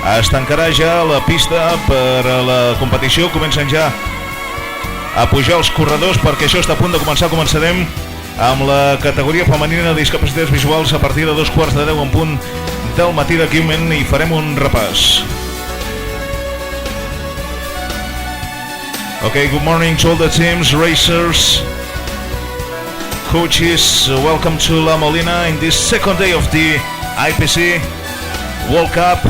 Es tancarà ja la pista per a la competició. Comencen ja a pujar els corredors perquè això està a punt de començar. Començarem amb la categoria femenina de discapacitats visuals a partir de 2:15 en punt del matí. D'aquí un moment i farem un repàs. Okay, good morning to all the teams, racers, coaches. Welcome to La Molina in this second day of the IPC World Cup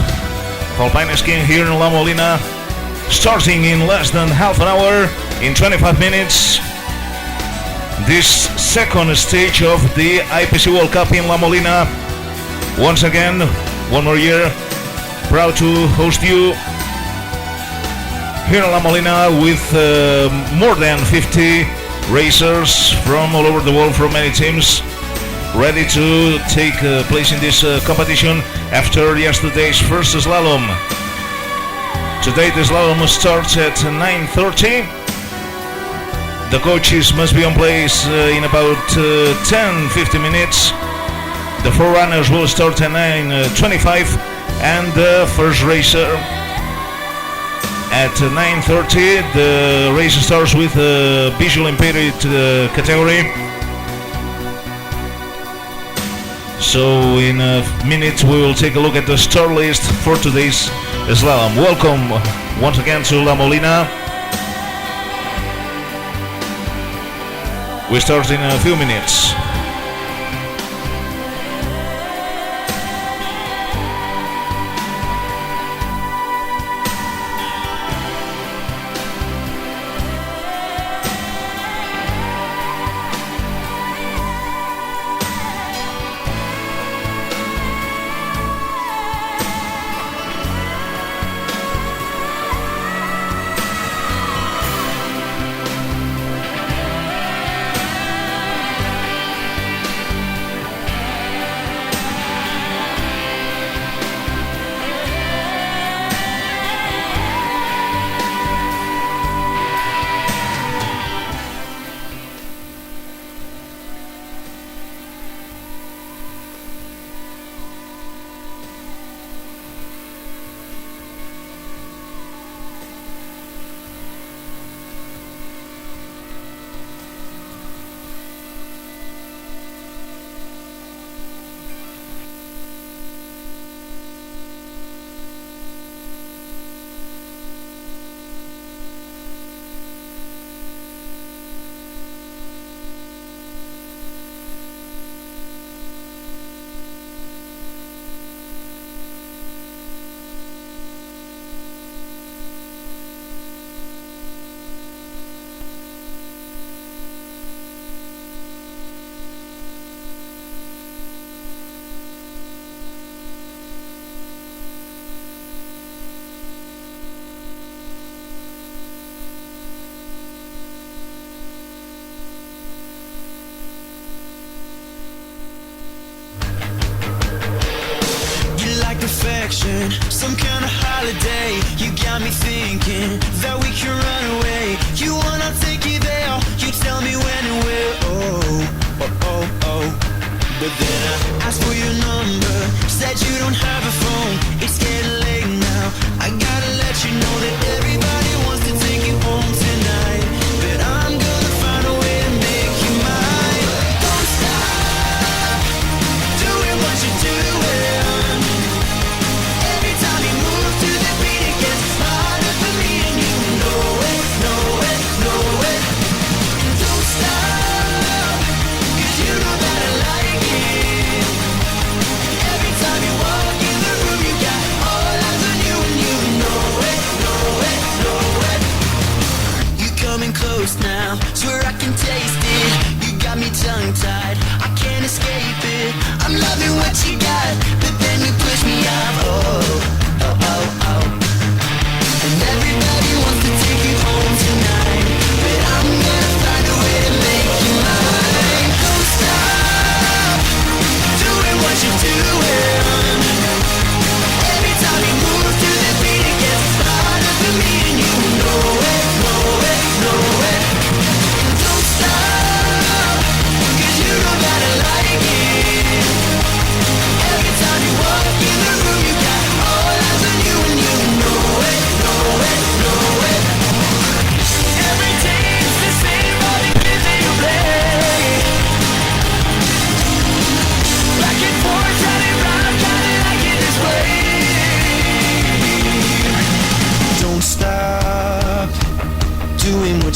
Alpine skiing here in La Molina, starting in less than half an hour, in 25 minutes. This second stage of the IPC World Cup in La Molina. Once again, one more year, proud to host you here in La Molina with more than 50 racers from all over the world, from many teams, ready to take place in this competition after yesterday's first slalom. Today the slalom starts at 9:30. The coaches must be on place in about 10-15 minutes. The forerunners will start at 9:25 and the first racer at 9:30. The race starts with a visual impaired category. So in a minute we will take a look at the start list for today's slalom. Welcome once again to La Molina. We start in a few minutes. Some kind of holiday. You got me thinking that we can run away. You wanna take you there. You tell me when and where. Oh, oh, oh, oh. But then I asked for your number. Said you don't have a phone. It's getting late now. I gotta let you know that everybody wants to take you home tonight. But I'm gonna find a way to make you mine. Don't stop doing what you're doing. Every time you move to the beat, it gets harder for me, and you know it.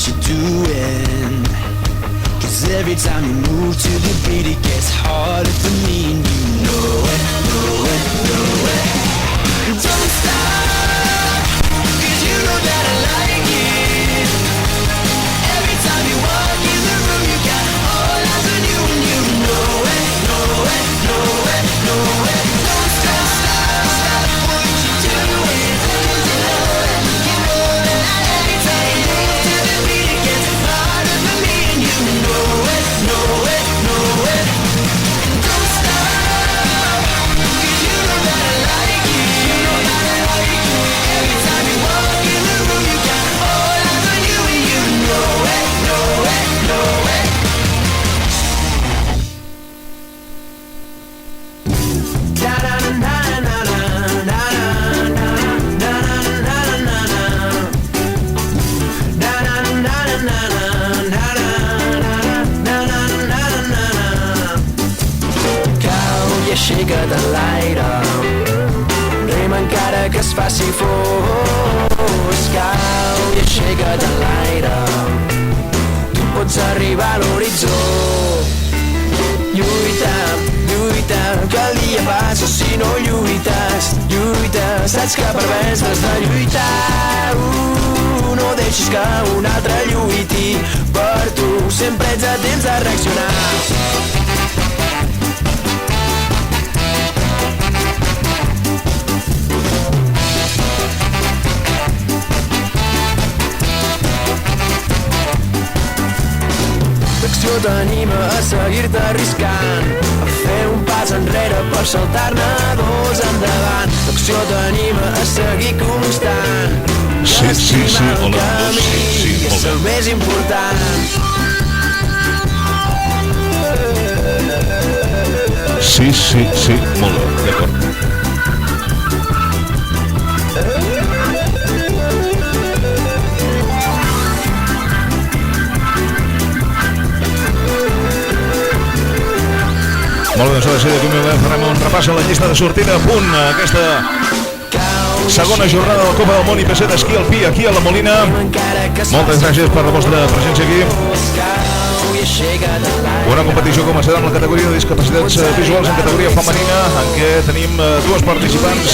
you're doing. Cause every time you move to the beat it gets harder for me, and you know it, know it, know it. Don't stop, cause you know that I like it. Every time you walk in the room you got all eyes on you, and you know it, know it, know it, know it. Don't stop, stop what you're doing. You know it, you know it. Every time you move to the beat it gets harder for me, and you know it, know it, know it. Don't stop, cause you know that I like it. You know that I like it. Every time you walk in the room you got all eyes on you, and you know it, know it, know it. Aixeca't en l'aire, rema encara que es faci fos. Cau i aixeca't en l'aire, tu pots arribar a l'horitzó. Lluita, lluita, que el dia passa si no lluites. Lluita, saps que per vèncer has de lluitar. No deixis que un altre lluiti per tu, sempre ets a temps de reaccionar. L'acció t'anima a seguir-te arriscant, a fer un pas enrere per saltar-ne dos endavant. L'acció t'anima a seguir constant, sí, hola, sí, és el més important. Sí, molt bé, d'acord. Molt bé, doncs ara farem un repàs a la llista de sortida. A punt aquesta segona jornada de la Copa del Món IPC d'esquí alpí aquí a la Molina. Moltes gràcies per la vostra presència aquí. Una competició començarà amb la categoria de discapacitats visuals en categoria femenina, en què tenim dues participants.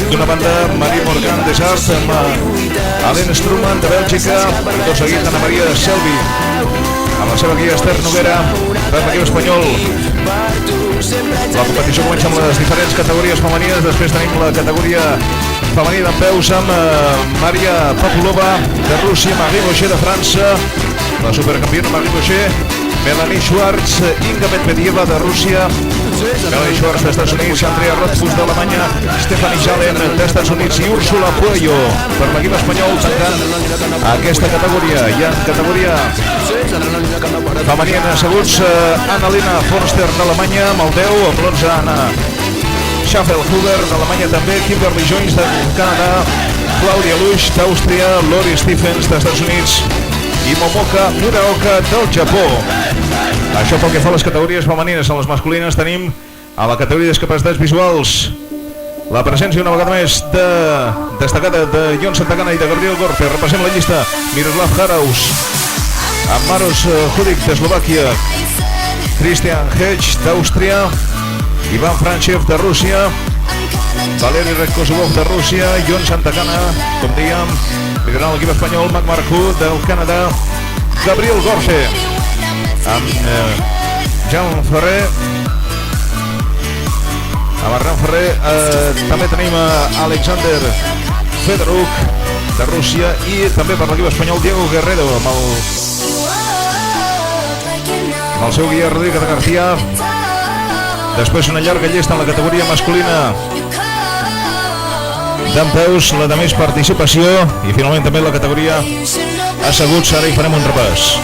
D'una banda, Marie Morgan de Sart amb Alain Struman de Bèlgica, i tot seguit Ana Maria Selvi amb la seva guia Esther Noguera per l'equip espanyol. La competició comença amb les diferents categories femenines. Després tenim la categoria femenina d'empeus amb Maria Papulova de Rússia, Marie Boucher de França, la supercampiona Marie Boucher, Melanie Schwartz, Inga Medvedeva de Rússia, Melanie Schwartz d'Estats Units, Andrea Rothfuss d'Alemanya, Stephanie Jalen d'Estats Units i Úrsula Puello per l'equip espanyol tancant aquesta categoria. I en categoria femenina asseguts Anna-Lena Forster d'Alemanya amb el 10, amb l'11 Anna Schaffelhuber d'Alemanya també, Kimberly Jones de Canadà, Claudia Lusch d'Àustria, Lori Stephens d'Estats Units i Momoka Muraoka del Japó. Això pel que fa a les categories femenines. A les masculines tenim a la categoria de discapacitats visuals la presència una vegada més destacada de Jon Santacana i de Gabriel Gorfe. Repassem la llista. Miroslav Haraus amb Maros Hudik d'Eslovàquia, Christian Hedge d'Àustria, Ivan Franchev de Rússia, Valeri Redkosubov de Rússia, Jon Santacana, com dèiem, liderant l'equip espanyol, Mac Marcú del Canadà, Gabriel Gorfe amb Jean Ferrer, amb Arran Ferrer, també tenim Alexander Fedoruk de Rússia i també per l'equip espanyol Diego Guerrero amb el seu guia Rodríguez de García. Després una llarga llista en la categoria masculina d'empeus, la de més participació, i finalment també la categoria asseguts. Ara hi farem un repàs.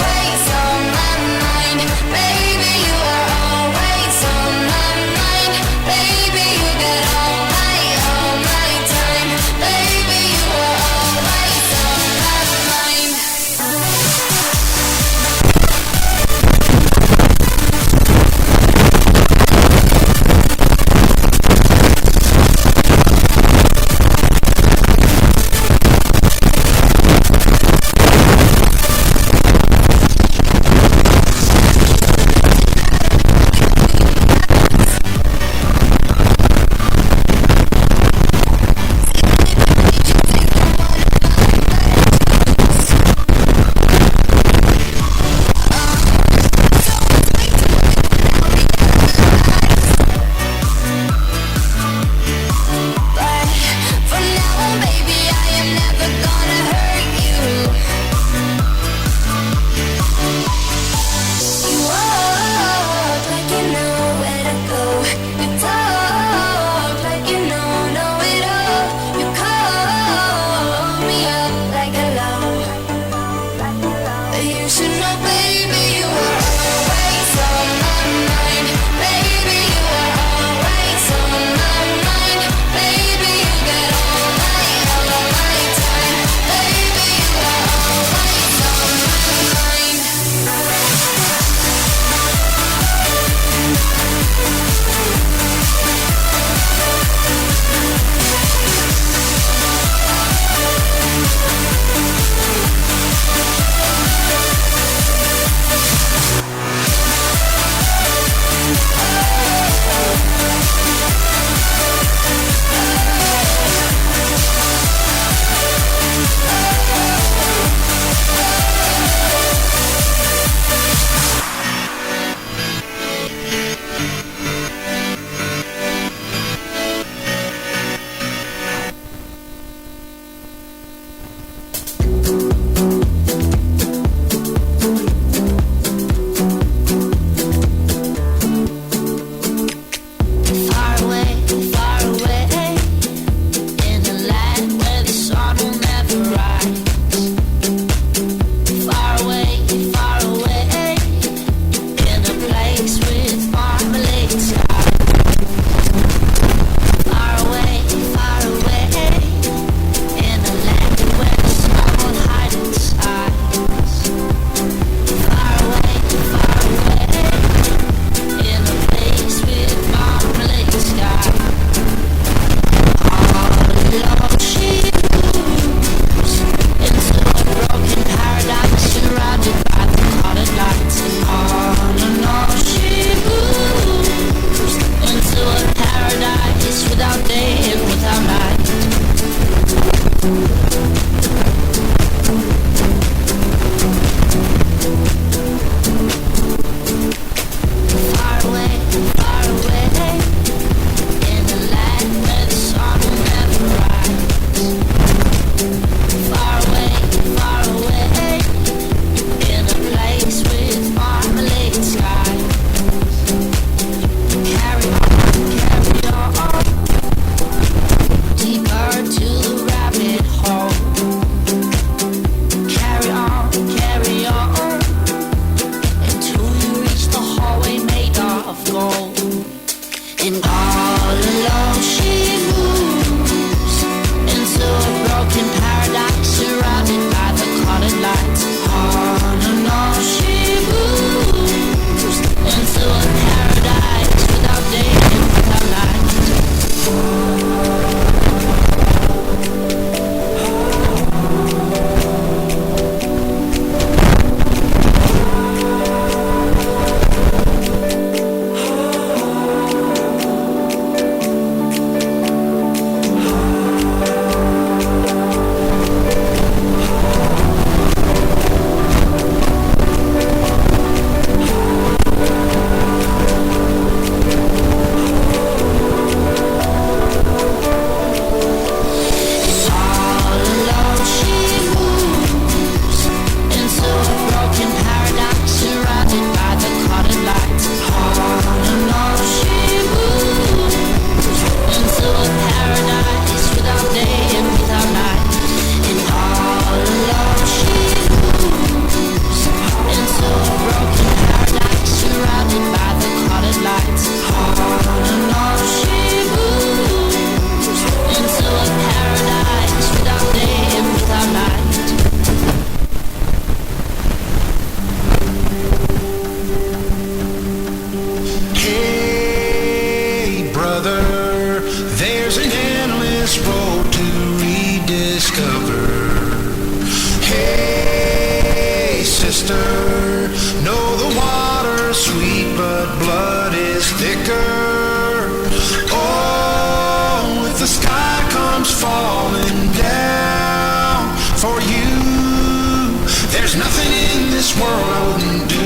sister. No, the water's sweet, but blood is thicker. Oh, if the sky comes falling down for you, there's nothing in this world I wouldn't do.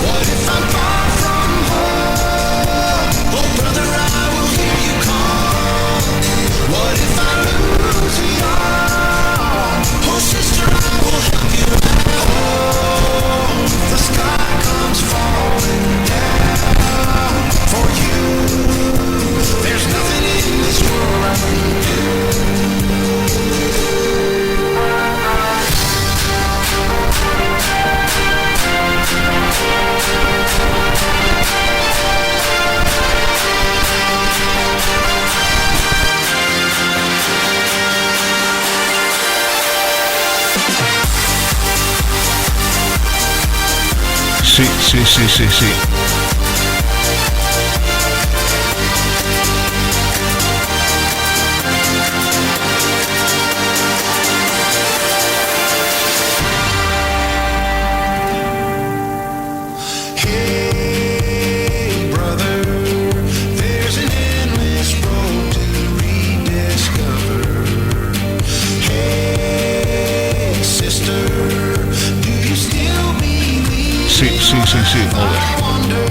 What if I'm far from home? Oh, brother, I will hear you call. What if I lose you all? Oh, sister, I will help you out. Oh, if the sky comes falling down for you, there's nothing in this world I wouldn't do. Sí. Hey, brother, there's an endless road to rediscover. Hey, sister, do you still believe? Sí, molt bé. I wonder,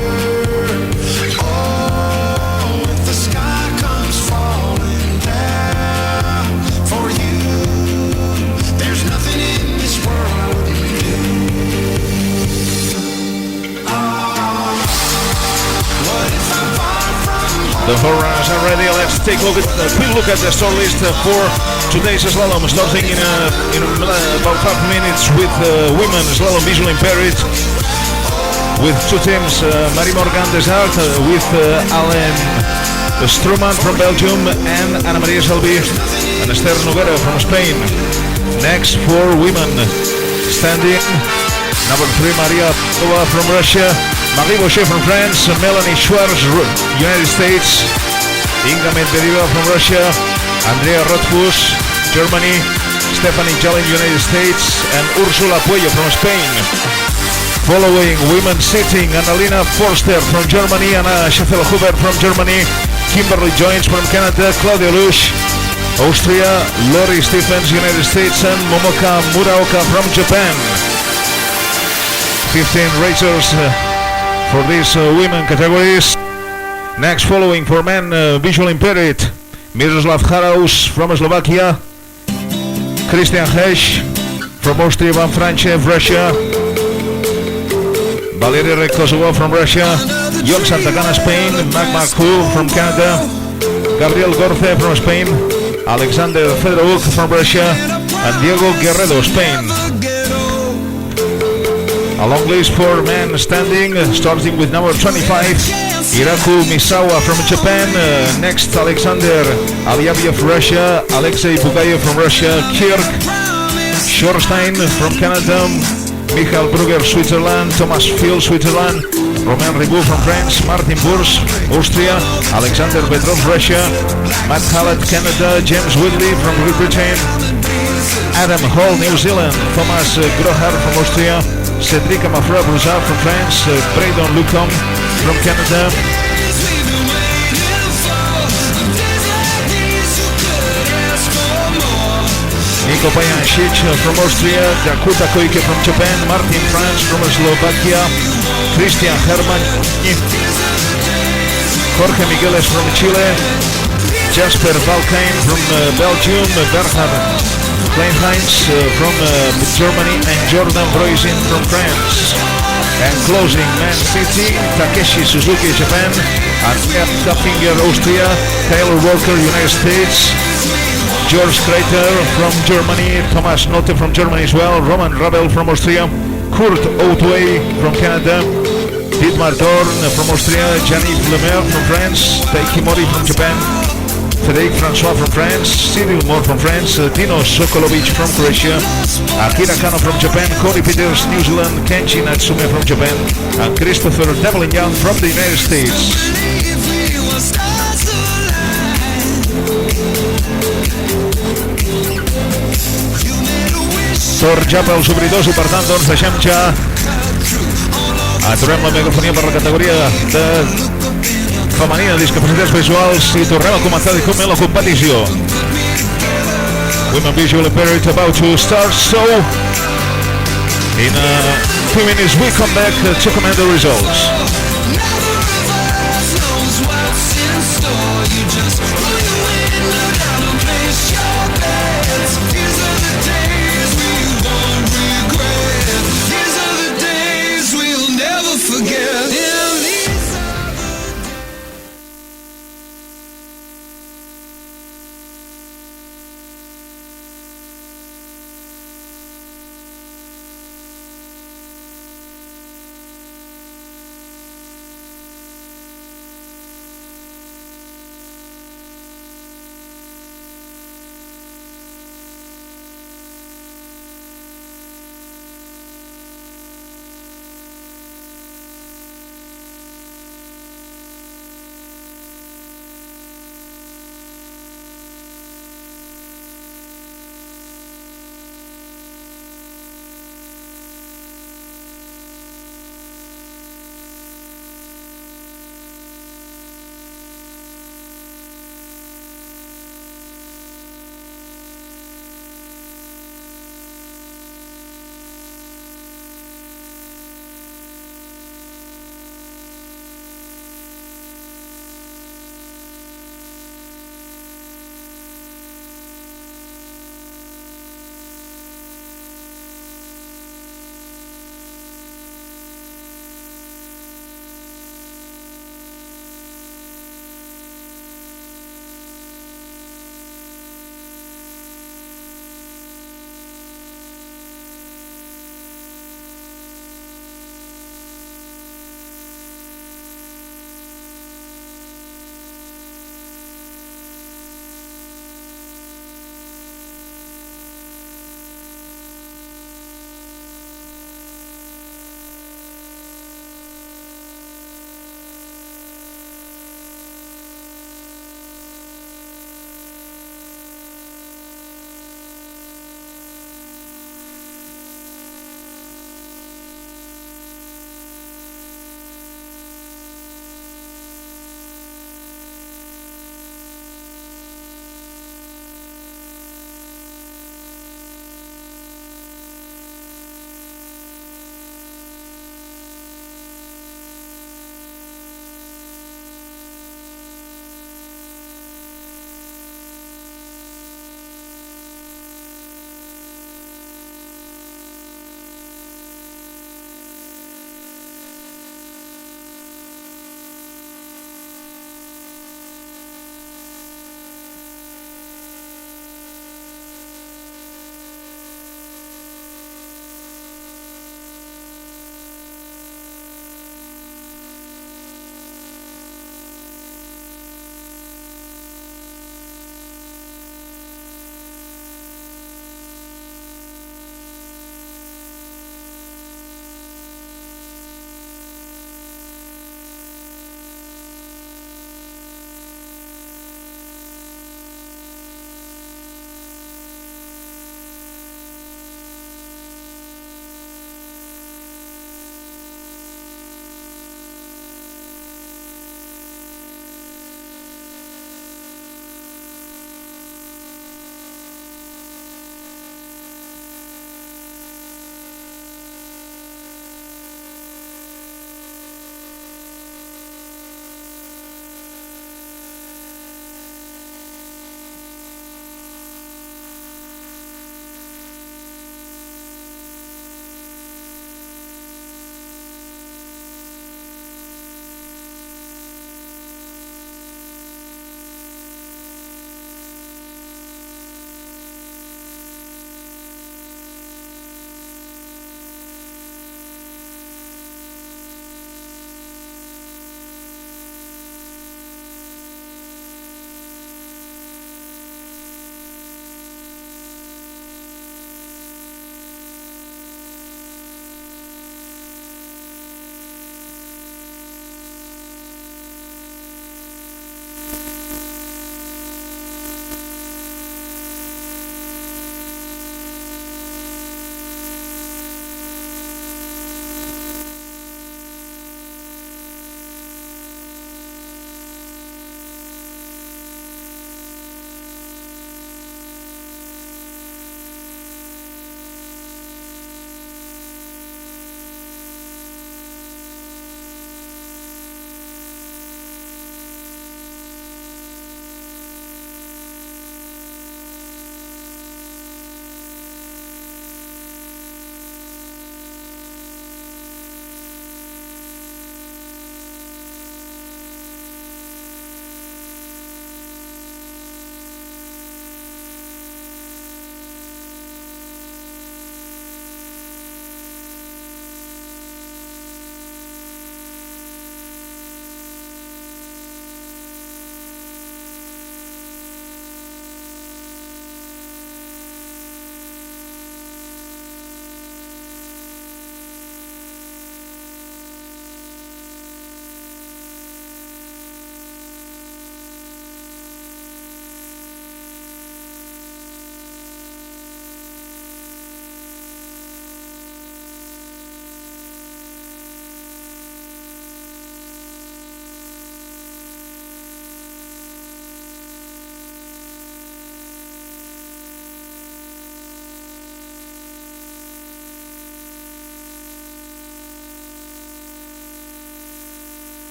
oh, if the sky comes falling down for you, there's nothing in this world I wouldn't do. What if I'm far from home? The forerunners are ready. Let's take a quick look at the start list for today's slalom, starting in about 5 minutes with women slalom visually impaired, with two teams, Marie Morgan Desart with Alain Struman from Belgium and Ana Maria Salvi and Esther Noguera from Spain. Next for women, standing, number 3 Maria Pova from Russia, Marie Boucher from France, Melanie Schwartz, United States, Inga Medvedeva from Russia, Andrea Rothfuss, Germany, Stephanie Jallin, United States, and Ursula Puello from Spain. Following women sitting, Anna-Lena Forster from Germany, Anna Scheffel-Huber from Germany, Kimberly Joins from Canada, Claudia Lush, Austria, Lori Stephens, United States, and Momoka Muraoka from Japan. 15 racers for these women categories. Next, following for men visually impaired, Miroslav Haraus from Slovakia, Christian Hesch from Austria, Van Franchev, Russia, Valeria Rekosova from Russia, Jon Santacana, Spain, Magma Ku from Canada, Gabriel Gorce from Spain, Alexander Fedoruk from Russia, and Diego Guerrero, Spain. A long list for men standing, starting with number 25, Iraku Misawa from Japan, next Alexander Alyabiev, Russia, Alexei Bugayev from Russia, Kirk Schorstein from Canada, Michael Brugger, Switzerland, Thomas Phil, Switzerland, Romain Ribou from France, Martin Bourse, Austria, Alexander Petrov, Russia, Matt Hallett, Canada, James Whitley from Great Britain, Adam Hall, New Zealand, Thomas Grohar from Austria, Cedric Amafra-Broussard from France, Braydon Lucom from Canada, Niko Pajancic from Austria, Dakuta Koike from Japan, Martin Franz from Slovakia, Christian Herman, Jorge Migueles from Chile, Jasper Valkain from Belgium, Bernhard Kleinheinz from Germany, and Jordan Broisin from France. And closing, Man City, Takeshi Suzuki, Japan, Andrea Dappinger, Austria, Taylor Walker, United States, George Kreiter from Germany, Thomas Notte from Germany as well, Roman Rabel from Austria, Kurt Outway from Canada, Dietmar Dorn from Austria, Jean-Yves Lemaire from France, Taiki Mori from Japan, Frédéric François from France, Cyril Moore from France, Dino Sokolovic from Croatia, Akira Kano from Japan, Corey Peters, New Zealand, Kenji Natsume from Japan, and Christopher Devlin Young from the United States. Torn ja pels obridors i per tant doncs deixem ja, aturem la megafonia per la categoria de femenina de discapacitats visuals i tornem a començar directament la competició. Women Visual Impaired about to start, so in a few minutes we come back to comment the results.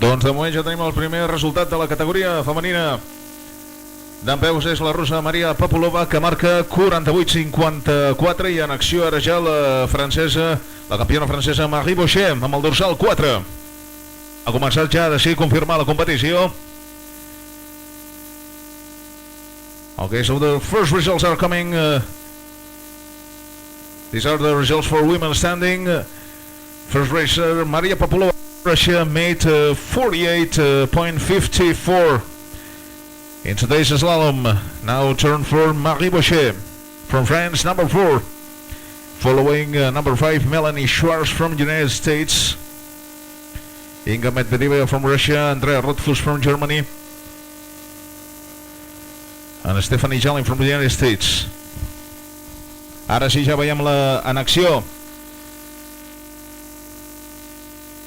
Doncs de moment ja tenim el primer resultat de la categoria femenina. Dempeus és la russa Maria Popolova, que marca 48-54, i en acció ara ja la francesa, la campiona francesa Marie Boucher, amb el dorsal 4. Ha començat ja a decidir confirmar la competició. Okay, so the first results are coming. These are the results for women standing. First racer Maria Popolova, Russia, made 48.54 in today's slalom. Now turn for Marie Boucher from France, number 4. Following number 5, Melanie Schwartz from the United States. Inga Medvedeva from Russia, Andrea Rothfuss from Germany, and Stephanie Jalin from the United States. Ara sí, ja veiem en acció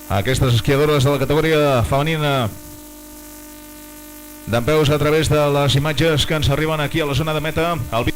aquestes esquiadores de la categoria femenina dempeus a través de les imatges que ens arriben aquí a la zona de meta, al beach.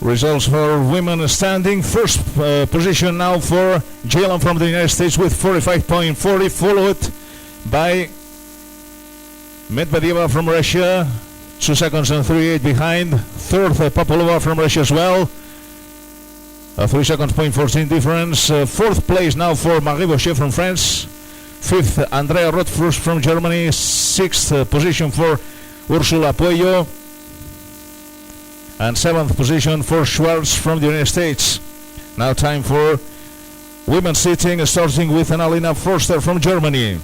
Results for women standing. First position now for Jalen from the United States with 45.40, followed by Medvedeva from Russia, 2 seconds and 38 behind. Third, Popolova from Russia as well. 3 seconds, 0.14 difference. Fourth place now for Marie Bochet from France. Fifth, Andrea Rothfuss from Germany. Sixth position for Ursula Puello. And seventh position for Schwartz from the United States. Now time for women's sitting, starting with Anna-Lena Forster from Germany.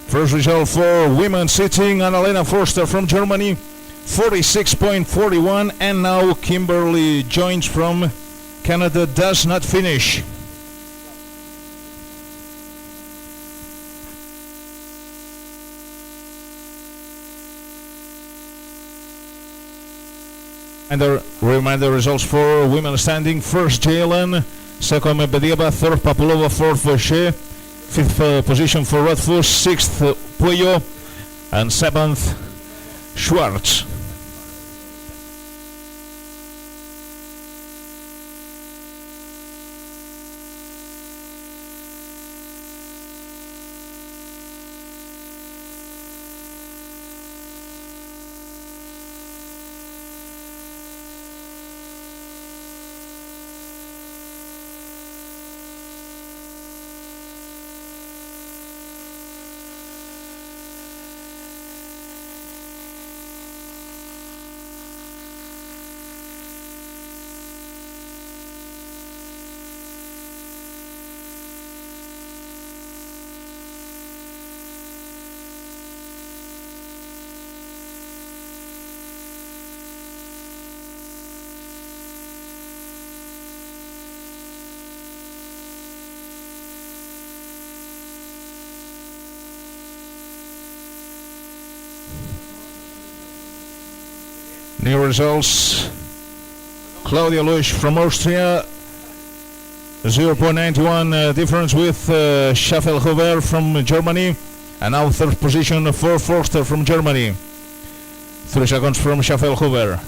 First result for women sitting, Anna-Lena Forster from Germany, 46.41, and now Kimberly Joins from Canada does not finish. And the reminder results for women standing: first Jalen, second Medvedeva, third Papulova, fourth Bochet, fifth position for Rothfuss, sixth Puello, and seventh Schwartz. New results: Claudia Lusch from Austria, 0.91 difference with Schaffelhuber from Germany, and now third position for Forster from Germany, 3 seconds from Schaffelhuber.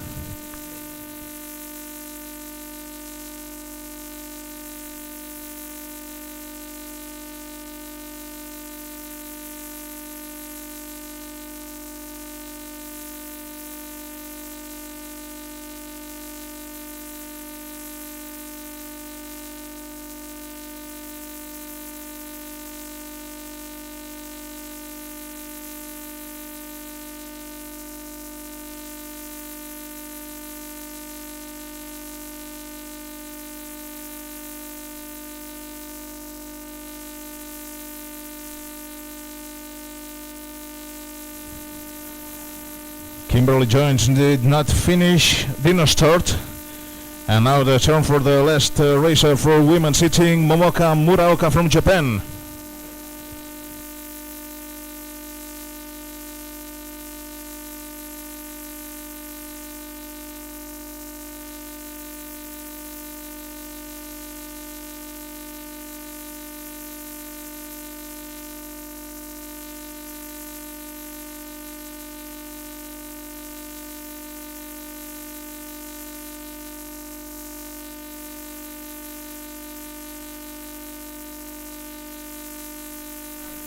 Kimberly Joins did not start. And now the turn for the last racer for women sitting, Momoka Muraoka from Japan.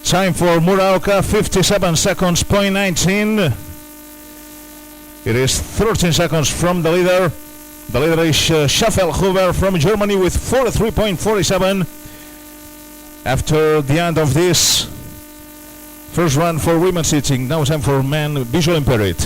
Time for Muraoka, 57 seconds, 0.19. It is 13 seconds from the leader. The leader is Schaffelhuber from Germany with 43.47. After the end of this first run for women sitting, now time for men visual impaired.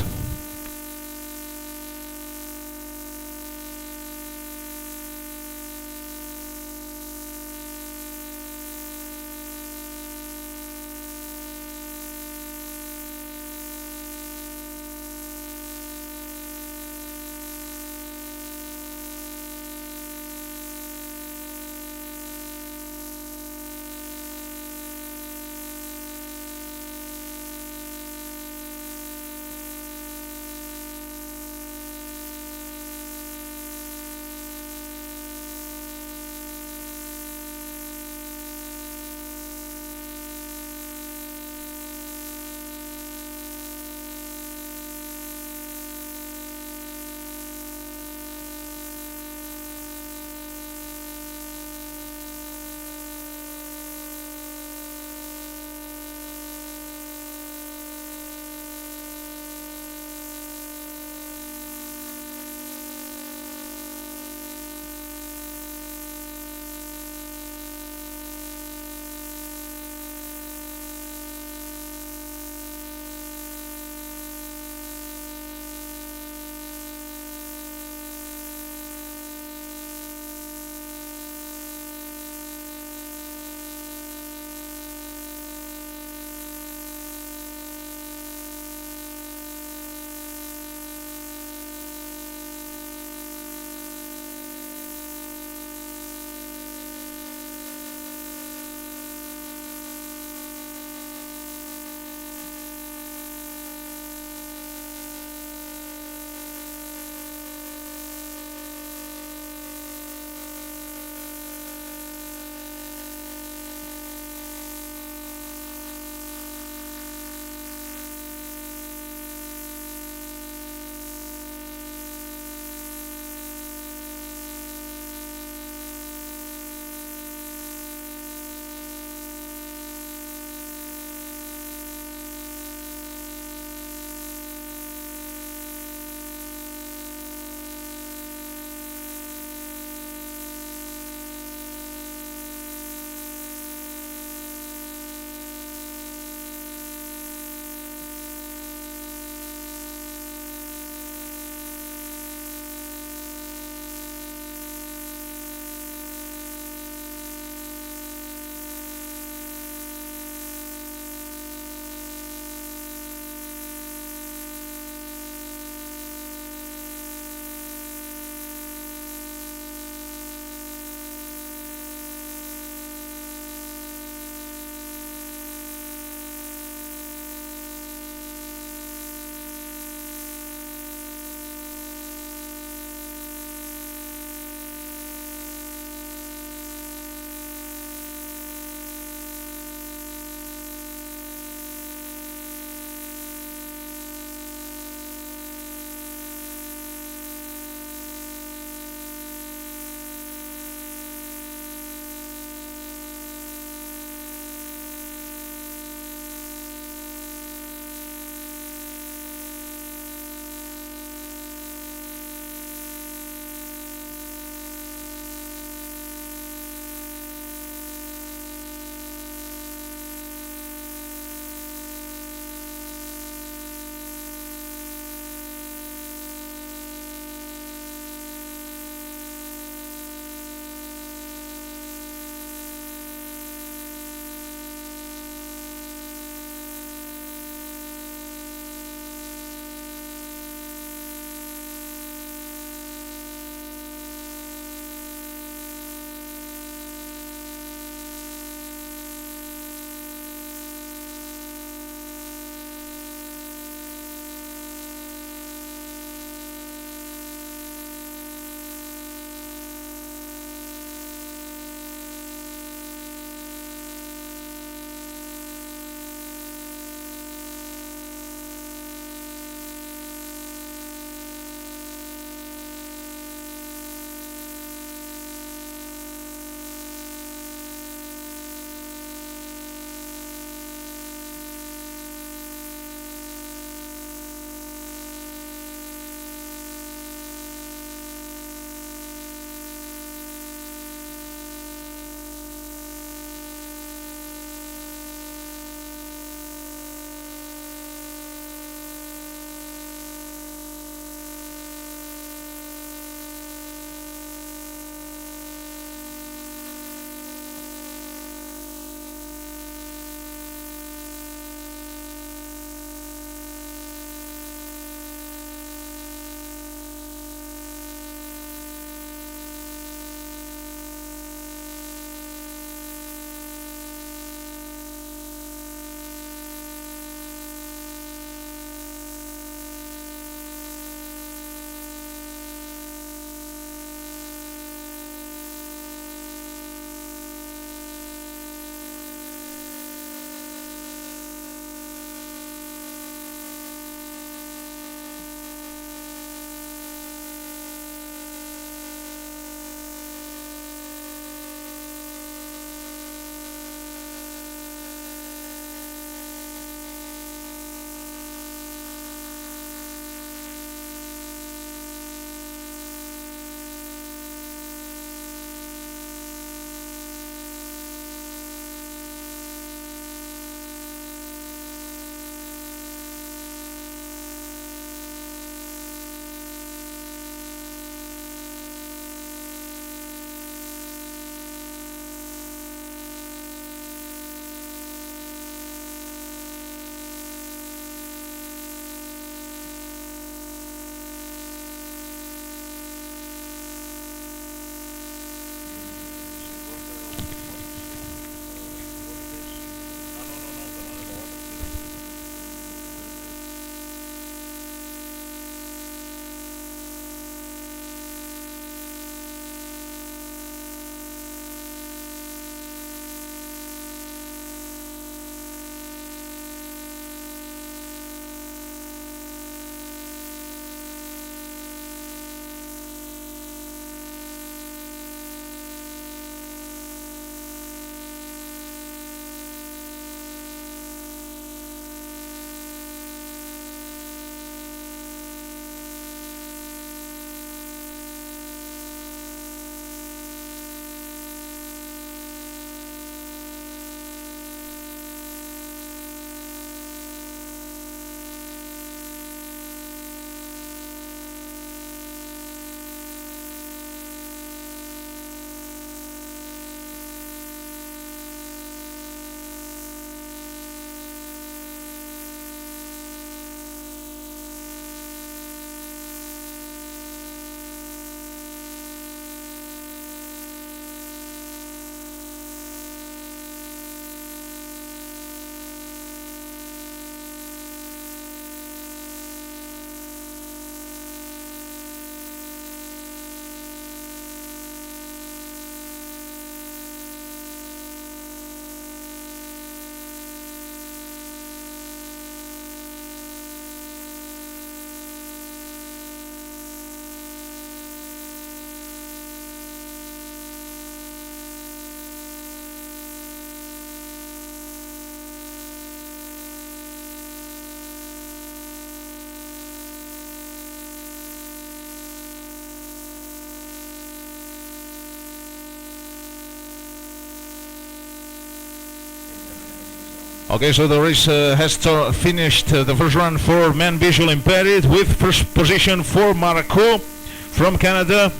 Okay, so the race has finished the first run for men visually impaired with first position for Marco from Canada.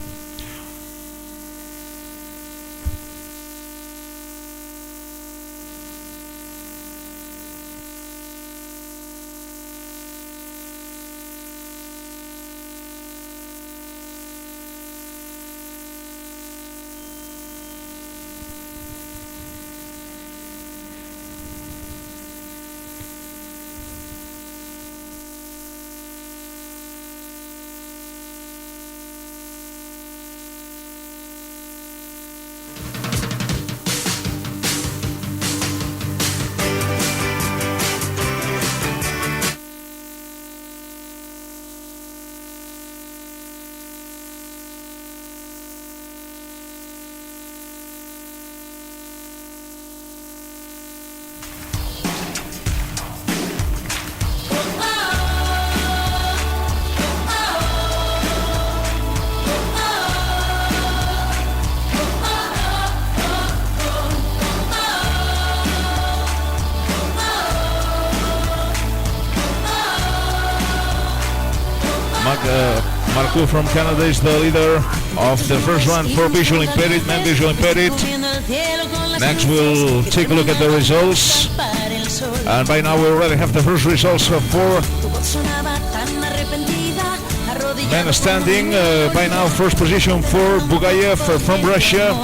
Marco from Canada is the leader of the first run for visual impaired, men visual impaired. Next we'll take a look at the results. And by now we already have the first results for men standing. By now first position for Bugayev from Russia.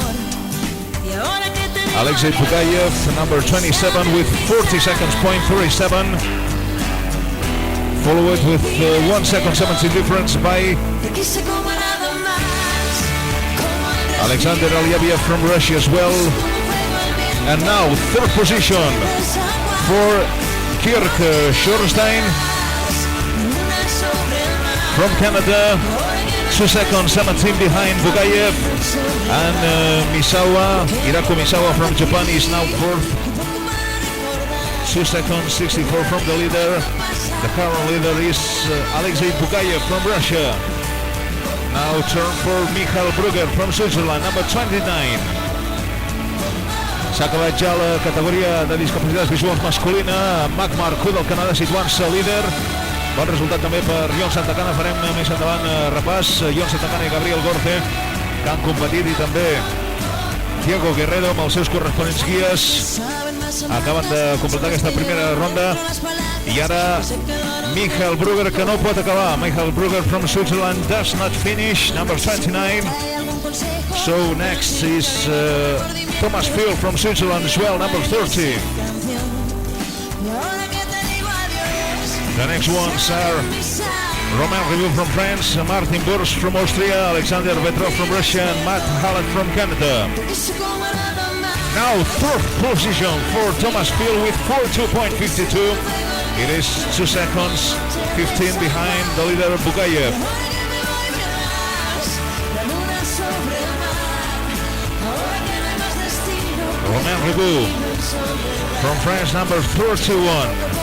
Alexei Bugayev, number 27 with 40 seconds, 0.37. Followed with 1 second 70 difference by Alexander Alyabiev from Russia as well. And now third position for Kirk Schorstein from Canada, 2 seconds 17 behind Bugayev. And Hirako Misawa from Japan is now fourth, 2 seconds 64 from the leader. The current leader is Alexei Bugayev from Russia. Now turn for Michael Brugger from Switzerland, number 29. S'ha acabat ja la categoria de discapacitats visuals masculina. Mac Marco del Canadà situant-se líder. Bon resultat també per Ion Santacana. Farem més endavant repàs. Ion Santacana i Gabriel Gorce, que han competit, i també Diego Guerrero amb els seus corresponents guies. Acaben de completar aquesta primera ronda. I ara Michael Brugger, que no pot acabar. Michael Brugger from Switzerland does not finish, number 29. So next is Thomas Field from Switzerland as well, number 30. The next ones are Romain Ribou from France, Martin Bourse from Austria, Alexander Petrov from Russia, and Matt Hallett from Canada. Now third position for Thomas Field with 42.52. It is 2 seconds 15 behind the leader Bugayev. Romain Ribou from France, number 31.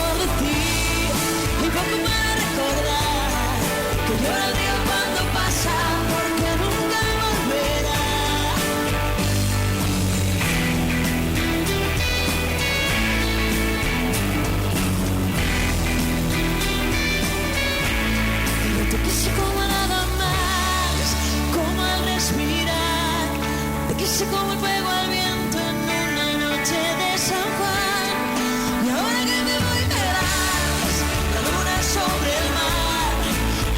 Como el fuego al viento en una noche de San Juan. Y ahora que me voy verás la luna sobre el mar.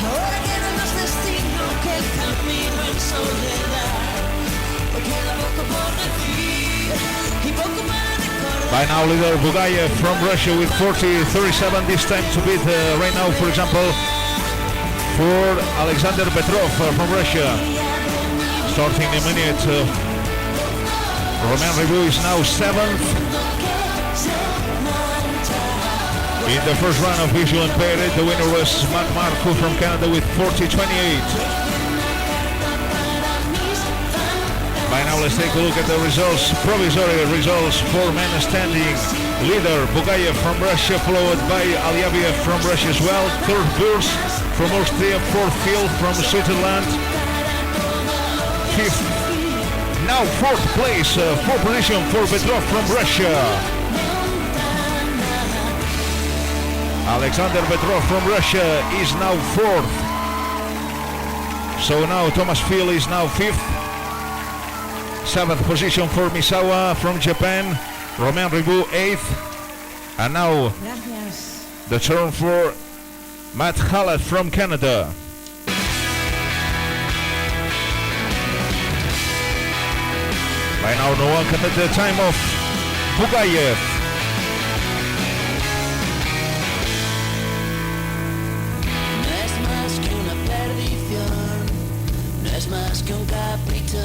Ahora que no hay más destino que el camino en soledad. Me queda poco por decir y poco para recordar. By now leader Bugayev from Russia with 40.37. This time to beat right now, for example, for Alexander Petrov from Russia. Starting in a minute. Romain Ribou is now 7th. In the first run of visual impaired, the winner was Mac Marco from Canada with 40.28. By now let's take a look at the results, provisory results for men standing. Leader Bugayev from Russia, followed by Alyabiev from Russia as well. Third Bourse from Austria, fourth Field from Switzerland. Fifth. Now fourth place, fourth position for Petrov from Russia. Alexander Petrov from Russia is now 4th. So now Thomas Phil is now 5th. 7th position for Misawa from Japan. Romain Ribou 8th. And now Gracias. the turn for Matt Hallett from Canada. By now no one can at the time of Bugayev. No es más que una perdición, no es más que un capricho.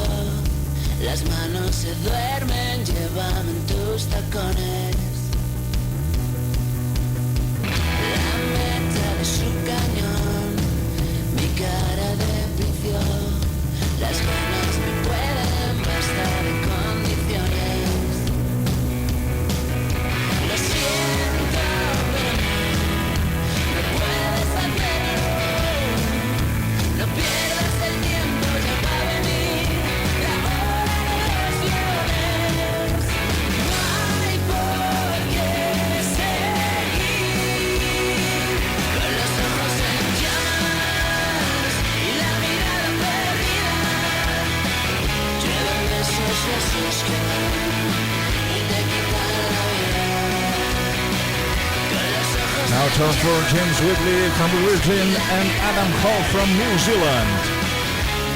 Las manos se duermen, llévame en tus tacones. La meta de su cañón, mi cara de vicio. Las ganas me pueden bastar en condiciones. Lo siento, pero no puedes hacerlo. No pierdas el tiempo, ya va a venir la hora de los viernes. No hay por qué seguir con los ojos en llamas y la mirada perdida. Llueven besos de esos que van y te quitan la vida. Con los ojos Now turn for James Whitley from the Virgin and Adam Hall from New Zealand.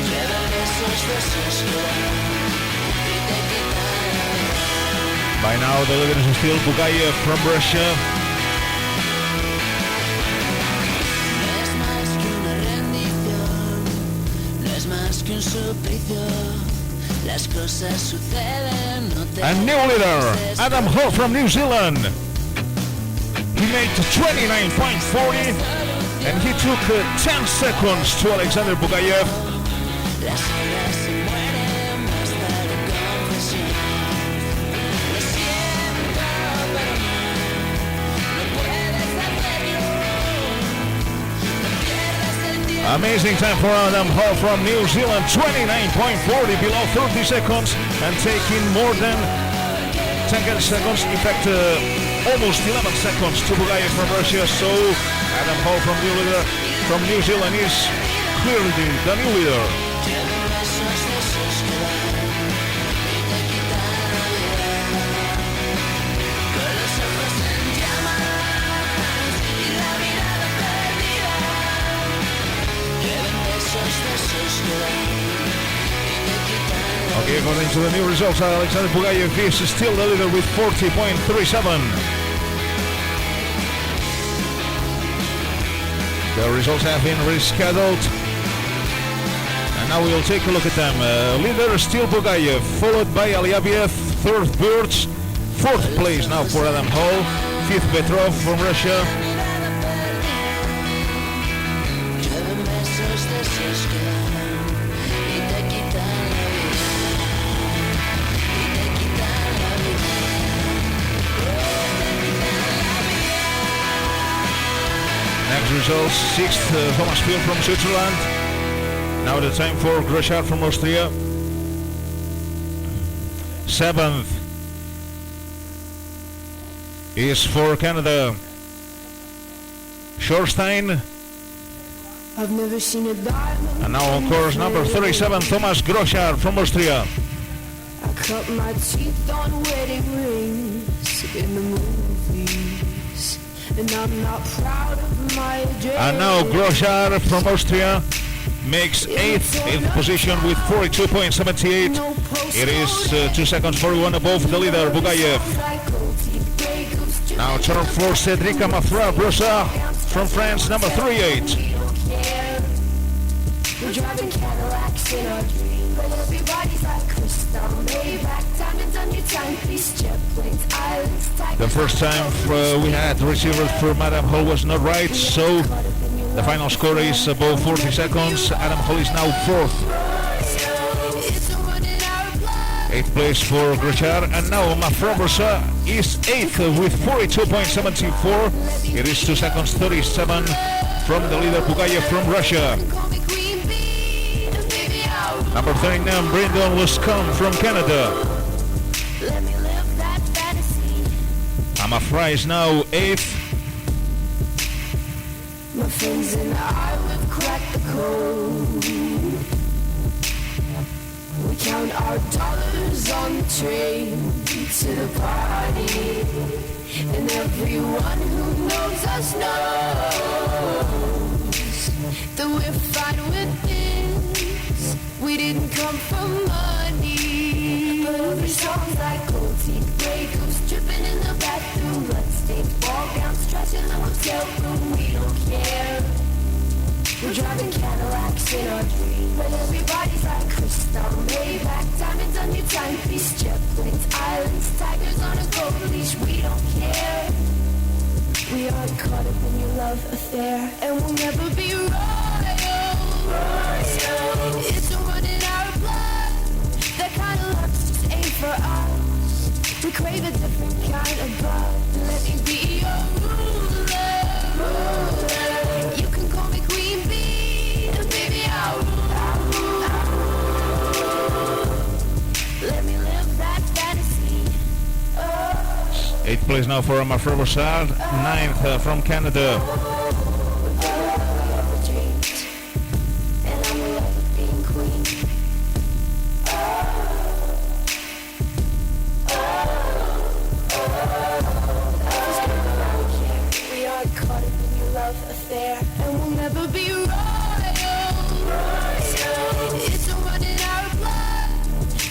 llueven besos de esos que van y te quitan la vida. By now the leader is still Bugayev from Russia. No es más que una rendición, no es más que un suplicio. Las cosas suceden, no te And new leader, Adam Hall from New Zealand. He made 29.40 and he took 10 seconds to Alexander Bugayev. Las horas se mueren, basta de confesión. Lo siento, pero no puedes hacerlo. No pierdas el tiempo. Amazing time for Adam Hall from New Zealand, 29.40, below 30 seconds and taking more than 10 seconds, in fact almost 11 seconds to Bugayev from Russia. So Adam Hall from New Zealand is clearly the new leader. Llueven besos de esos que van y te quitan la vida. Con los ojos en llamas y la mirada perdida. Llueven besos de esos que van y te quitan la vida. Okay, according to the new results, Alexander Bugayev is still the leader with 40.37. The results have been rescheduled. And now we'll take a look at them. Leader still Bugayev, followed by Alyabiev, 3rd Birch, 4th place now for Adam Hall, 5th Petrov from Russia. Llueven besos de esos que van y te quitan la vida. Y te quitan la vida. Next results, 6th Thomas Phil from Switzerland. Now the time for Groschardt from Austria. 7th is for Canada. Shorstein. I've never seen a diamond. And now on course number 37, Thomas Groschardt from Austria. I cut my teeth on wedding rings in the movies, and I'm not proud of my address. And now Groschardt from Austria makes 8th position with 42.78. It is 2 seconds 41 above the leader, Bugayev. Now turn for Cedric Mafra-Brossard from France, number 38. We're driving Cadillacs in our dream, but everybody's like crystal, Maybach, diamonds on your timepiece, jet planes, islands, tigers. The first time we had receivers for Adam Hall was not right, so the final score is above 40 seconds. Adam Hall is now 4th. It's a run in our blood. 8th place for Groschardt, and now Mafra-Brossard is 8th with 42.74. It is 2 seconds 37 from the leader Bugayev from Russia. Call me Queen Bee, and baby, I'll Number 39, Brendan Luscombe from Canada. let me live that fantasy. Mafra is now 8th. My friends and I, we've cracked the code. We count our dollars on the train to the party, and everyone who knows us knows that we're fine with this. We didn't come from money, but every song's like gold teeth, Grey Goose dripping in the bathroom, bloodstains, ball gowns, trash in the hotel room. We don't care. We're driving Cadillacs in our dreams, but everybody's like crystal, Maybach, diamonds on your timepiece, jet planes, islands, tigers on a gold leash. We don't care. We are caught up in your love affair, and we'll never be royal. It's a run in our blood. That kind of love just ain't for us. We crave a different kind of buzz. Let me be your ruler. You can call me Queen Bee, and baby I'll rule. Let me live that fantasy. 8th place now for Marfre Bossard, 9th from Canada. Affair, and we'll never be royal. It's a run in our blood.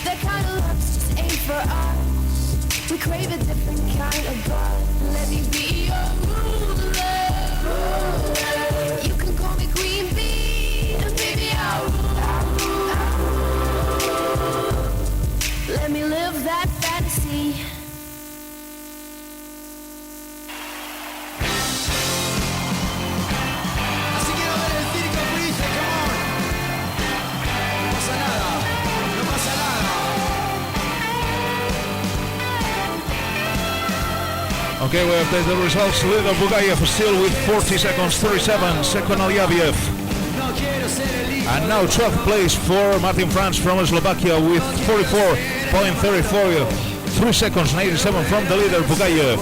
That kind of love just ain't for us. We crave a different kind of buzz. Let me be your ruler. You can call me Queen Bee, and baby I'll rule. Let me live that fantasy. Okay, we update the results. Leader Bugayev still with 40 seconds, 37. Second Alyabiev. And now 12th place for Martin Franz from Slovakia with 44.34. 3 seconds and 87 from the leader Bugayev.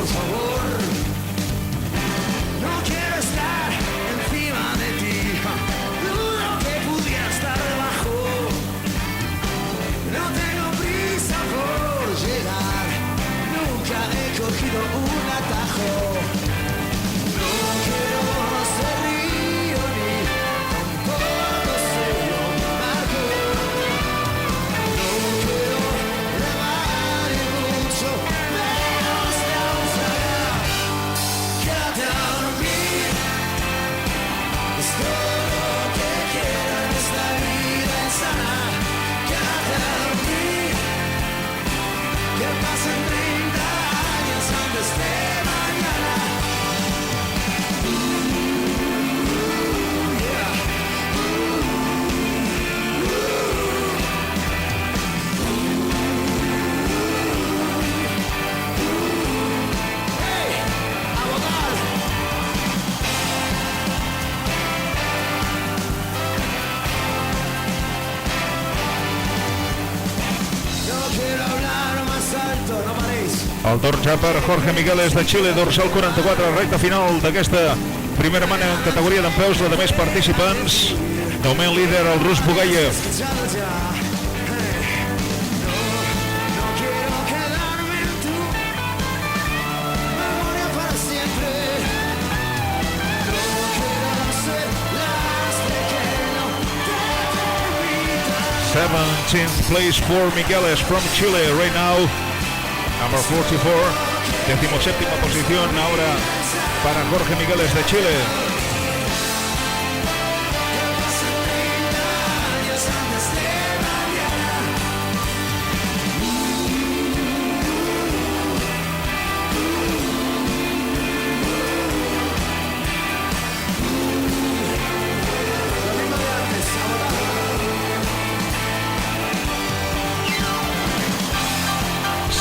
El torn ja per Jorge Migueles de Xile, dorsal 44, recta final d'aquesta primera mana en categoria d'empeus, la de més participants. De moment líder el rus Bugayev. Seventeenth place for Migueles from Chile right now. Number 44, 17ª posición ahora para Jorge Migueles de Chile.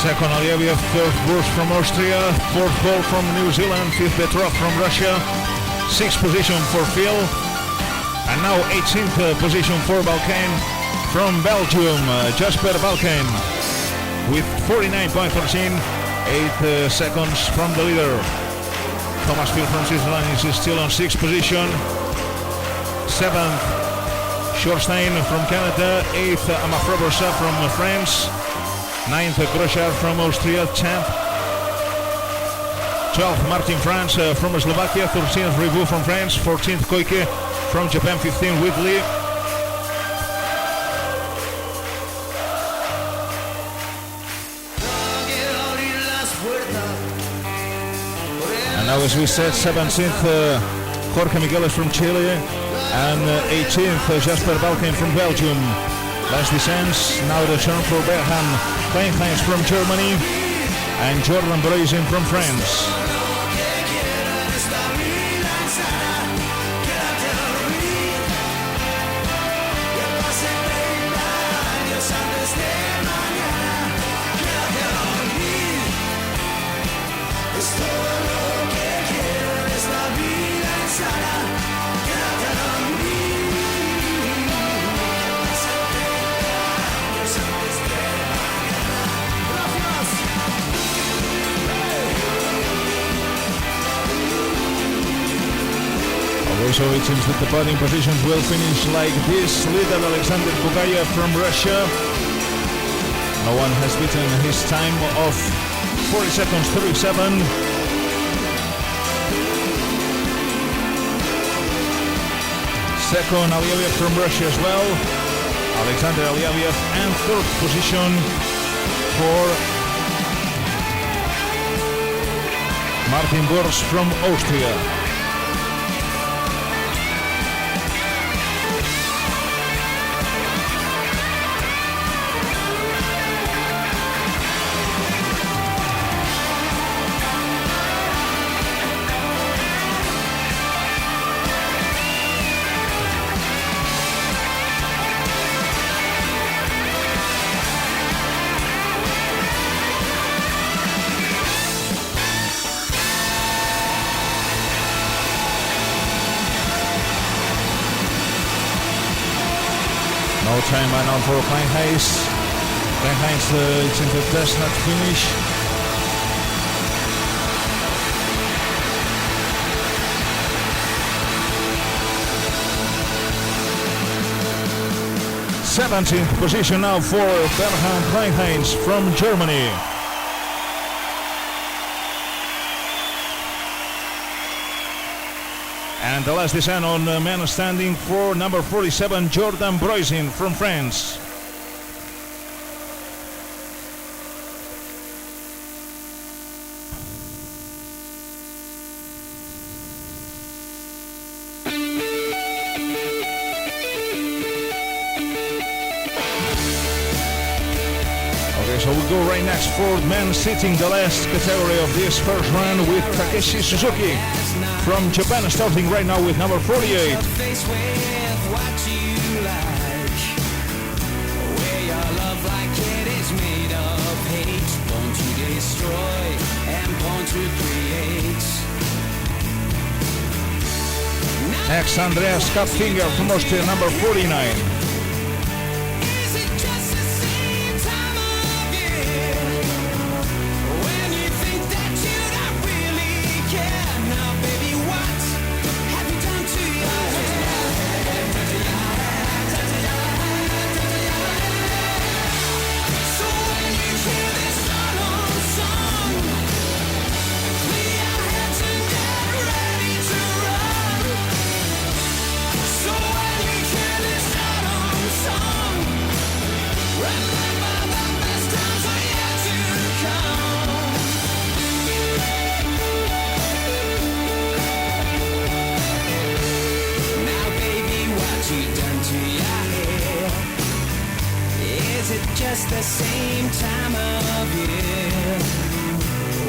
Second Alyabiev, third Bruce from Austria, fourth Hall from New Zealand, fifth Petrov from Russia, sixth position for Phil, and now 18th position for Balkan from Belgium, Jasper Balkan, with 49.13, 8 seconds from the leader. Thomas Field from Switzerland is still on 6th position. 7th, Schorstein from Canada. 8th, Amafrobersa from France. 9th, Groschar from Austria. 10th, 12th, Martin France from Slovakia. 13th, Rivu from France. 14th, Koike from Japan. 15th, Whitley. And now, as we said, 17th, Jorge Migueles from Chile, and 18th, Jasper Balken from Belgium. Last descents, now the turn for Berhan Kleinheinz from Germany, and Jordan Broizin from France. So it seems that the podium positions will finish like this. Leader Alexander Bugayev from Russia. No one has beaten his time of 40 seconds 37. Second, Aliyeviev from Russia as well. Alexander Aliyeviev. And third position for Martin Bors from Austria. No time by now for Kleinheinz. Kleinheinz does not finish. Seventeenth position now for Berhan Kleinheinz from Germany. And the last descent on men standing for number 47, Jordan Broizin from France. Okay, so we go right next for men sitting, the last category of this first run, with Takeshi Suzuki from Japan, starting right now with number 48. Next, Andreas Kapfinger from Austria, number 49. Just the same time of year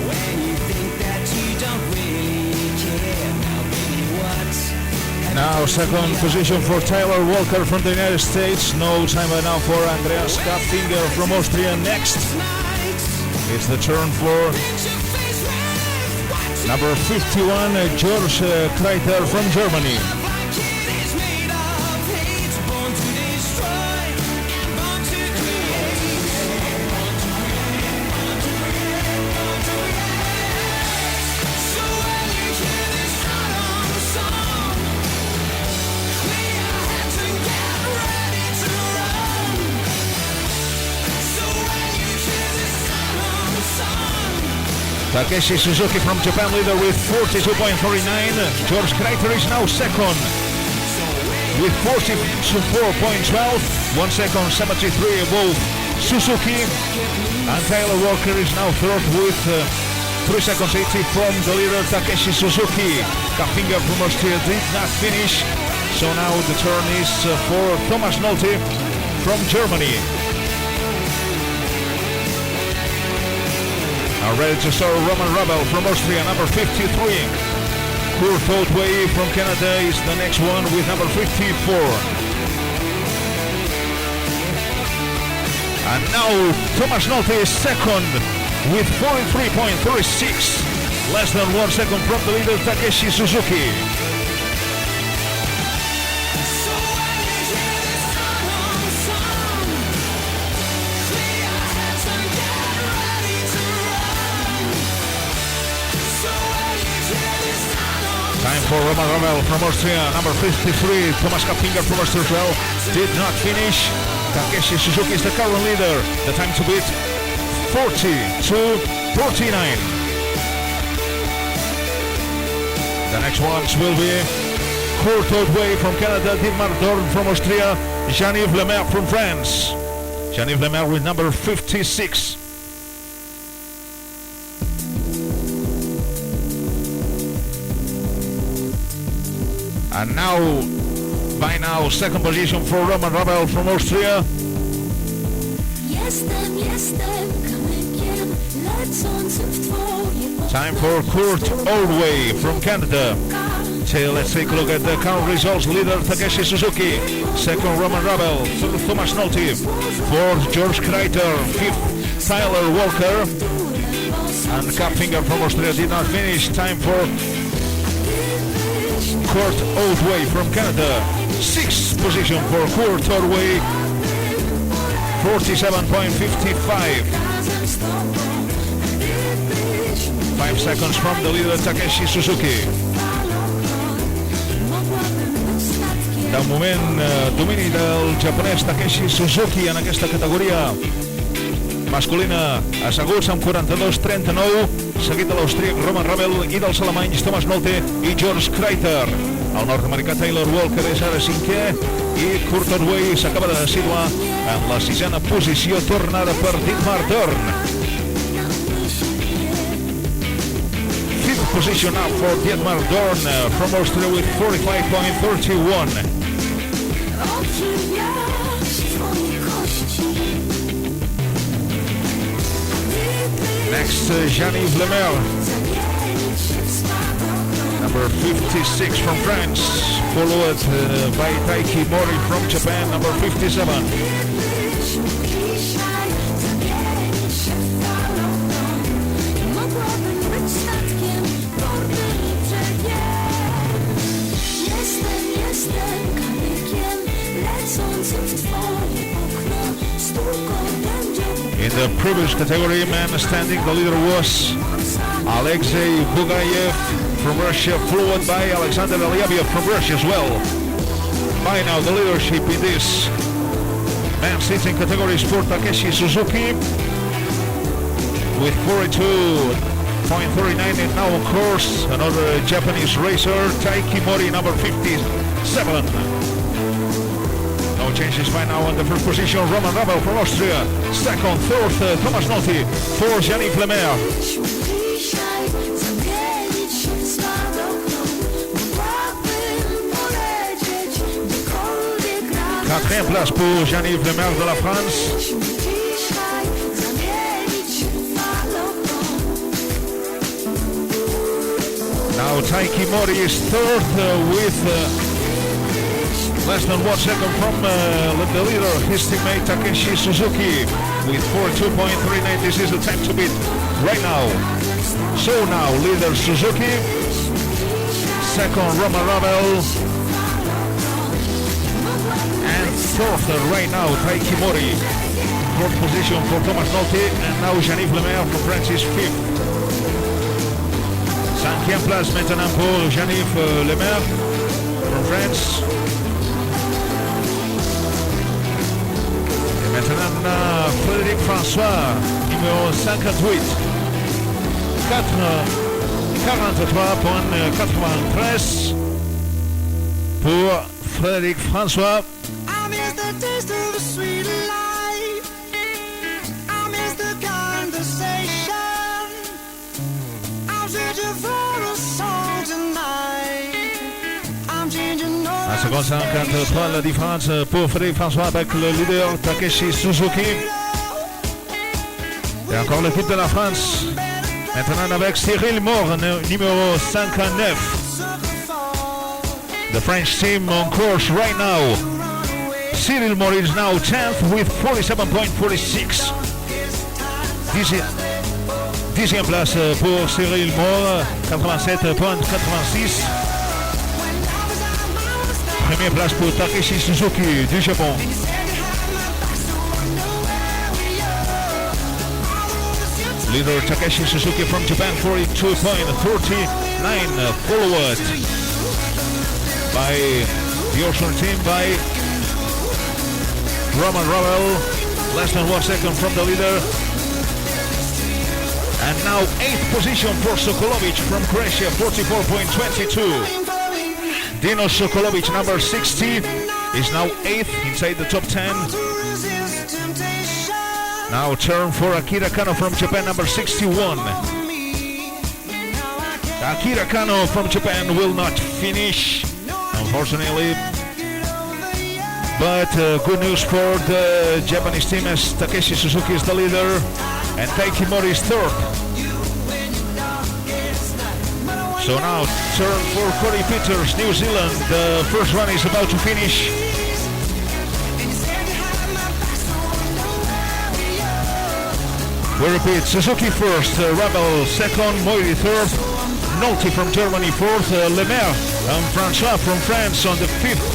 when you think that you don't really care. Now, baby, what? Now, second position for Tyler Walker from the United States. No time by now for Andreas Kapfinger from Austria. Next, it's the turn for number 51, George Kreiter from Germany. Takeshi Suzuki from Japan leader with 42.39. George Kreiter is now second with 44.12. 1 second 73 above Suzuki. And Tyler Walker is now third with 3 seconds 80 from the leader Takeshi Suzuki. Kapfinger from Austria did not finish. So now the turn is for Thomas Nolte from Germany. Now ready to start Roman Rabel from Austria, number 53. Kurt Otway from Canada is the next one with number 54. And now Thomas Nolte is second with 43.36. Less than 1 second from the leader Takeshi Suzuki. Time for Roman Rabel from Austria, number 53. Thomas Kapfinger from Austria as well did not finish. Takeshi Suzuki is the current leader. The time to beat 40-49. The next ones will be Kurt Otway from Canada, Dietmar Dorn from Austria, Jean-Yves Lemaire from France. Jean-Yves Lemaire with number 56. And now, by now, second position for Roman Rabel from Austria. Time for Kurt Otway from Canada. So let's take a look at the current results. Leader Takeshi Suzuki. Second Roman Rabel. Third Thomas Nolte. Fourth George Kreiter. Fifth Tyler Walker. And Kapfinger from Austria did not finish. Time for Kurt Otway from Canada. Sixth position for Kurt Otway. 47.55. 5 seconds from the leader Takeshi Suzuki. De moment, domini del japonès Takeshi Suzuki en aquesta categoria masculina, asseguts amb 42-39, seguit de l'austríac Roman Rabel i dels alemanys Thomas Nolte i George Kreiter. El nord-americà Taylor Walker és ara cinquè i Kurt Otway s'acaba de situar en la sisena posició, tornada per Dietmar Dorn. Fifth position now for Dietmar Dorn from Austria with 45.31. Next, Jean-Yves Lemaire, number 56 from France, followed by Taiki Mori from Japan, number 57. In the previous category, man standing, the leader was Alexei Bugayev from Russia, followed by Alexander Alyabiev from Russia as well. By now, the leadership in this man sitting category is for Takeshi Suzuki with 42.39, and now of course another Japanese racer, Taiki Mori, number 57. No changes by now on the first position. Roman Rabel from Austria. Second, third, Thomas Nolte. Fourth, Jean-Yves Lemaire. Quatrième place pour Jean-Yves Lemaire de la France. Now Taiki Mori is third with less than 1 second from the leader, his teammate Takeshi Suzuki with 42.39. This is the time to beat right now. So now leader Suzuki, second Roman Rabel, and fourth right now Taiki Mori. Fourth position for Thomas Nolte, and now Jean-Yves Lemaire from France is fifth. Cinquième place maintenant pour Jean-Yves Lemaire from France. Maintenant, Frédéric François, numéro 58. 43.93 pour Frédéric François. I miss the taste of the sweet life. I miss the conversation. I'm searching for a song tonight. I'm changing all À 55-43, la différence pour Frédéric François avec le leader Takeshi Suzuki. Et encore l'équipe de la France. Maintenant avec Cyril Moore, numéro 59. The French team on course right now. Cyril Moore is now 10th with 47.46. 10e place pour Cyril Moore, 87.86. Première place pour Takeshi Suzuki du Japon. Leader Takeshi Suzuki from Japan, 42.39, followed by the Austrian team by Roman Ravel, less than 1 second from the leader. And now 8th position for Sokolovic from Croatia, 44.22. Dino Sokolovic, number 60, is now 8th inside the top 10. Now turn for Akira Kano from Japan, number 61. Akira Kano from Japan will not finish, unfortunately. But good news for the Japanese team as Takeshi Suzuki is the leader and Taiki Mori is third. So now turn for Corey Peters, New Zealand. The first run is about to finish. We repeat, Suzuki first, Rebel second, Moiri third, Nolte from Germany fourth, Lemaire and François from France on the 5th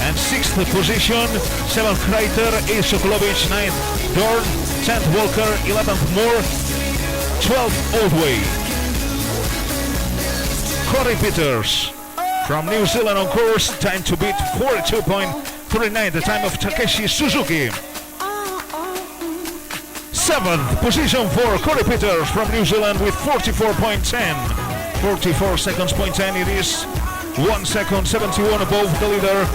and 6th position, 7th Kreiter, 8th Sokolovic, 9th Dorn, 10th Walker, 11th Moore, 12th Oldway. Corey Peters from New Zealand on course, time to beat 42.39, the time of Takeshi Suzuki. 7th position for Corey Peters from New Zealand with 44.10. 44 seconds, point 10 it is. 1 second, 71 above the leader.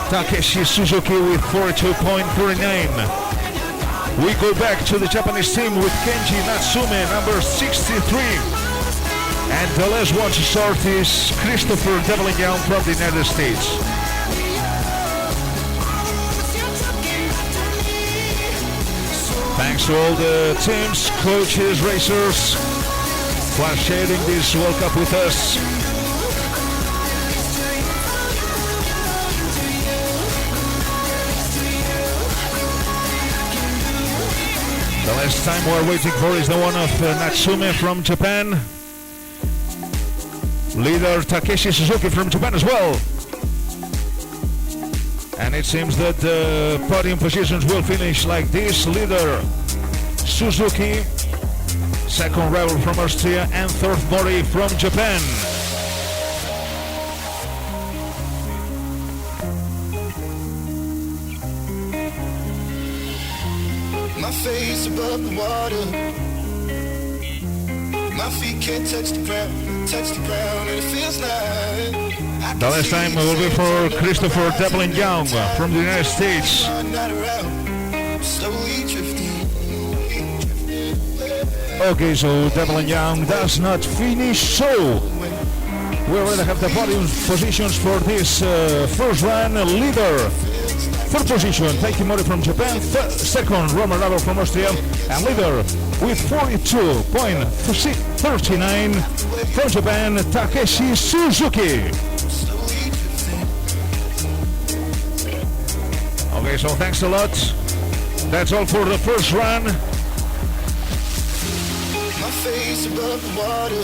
Takeshi Suzuki with 42.39. We go back to the Japanese team with Kenji Natsume, number 63. And the last one to start is Christopher Devlin-Young from the United States. Thanks to all the teams, coaches, racers for sharing this World Cup with us. The last time we're waiting for is the one of Natsume from Japan. Leader Takeshi Suzuki from Japan as well. And it seems that the podium positions will finish like this. Leader Suzuki, second Rebel from Austria, and third Mori from Japan. My face above the water. My feet can't touch the ground, and it feels like The last time will be for Christopher Devlin-Young from the United States. Slowly drifting. Okay, so Devlin-Young does not finish, so we already have the podium positions for this first run. Leader, third position, Taiki Mori from Japan, second, Roman Ravel from Austria, and leader with 42.39 from Japan, Takeshi Suzuki. Okay, so thanks a lot. That's all for the first run. My face above the water.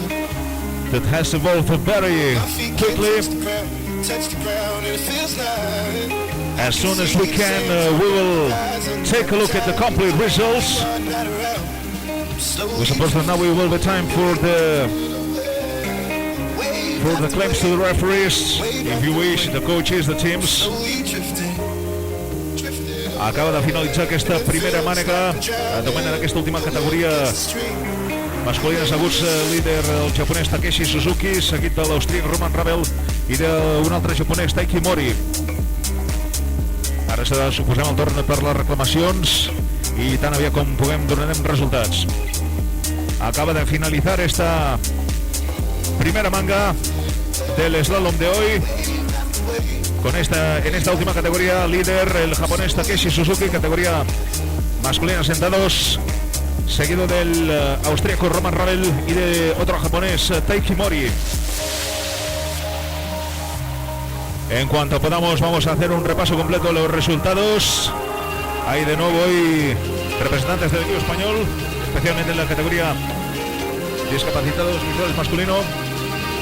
That has evolved very quickly. Touch the ground, and it feels like As soon as we can, we will take a look at the complete results. We suppose that now we will be time for the claims to the referees, if you wish, the coaches, the teams. Acaba de finalitzar aquesta primera mànega, de moment en aquesta última categoria masculines aguts, líder el japonès Takeshi Suzuki, seguit de l'austríac Roman Ravel i d'un altre japonès Taiki Mori. Ara serà, suposem, el torn per les reclamacions i tan aviat com puguem donarem resultats. Acaba de finalizar esta primera manga del slalom de hoy. En esta última categoría, líder el japonés Takeshi Suzuki, categoría masculina sentados, seguido del austríaco Roman Ravel y de otro japonés Taiki Mori. En cuanto podamos, vamos a hacer un repaso completo de los resultados. Hay de nuevo hoy representantes del equipo español, especialmente en la categoría discapacitados visuales masculino.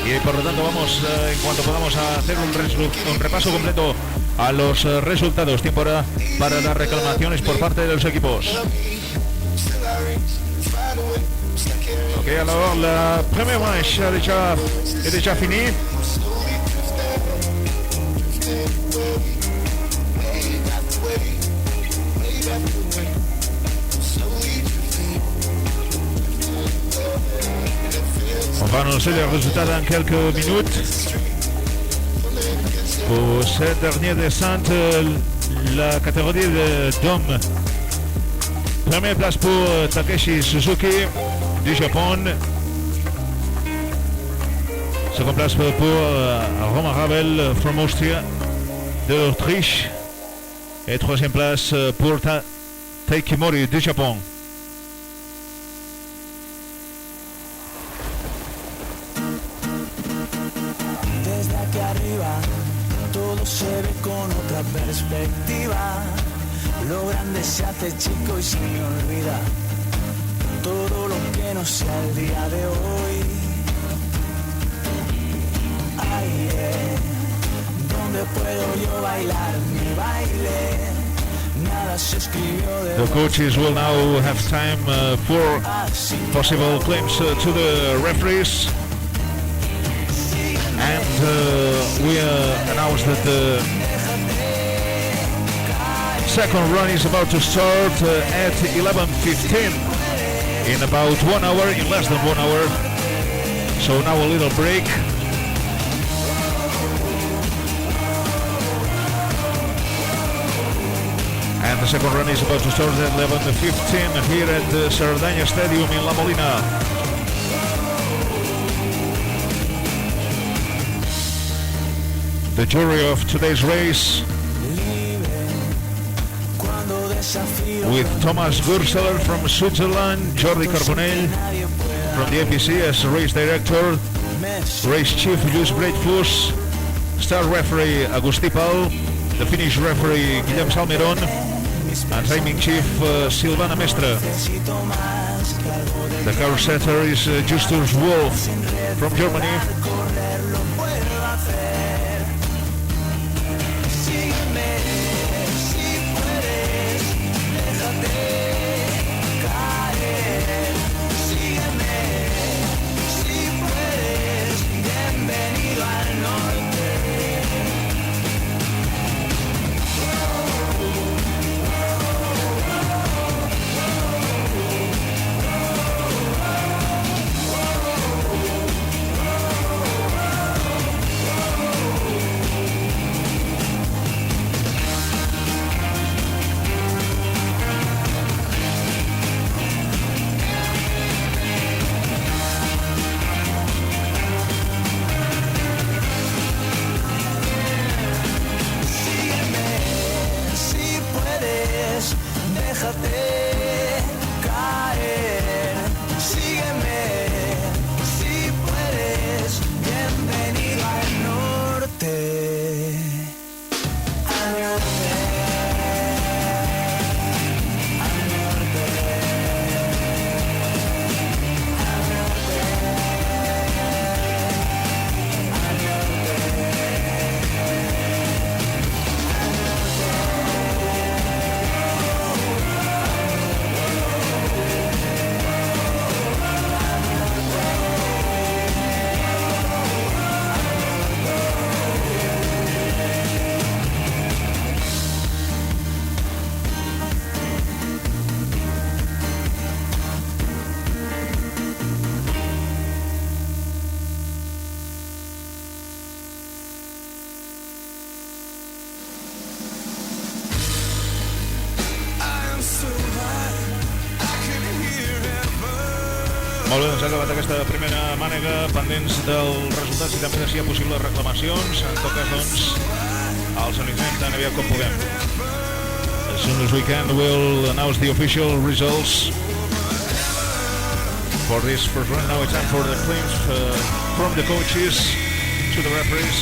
Y por lo tanto vamos, en cuanto podamos, a hacer un repaso completo a los resultados. Tiempo ahora para las reclamaciones por parte de los equipos. Ok, alors la première manche est déjà finie. On va annoncer les résultats dans quelques minutes. Pour cette dernière descente, la catégorie d'hommes. Première place pour Takeshi Suzuki du Japon. Seconde place pour Roman Ravel from Austria de l'Autriche. Et troisième place pour Taiki Mori du Japon. Desde aquí arriba todo se ve con otra perspectiva. Lo grande se hace chico y se me olvida todo lo que no sea el día de hoy. Ay, ¿dónde puedo yo bailar mi baile? Nada se escribió de The coaches will now have time for possible claims to the referees. And we announced that the second run is about to start at 11:15 in about 1 hour, in less than 1 hour. So now a little break. And the second run is about to start at 11:15 here at the Sardaña Stadium in La Molina. The jury of today's race, with Thomas Gurseler from Switzerland, Jordi Carbonell from the IPC as race director, race chief Lluís Breitfus, star referee Agustí Pal, the Finnish referee Guillem Salmeron, and timing chief Silvana Mestre. The car setter is Justus Wolf from Germany. Molt bé, doncs ha acabat aquesta primera mànega, pendents dels resultats i també de si hi ha possibles reclamacions. En tot cas, doncs, els analitzem tan aviat com puguem. As soon as we can, we'll announce the official results for this first run. Now it's time for the claims from the coaches to the referees.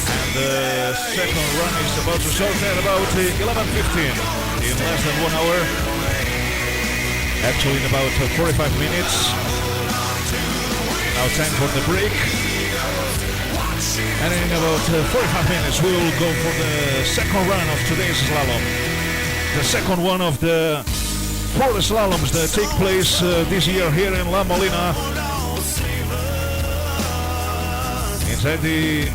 And the second run is about to start at about 11:15, in less than 1 hour. Actually, in about 45 minutes. Now time for the break. And in about 45 minutes, we will go for the second run of today's slalom. The second one of the 4 slaloms that take place this year here in La Molina. Inside the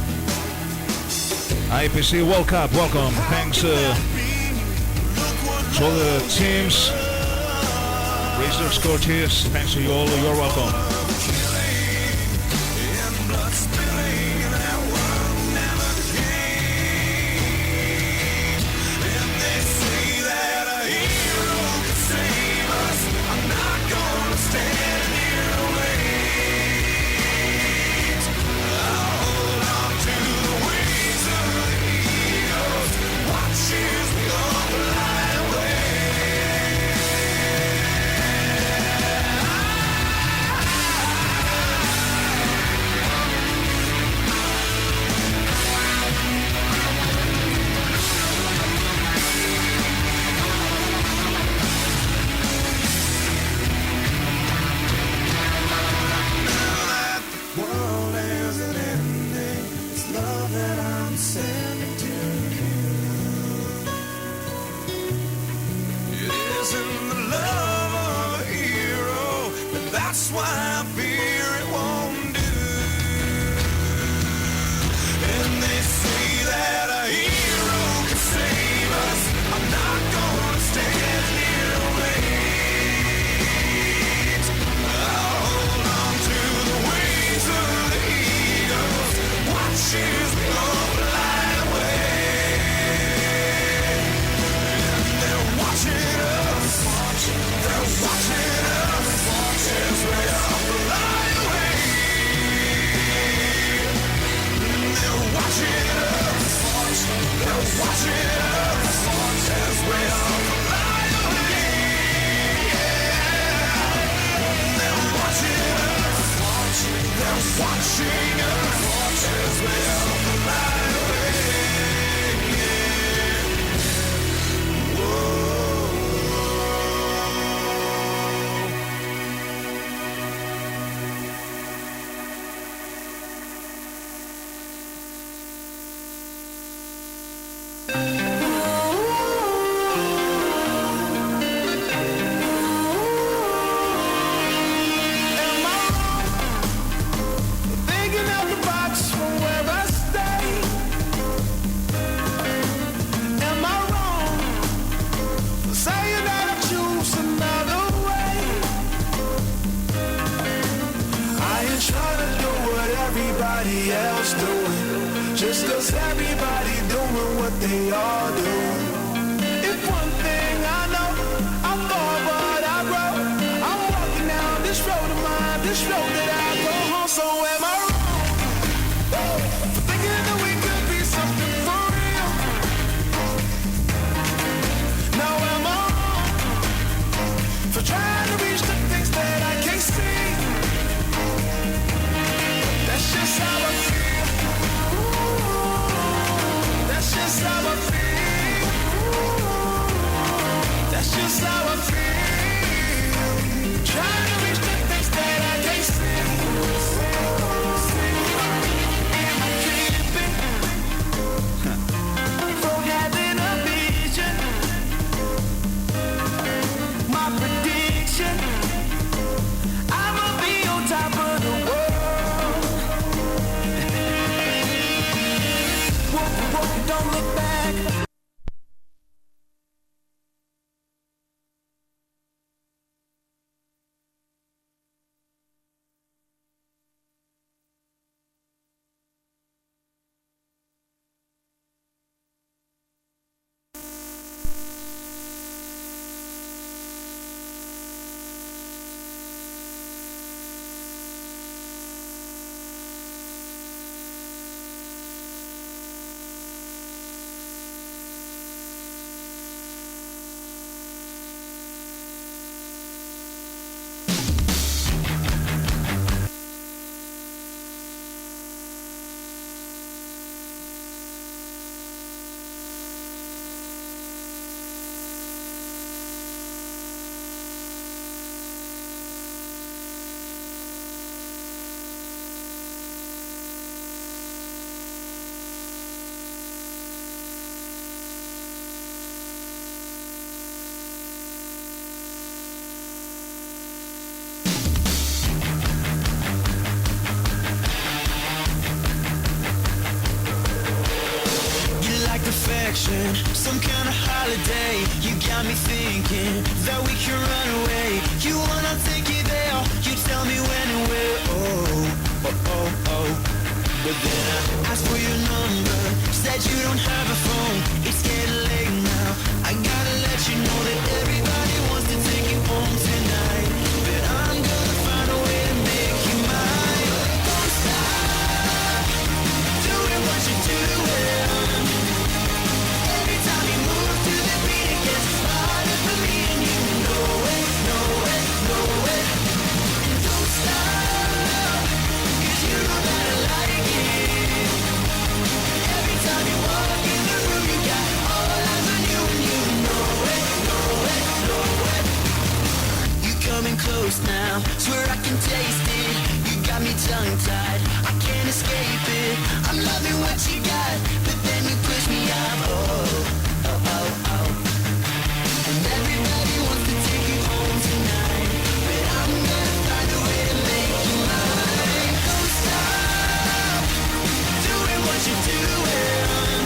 IPC World Cup. Welcome. Thanks to all the teams, racers, coaches. Thanks to you all. You're welcome. direction, some kind of holiday. You got me thinking that we can run away. You wanna take you there, you tell me when and where. Oh, oh, oh, oh. But then I asked for your number, said you don't have a phone. It's getting late now, I gotta let you know that everybody wants to take you home tonight. But I'm gonna find a way to make you mine. Don't stop doing what you're doing. Every time you move to the beat, it gets harder for me, and you know it, know it, know it. And don't stop, 'cause you know that I like it. Every time you walk in the room, you got all eyes on you, and you know it, know it, know it. You coming close now, swear I can taste it. You got me tongue-tied, I can't escape it. I'm loving what you got, but then you push me out. Oh, oh, oh, oh. And everybody wants to take you home tonight, but I'm gonna find a way to make you mine. Don't stop doing what you're doing.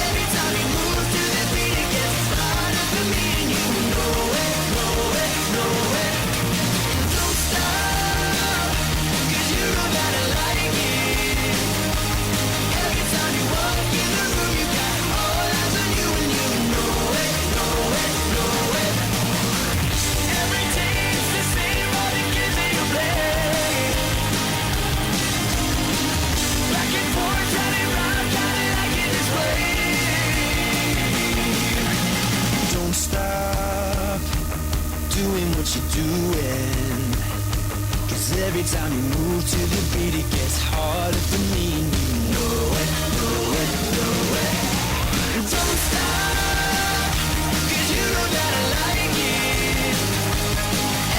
Every time you move to the beat, it gets harder for me, and you know it, know it, know it. And don't stop, 'cause you know that I like it. Every time you walk in the room, you got all eyes on you, and you know it, know it, know it. Every day it's the same, all the kids that you play. Back and forth, round and round, kinda like it this way. Don't stop doing what you're doing, 'cause every time you move to the beat, it gets harder for me, and you know it, know it, know it. And don't stop, 'cause you know that I like it.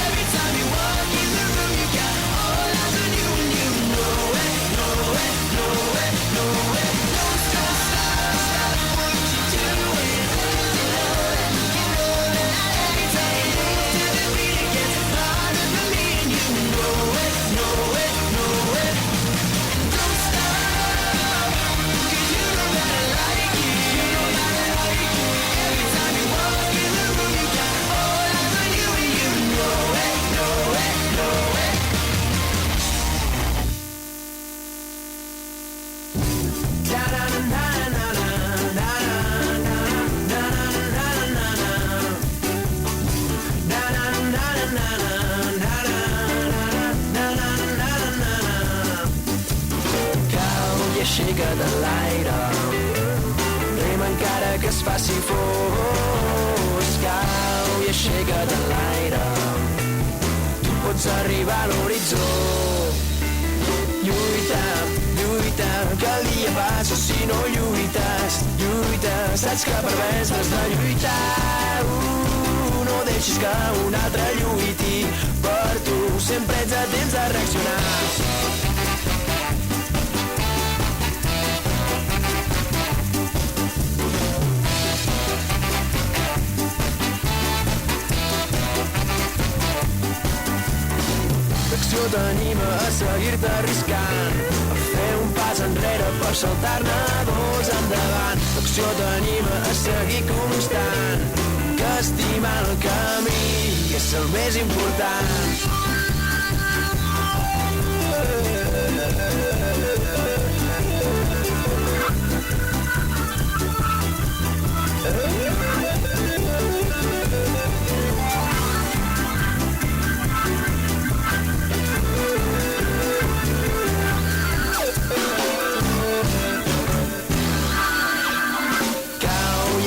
Every time you walk in the room, you got all eyes on you, and you know it, know it, know it, know it. Don't stop, stop, stop what you're doing. Every time you move to the beat, it gets harder for me, and you know it, know it, know it. And don't stop, 'cause you know that I like it. You know that I like it. Every time you walk in the room, you got all eyes on you, and you know it, know it, know it. Cau i aixeca de l'aire, rema encara que es faci fosc. Cau i aixeca de l'aire, tu pots arribar a l'horitzó. Lluita, lluita, que el dia passa si no lluites. Lluita, saps que per vèncer has de lluitar. No deixis que un altre lluiti per tu, sempre ets a temps de reaccionar. L'acció t'anima a seguir-te arriscant, a fer un pas enrere per saltar-ne dos endavant. L'acció t'anima a seguir constant, que estimar el camí és el més important.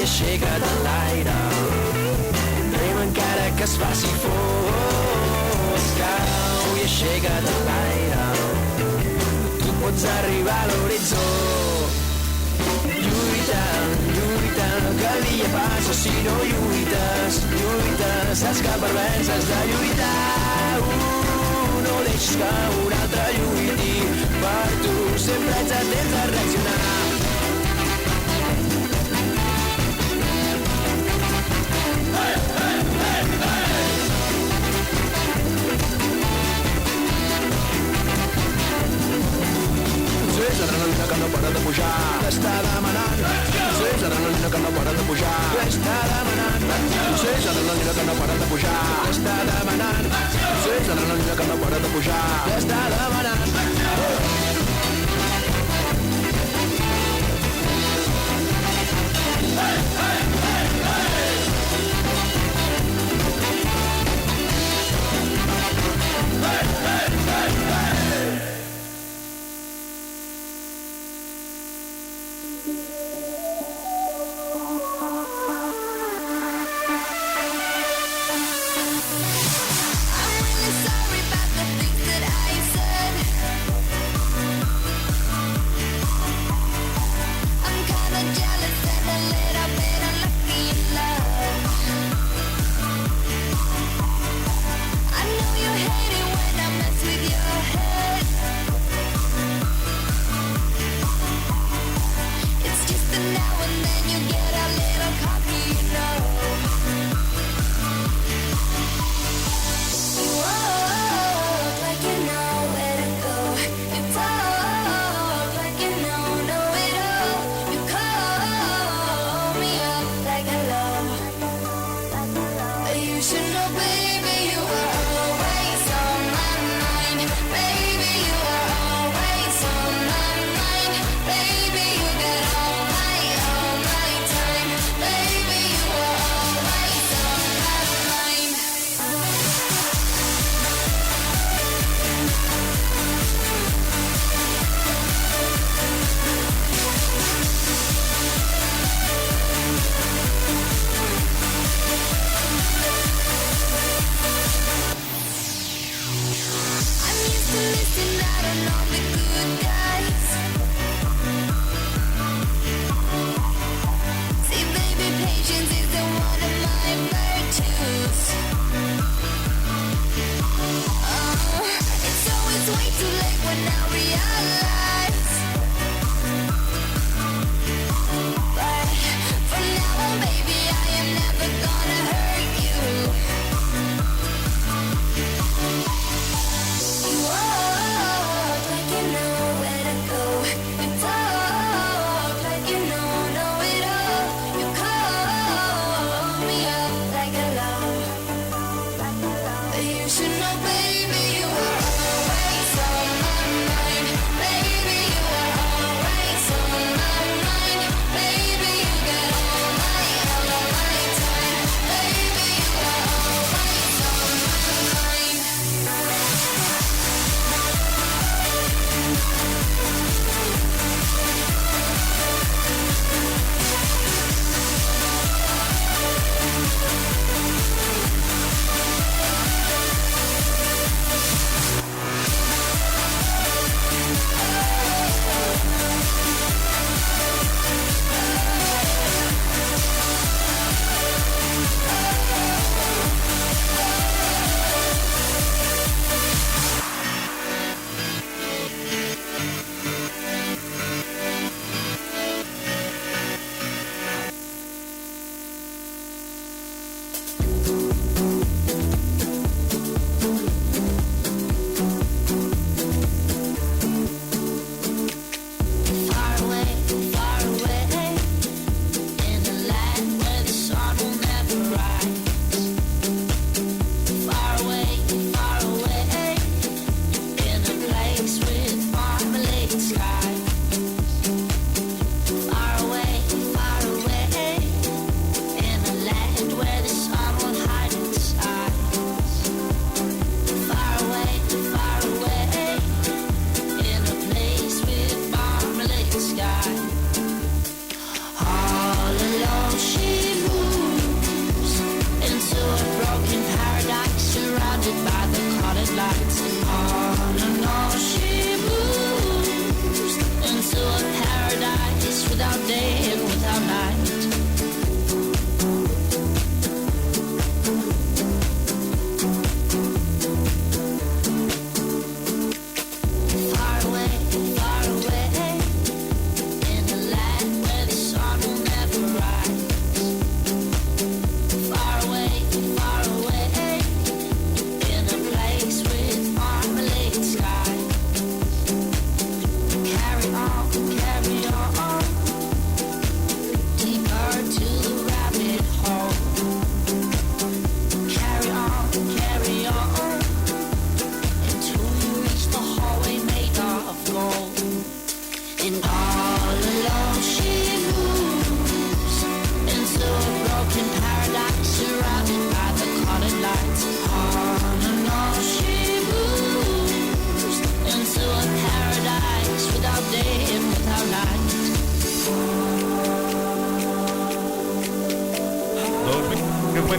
Aixeca't en l'aire, rema encara que es faci fosc. Cau i aixeca't en l'aire, tu pots arribar a l'horitzó. Lluita, lluita, que el dia passa si no lluites. Lluita, saps que per vèncer has de lluitar. No deixis que un altre lluiti per tu, sempre ets a temps de reaccionar. adrenalina que no para de pujar. T'està demanant. Accés, adrenalina que no para de pujar. T'està demanant. Accés, adrenalina que no para de pujar. T'està demanant. Accés, adrenalina que no para de pujar. T'està demanant.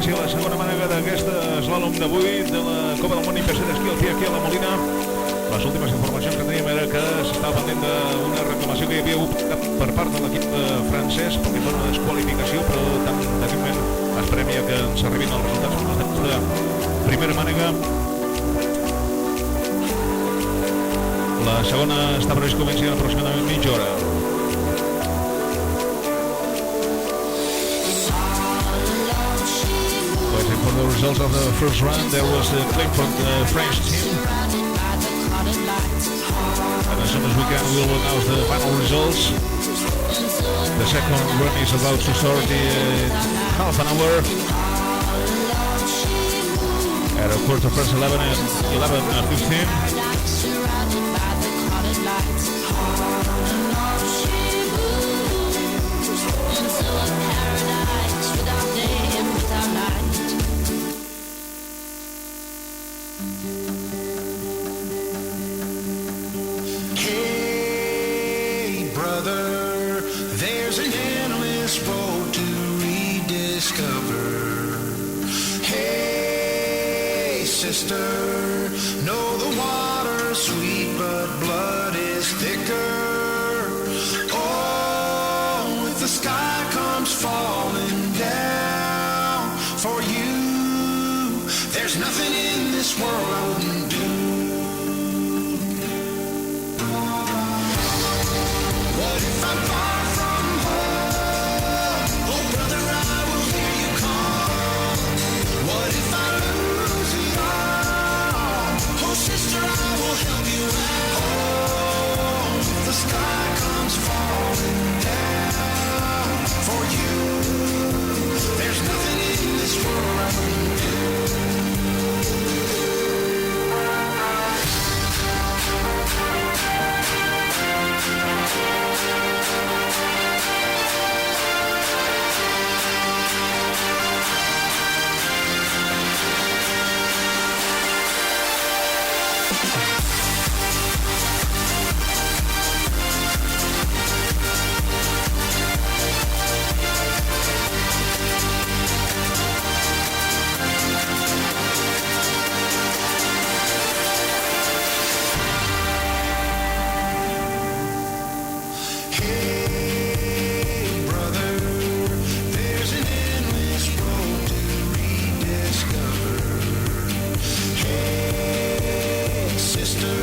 comenci la segona mànega d'aquesta Slalom d'avui de la Copa del Món IPC d'esquí alpí aquí a la Molina. Les últimes informacions que teníem era que s'estava pendent d'una reclamació que hi havia hagut per part de l'equip francès perquè fa una desqualificació, però d'aquest moment esperem ja que ens arribin els resultats de primera mànega. La segona està previst que comenci en aproximadament mitja hora. For the results of the first round, there was a claim from the French team. And as soon as we can, we'll announce the final results. The second run is about to start in half an hour. At a quarter past 11:15. Hey, brother, there's an endless road to rediscover. Hey, sister, know the water's sweet, but blood is thicker. Oh, if the sky comes falling down for you, there's nothing in this world I wouldn't do. What if I'm far from home? Oh, brother, I will hear you call. What if I lose it all? Oh, sister, I will help you out. Oh, if the sky comes falling down for you, there's nothing in this world I wouldn't do. Hey, brother, there's an endless road to rediscover. Hey, sister,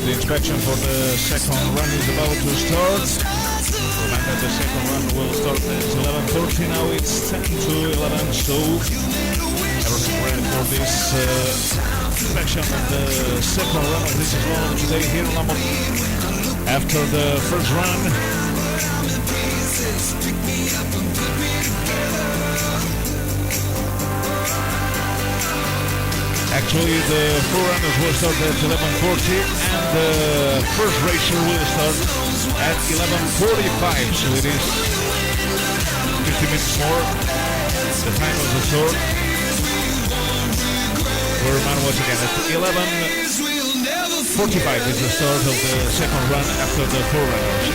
The inspection for the second run is about to start. Remember, the second run will start at 11:30. Now it's 10 to 11, so everything ready for this inspection of the second run of this Slalom today here in Lamont. After the first run, actually the four runners will start at 11:40 and the first racer will start at 11:45, so it is 50 minutes more. The time of the start. We'll remind once again at 11:45 is the start of the second run after the four runners.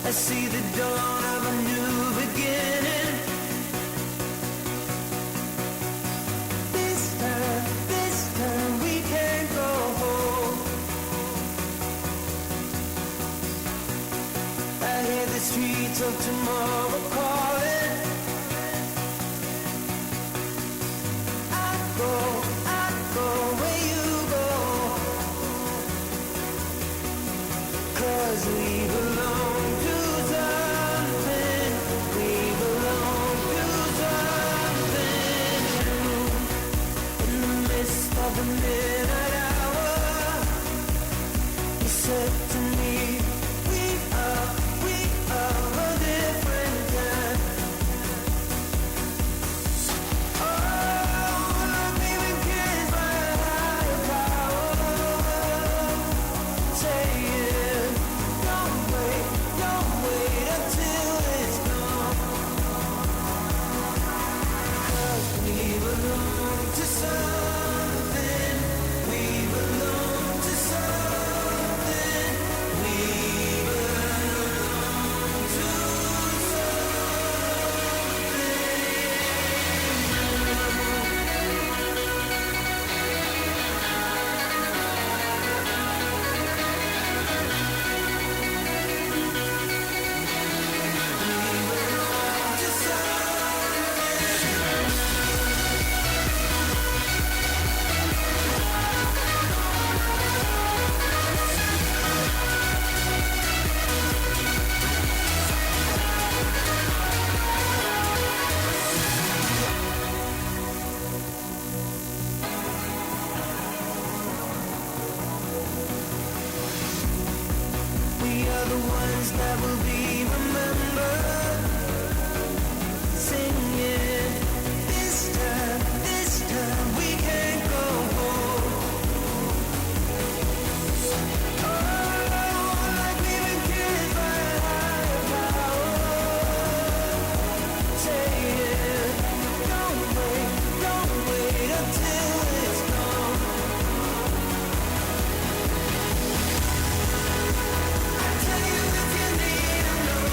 I see the dawn of a new beginning. This time we can't go home. I hear the streets of tomorrow calling. I go where you go. 'Cause we belong to something. We belong to something new. In the midst of the midnight hour, you said to me, we are a different kind. Oh, like we've been kissed by a higher power, saying, don't wait until it's gone. 'Cause we belong to something. We belong to something. We belong to we are the ones that will be remembered, singing, this time we can't go home. Oh, like we've been kissed by a higher power, saying, don't wait until it's gone. I tell you if you need to know.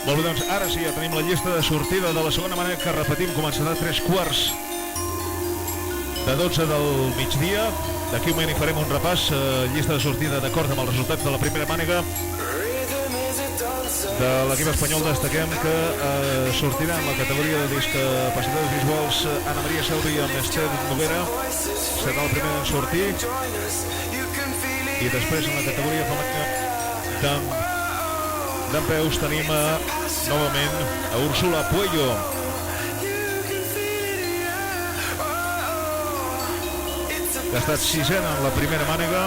Molt bé, doncs ara sí, ja tenim la llista de sortida de la segona manera, que repetim, començarà a 3:15 del migdia. D'aquí un moment hi farem un repàs, llista de sortida d'acord amb els resultats de la primera mànega. De l'equip espanyol destaquem que sortirà en la categoria de discapacitats visuals Anna-Lena Selvi amb Esther Noguera, serà el primer en sortir, i després en la categoria femenina dempeus tenim novament a Úrsula Puello. Que ha estat sisena en la primera mànega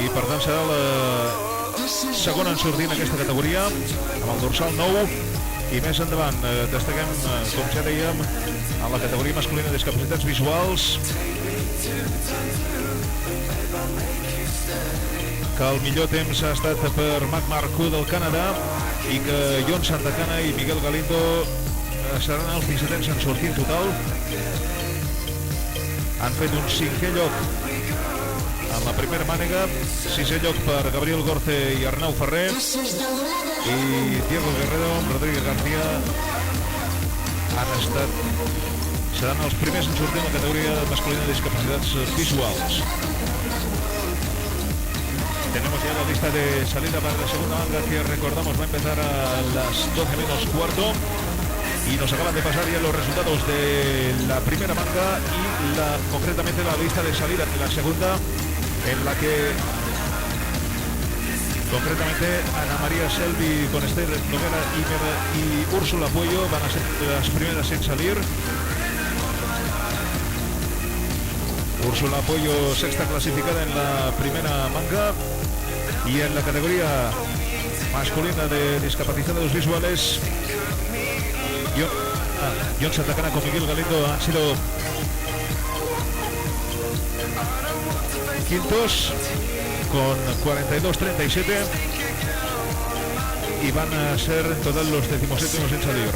i per tant serà la segona en sortir en aquesta categoria amb el dorsal 9. I més endavant destaquem, com ja dèiem, en la categoria masculina de discapacitats visuals, que el millor temps ha estat per Mac Marcú del Canadà i que Jon Santacana i Miguel Galindo seran els 17ens en sortir en total. Han fet un 5è lloc en la primera mànega, 6è lloc per Gabriel Gorce i Arnau Ferrer, i Diego Guerrero, Rodríguez García seran els primers en sortir en la categoria masculina de discapacitats visuals. Tenemos ya la lista de salida para la segunda manga, que recordamos va a empezar a las 12 menos cuarto. Y nos acaban de pasar ya los resultados de la primera manga y concretamente la lista de salida de la segunda, en la que concretamente Ana María Selvi con Esther Noguera y Úrsula Puello van a ser las primeras en salir. Úrsula Puello sexta clasificada en la primera manga, y en la categoría masculina de discapacitados visuales Jon Santacana con Miguel Galindo han sido quintos con 42-37 y van a ser en total los 17º en salir.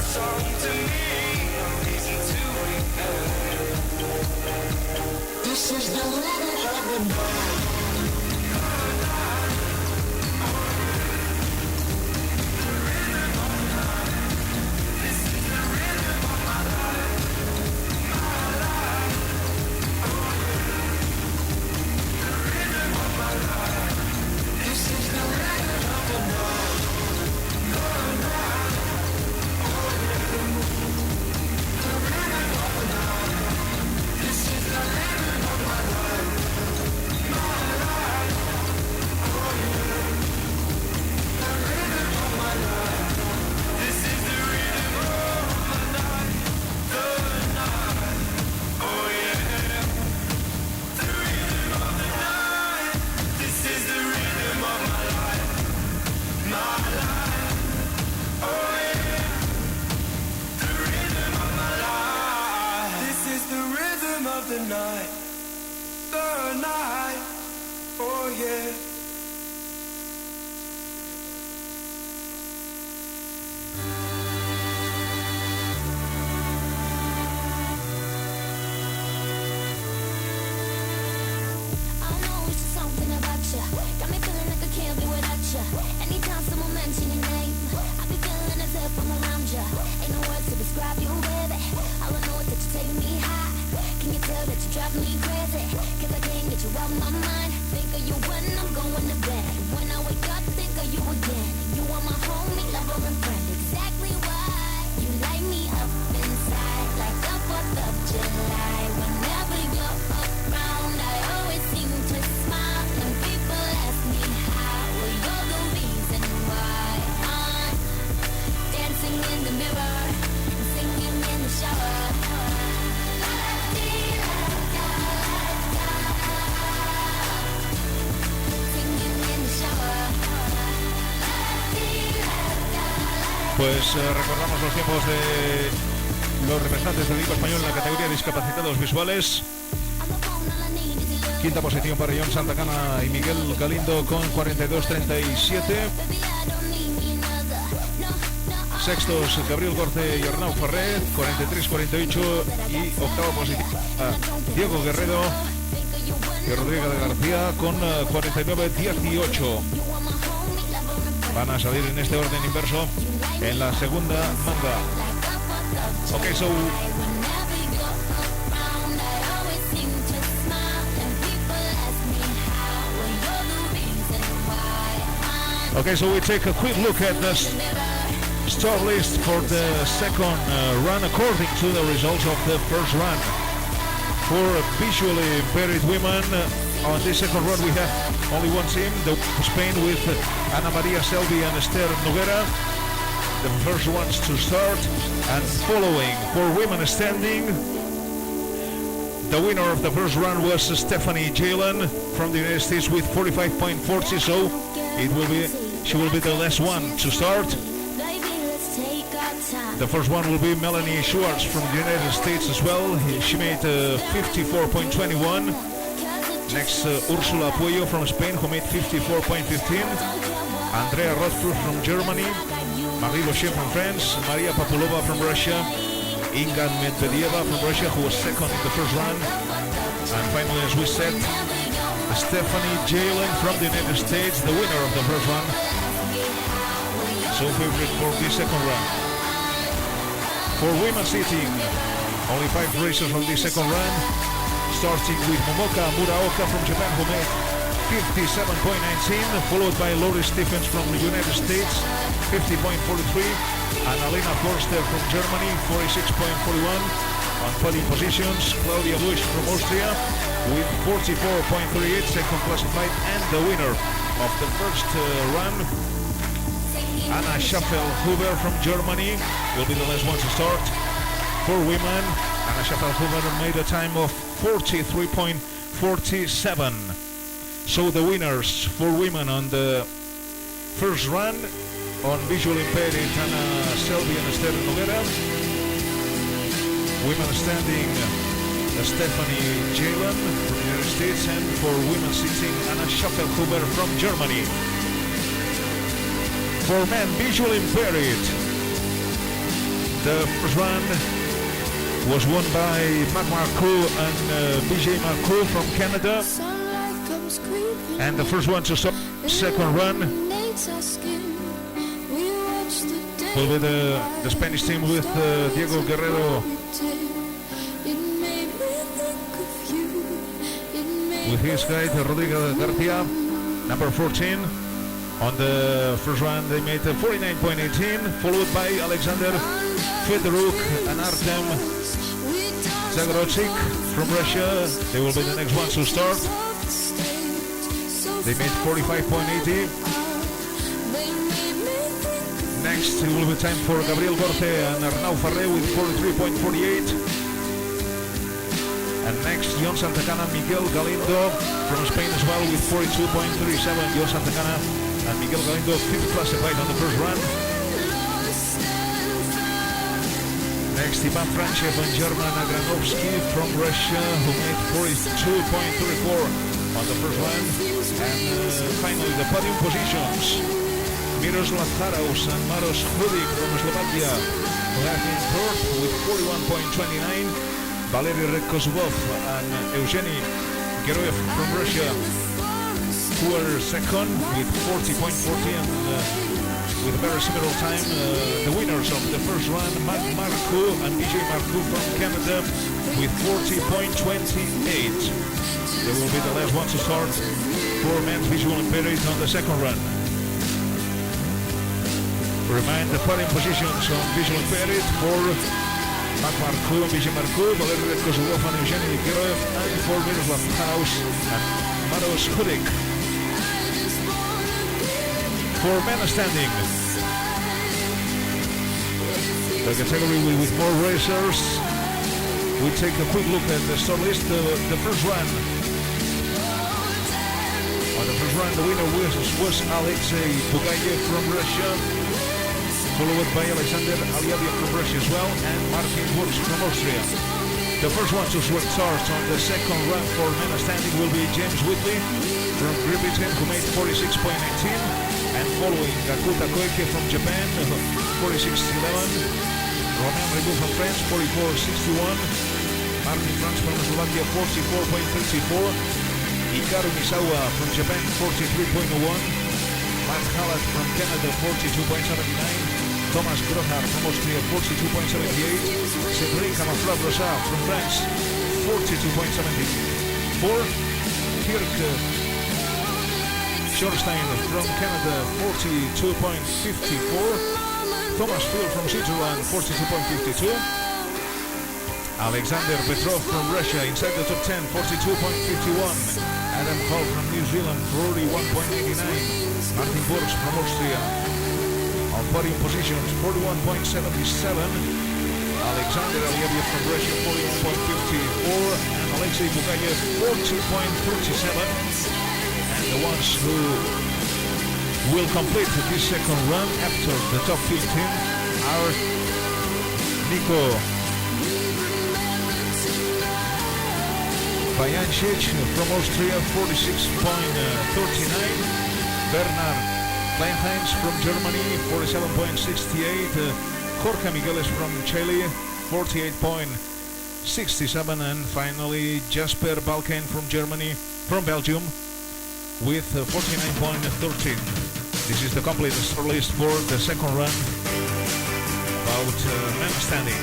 Pues recordamos los tiempos de los representantes del equipo español en la categoría de discapacitados visuales. Quinta posición para Jon Santacana y Miguel Galindo con 42-37. Sextos Gabriel Gorce y Arnau Ferrer, 43-48. Y octava posición Diego Guerrero y Rodríguez García con 49-18. Van a salir en este orden inverso en la segunda manga. Okay, so we take a quick look at the start list for the second run according to the results of the first run. For visually impaired women, on this second run we have only one team, the Spain with Ana María Selvi and Esther Noguera, the first ones to start, and following for women standing, the winner of the first run was Stephanie Jalen from the United States with 45.40, so she will be the last one to start. The first one will be Melanie Schwartz from the United States as well. She made 54.21. Next, Ursula Puello from Spain, who made 54.15. Andrea Rothfuss from Germany. Marie Locher from France. Maria Papulova from Russia. Inga Medvedeva from Russia, who was second in the first run. And finally, as we said, Stephanie Jalen from the United States, the winner of the first run. So favorite for the second run. For women seating, only 5 racers on the second run, starting with Momoka Muraoka from Japan, who made 57.19, followed by Lori Stephens from the United States, 50.43, Anna-Lena Forster from Germany, 46.41. On podium positions, Claudia Busch from Austria with 44.38, second classified, and the winner of the first run, Anna Schaffel-Huber from Germany, will be the last one to start. For women, Anna Schaffel-Huber made a time of 43.47. So the winners for women on the first run, on visually impaired, Anna Selvi and Esther Noguera. Women standing, Stephanie Jalen from the United States, and for women sitting, Anna Schaffel-Huber from Germany. For men visually impaired, the first run was won by Marc Marcoux and BJ Marcoux from Canada. And the first one to start second run will be the Spanish team with Diego Guerrero with his guide Rodrigo Garcia, number 14. On the first run they made 49.18, followed by Alexander Fedoruk and Artem Zagorodchik from Russia. They will be the next ones to start. They made 45.80. Next it will be time for Gabriel Gorce and Arnau Farré with 43.48. And next, Jon Santacana, Miguel Galindo from Spain as well with 42.37. Jon Santacana and Miguel Galindo, 5th classified on the first run. Next, Ivan Franchev and German Agranovsky from Russia, who made 42.34 on the first run. And finally, the podium positions. Miroslav Haraus and Maros Hudik from Slovakia, who have been third with 41.29. Valery Rekozubov and Evgeny Geroev from Russia, who were second with 40.40, and with a very similar time, the winners of the first run, Marc Marcoux and BJ Marcoux from Canada with 40.28. They will be the last one to start for men's visual impaired on the second run. Remind the podium positions on visual impaired for Marc Marcoux and BJ Marcoux, Valery Rekozubov and Evgeny Geroev, and for Miroslav Haraus and Maros Hudik. For men standing, the category with more racers, we take a quick look at the start list. The first run. On the first run, the winner was Alexei Bugayev from Russia, followed by Alexander Alyabiev from Russia as well, and Martin Wurz from Austria. The first one to start on the second run for men standing will be James Whitley from Great Britain, who made 46.18, and following Gakuta Koike from Japan, 46.11, Romain Rigaud from France, 44.61, Martin Franz from Slovakia, 44.34, Hikaru Misawa from Japan, 43.01, Mark Hallett from Canada, 42.79, Thomas Grohar from Austria, 42.78. Cédric Camafra-Brossard from France, 42.74. Kirk Schorstein from Canada, 42.54. Thomas Field from Switzerland, 42.52. Alexander Petrov from Russia inside the top 10, 42.51. Adam Hall from New Zealand, 41.89. Martin Burks from Austria on podium positions, 41.77. Alexander Aliev from Russia, 41.54. And Alexei Bugayev, 40.37. And the ones who will complete this second run after the top 15 are Nico Bajancic from Austria, 46.39. Bernard Kleinheinz from Germany, 47.68. Jorge Migueles from Chile, 48.67. And finally Jasper Balkan from Belgium, with 49.13. This is the complete score list for the second run about men standing.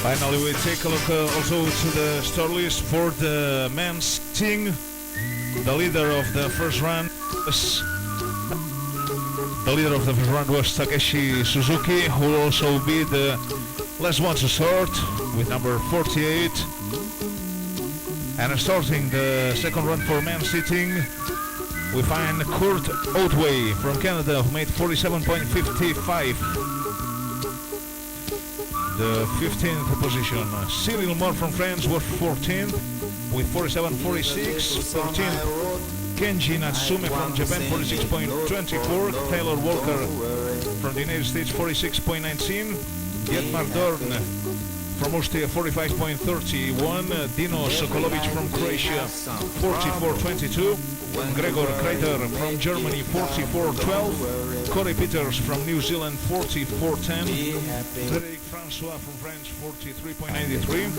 Finally, we take a look also to the start list for the men's team. The leader of the first round was Takeshi Suzuki, who will also be the last one to start with number 48. And starting the second run for men's sitting, we find Kurt Otway from Canada, who made 47.55. The 15th position. Cyril Moore from France was 14th with 47.46. 13th, Kenji Natsume from Japan, 46.24. Taylor Walker from the United States, 46.19. Dietmar Dorn from Austria, 45.31. Dino Sokolovic from Croatia, 44.22. Gregor Kreiter from Germany, 44.12. Corey Peters from New Zealand, 44.10. Frédéric François from France, 43.93.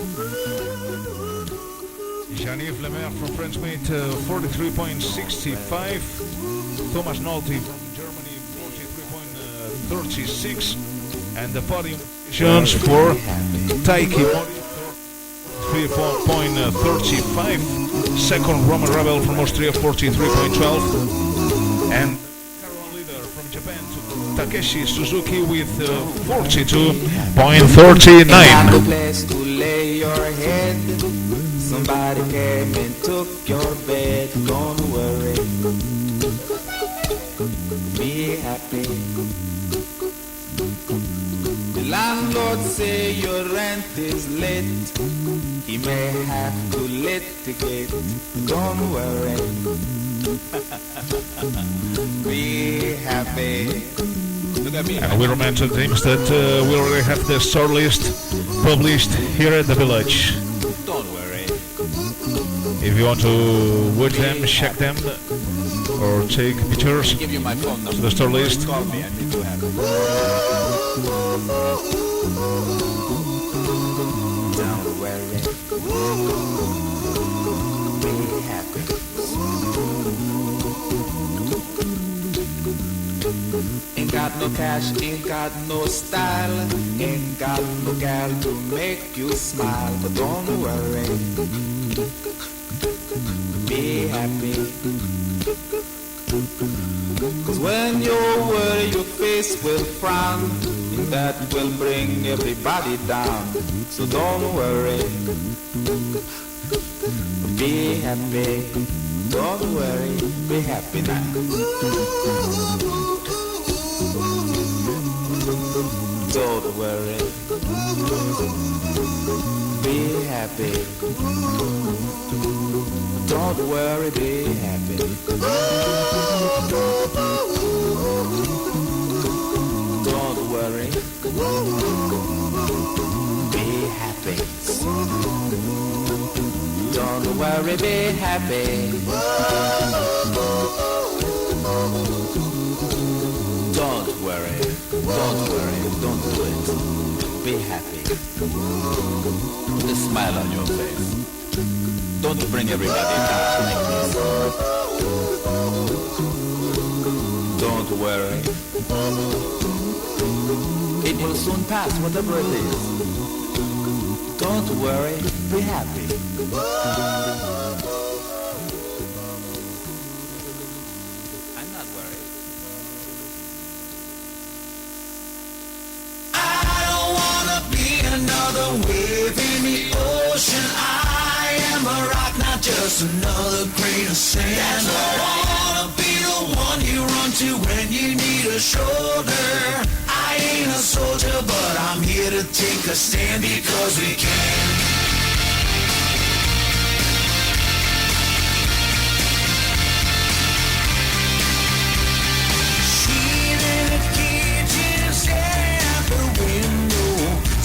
Jean-Yves Lemaire from France made 43.65. Thomas Nolte from Germany, 43.36. And the podium positions for Taiki Mori, 3.35. Second, Roman Ravel from Austria, 43.12. And Caroline leader from Japan, Takeshi Suzuki with 42.39. Somebody came and took your bed, don't worry. be happy. The landlord say your rent is late. He may have to litigate. Don't worry. Be happy. Look at me. And we remind the teams that we already have the start list published here at the village. Don't worry. If you want to watch them, check them, or take pictures Give you my phone number. of the start list, Call me and be too happy. Don't worry. Be happy. Ain't got no cash, ain't got no style, ain't got no gal to make you smile, but don't worry. Be happy. Cause when you worry, your face will frown, and that will bring everybody down. So don't worry. Be happy. Don't worry. Be happy now. Don't worry. Be happy. Don't worry, be happy. Don't worry. Be happy. Don't worry, be happy. Don't worry. Don't worry. Don't do it. Be happy. Put a smile on your face. Don't bring everybody down like this. Don't worry. It will soon pass, whatever it is. Don't worry, be happy. I'm not worried. I don't wanna be another wave in the ocean. I am a rock, not just another grain of sand. I wanna be the one you run to when you need a shoulder. I ain't a soldier, but I'm here to take a stand because we can. She's in a kitchen, staring out the window,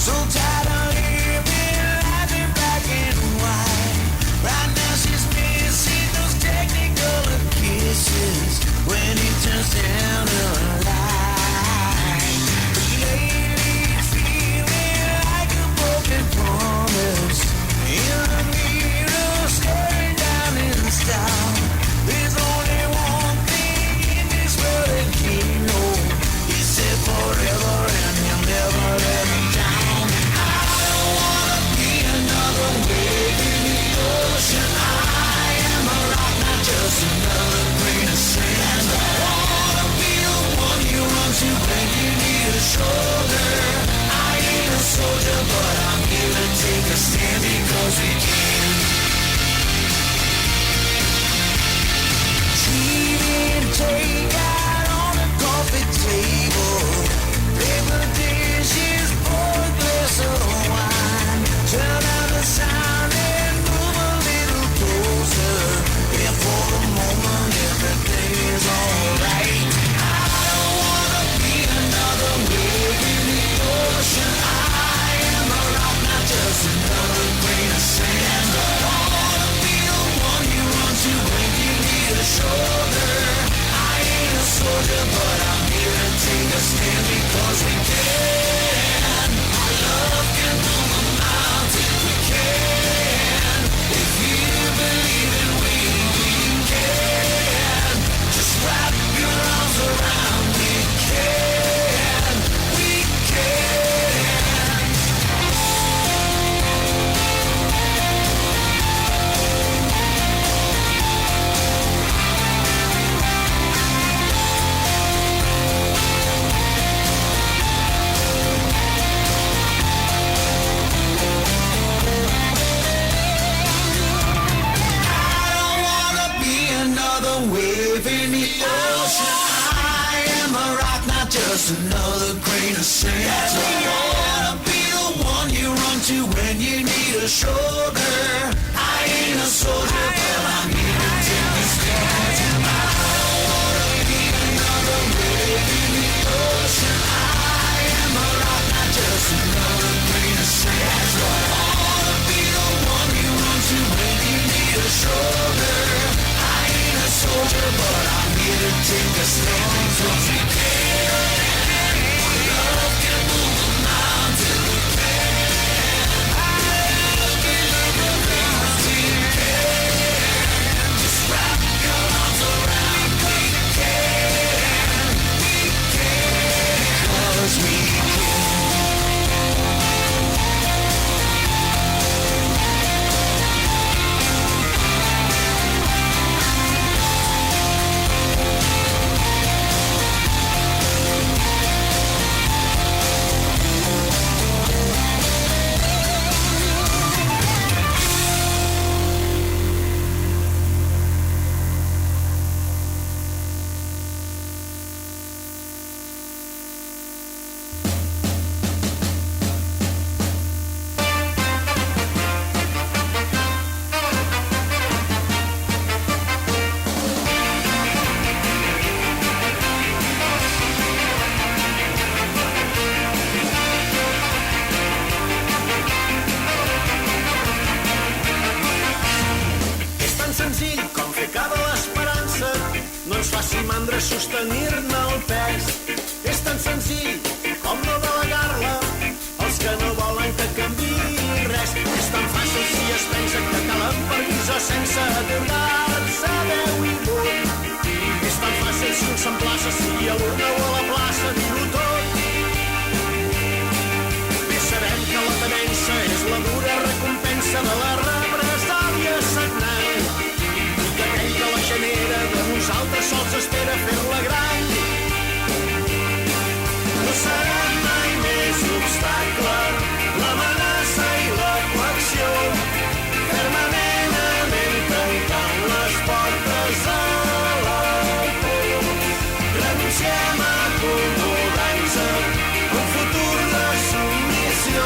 so tired of living life in black and white. Right now she's missing those technicolor kisses when he turns down the light. Lately it's feeling like a broken promise. In the mirror, staring down in style. There's only one thing in this world that he knows. He said forever and he'll never let him down. I don't wanna be another wave in the ocean. I am a rock, not just another grain of sand. I wanna be the one you run to when you need a shoulder. I ain't a soldier, but I'm here to take a stand because we can. Cheating, take out on the coffee table. Paper dishes, pour a glass of wine. Turn out the sound and move a little closer. If for the moment everything is alright. I don't wanna be another wave in the ocean. I am a rock, not just another grain of sand. I wanna be the one you run to when you need a shoulder. I ain't just another grain of sand. I wanna be the one you run to when you need a shoulder. I ain't a soldier, but I'm here to take a stand. I don't wanna be another wave in the ocean. I am a rock, not just another grain of sand. I wanna be the one you run to when you need a shoulder. I ain't a soldier, but I'm here to take a stand. Don't you care? Love can move a mountain. We can. Love can move a mountain. We can. Just wrap your arms around me. We can. We can. 'Cause we can. Sostenir-ne el pes és tan senzill com no delegar-la els que no volen que canviï res. És tan fàcil si es pensa que calen permisos sense atorgar-se Déu i vot. És tan fàcil si un s'emplaça, sigui a l'urna o a la plaça, dir-ho tot. Bé sabem que la temença és la dura recompensa de la represàlia sagnant i que aquell que la genera de nosaltres sols espera fer-la gran. No serà mai més l'obstacle, l'amenaça i la coacció. Fermament anem tancant les portes a la por. Renunciem a acomodar-nos a un futur de submissió.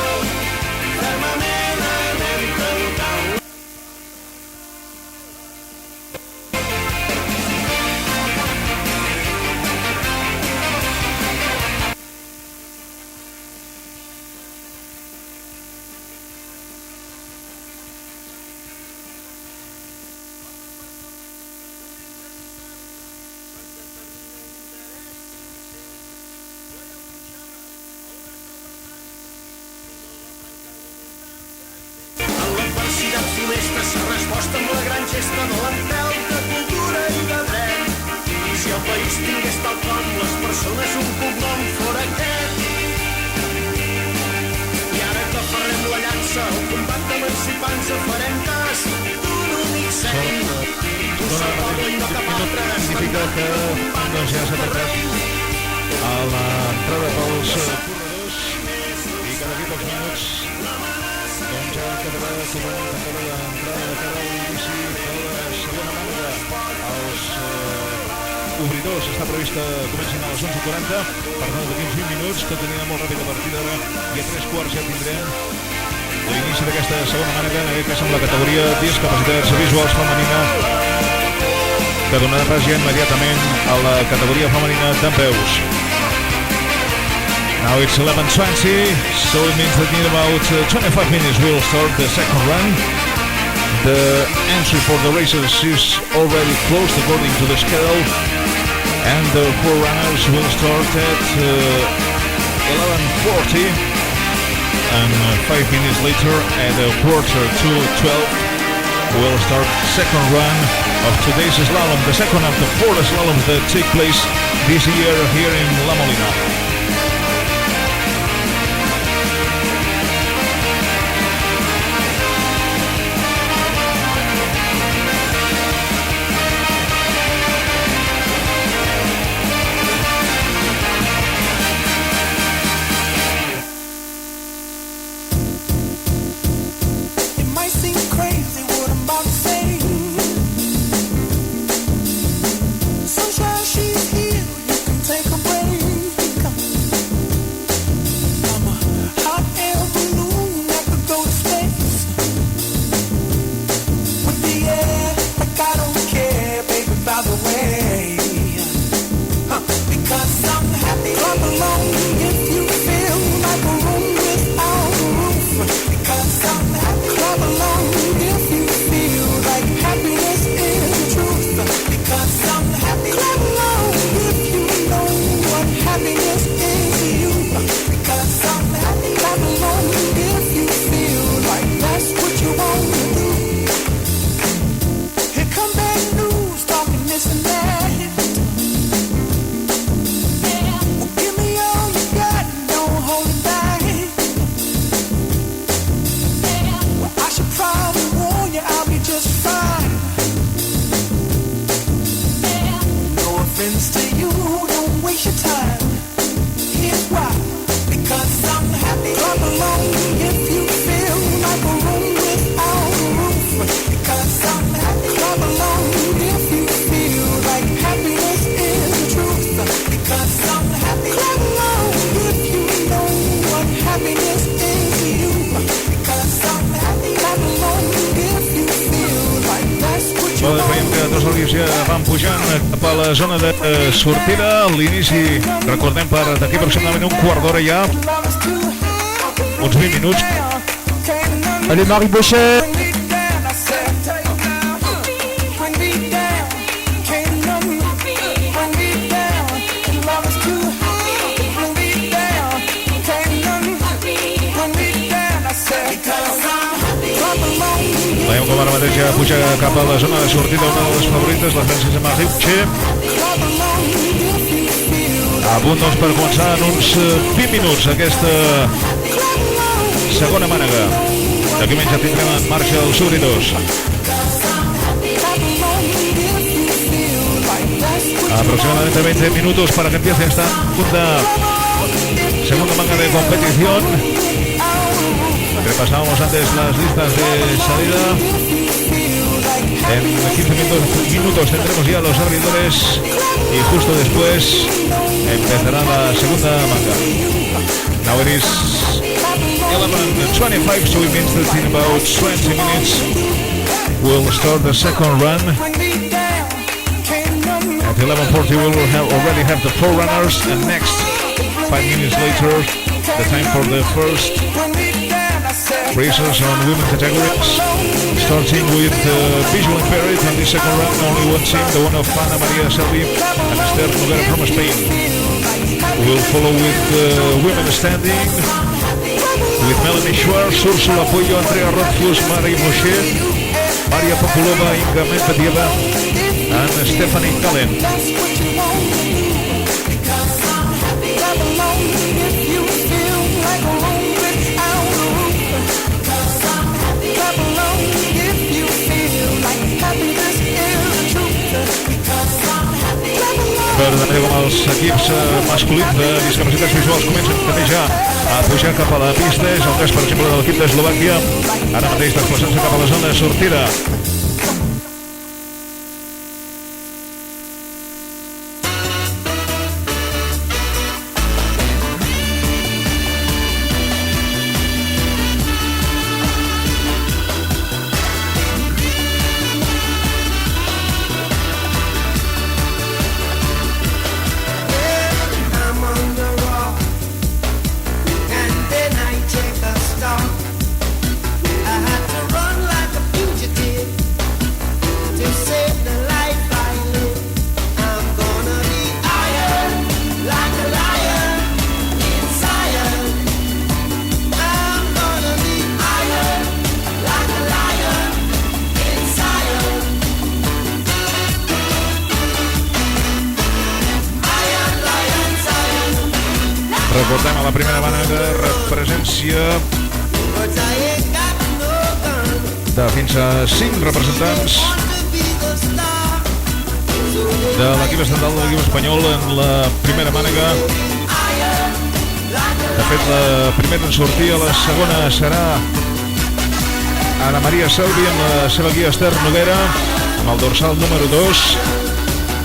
Fermament anem tancant. S'ha respost amb la gran gesta de l'empelt de cultura i de dret. Si el país tingués tal com les persones un cognom fora aquest. I ara que aferrem la llança al combat d'emancipants farem cas d'un únic seny. Un sol poble i no cap altre. Significa que doncs, ja s'ha tancat a l'entrada pels corredors i que d'aquí pocs minuts doncs ja quedarà totalment tancada l'entrada de cara a l'inici de la segona mànega. Els obridors està previst que comencin a les 11:40, per tant d'aquí uns 20 minuts, tot anirà molt ràpid a partir d'ara i a 3:15 ja tindrem l'inici d'aquesta segona mànega, en aquest cas amb la categoria discapacitats visuals femenina, que donarà pas ja immediatament a la categoria femenina dempeus. Now it's 11:20, so it means that in about 25 minutes we'll start the second run. The entry for the racers is already closed according to the schedule, and the four runners will start at 11:40, and 5 minutes later at 11:45 we'll start second run of today's slalom, the second of the 4 slaloms that take place this year here in Molina. Sunshine, she's here, you can take a break. happiness is you. Because I'm happy, clap along if you feel like that's what you Veiem que dos equips ja van pujant cap a la zona de sortida. L'inici, recordem, per d'aquí aproximadament un quart d'hora ja, uns 20 minuts. Allez Marie Bochet. Veiem com ara mateix ja puja cap a la zona de sortida una de les favorites, la francesa Marie-Bochet. A punt, doncs, per començar en uns 20 minuts aquesta segona mànega. D'aquí menys ja tindrem en marxa els obridors. Aproximadamente 20 minutos para que empiece esta segunda manga de competición. Repasábamos antes las listas de salida. En 15 minutos tendremos ya los abridores y justo después empezará la segunda manga. Now it is 11:25, so it means that in about 20 minutes we'll start the second run. At 11:40 we will already have the four runners, and next 5 minutes later the time for the first racers on women categories, starting with visual impaired on the second round. Only one team, the one of Anna-Lena and Esther Noguera from Spain. We'll follow with women standing, with Melanie Schwartz, Ursula Puello, Andrea Rothfuss, Marie-Bochet, Maria Populova, Inga Medvedeva, and Stephanie Cullen. Per també com els equips masculins de discapacitats visuals comencen també ja a pujar cap a la pista. És el cas, per exemple, de l'equip d'Eslovàquia, ara mateix desplaçant-se cap a la zona de sortida. Recordem a la primera mànega presència de fins a 5 representants de l'equip estatal de l'equip espanyol en la primera mànega. De fet, la primera en sortir, a la segona serà Ana Maria Selvi amb la seva guia Esther Noguera amb el dorsal número 2,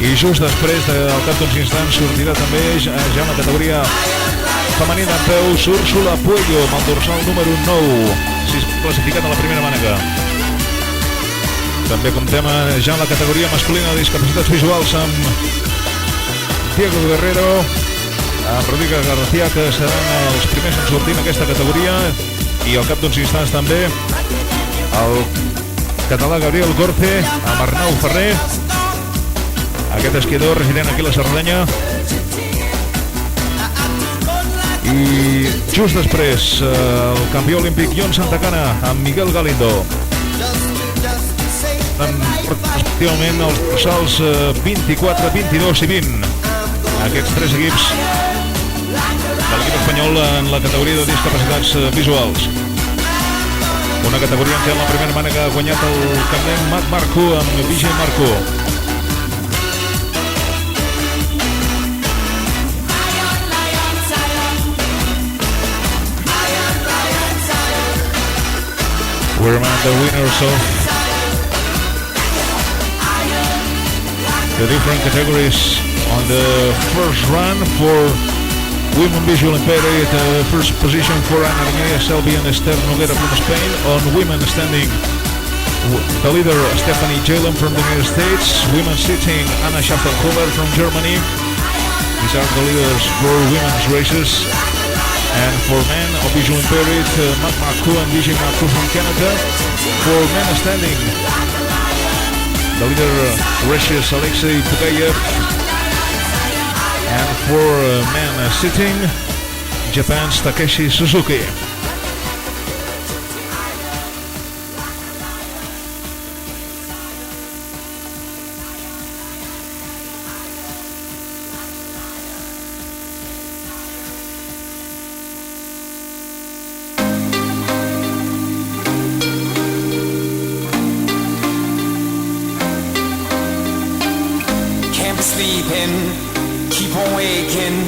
i just després, al cap d'uns instants, sortirà també ja en la categoria femenina en peus Úrsula Puello amb el dorsal número 9, classificat a la primera mànega. També comptem ja en la categoria masculina de discapacitats visuals amb Diego Guerrero, amb Rodrigo García, que seran els primers en sortir en aquesta categoria, i al cap d'uns instants també el català Gabriel Gorce amb Arnau Ferrer, aquest esquiador resident aquí a la Cerdanya. I just després el campió olímpic Jon Santacana amb Miguel Galindo, respectivament els dorsals 24, 22 i 20. Aquests tres equips de l'equip espanyol en la categoria de discapacitats visuals. Una categoria en què en la primera mànega ha guanyat el canadenc Matt Marco amb Vijay Marco. We're among the winners of the different categories on the first run for Women visual impaired, first position for Anna-Lena, Selby and Esther Noguera from Spain. On women standing, the leader Stephanie Jalen from the United States. Women sitting, Anna Schaffelhuber from Germany. These are the leaders for women's races. And for men of visual impaired, Matt Marcoux and DJ Marcoux from Canada. For men standing, the leader Russia's Alexei Pugayev. And for men sitting, Japan's Takeshi Suzuki. Sleeping, keep on waking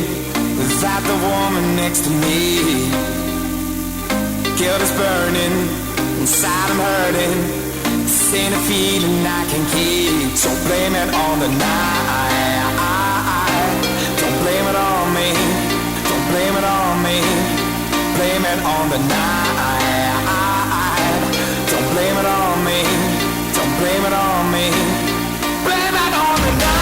without the woman next to me. Guilt is burning, inside I'm hurting. This ain't a feeling I can keep. So blame it on the night. Don't blame it on me. Don't blame it on me. Blame it on the night. Don't blame it on me. Don't blame it on me. Blame it on the night.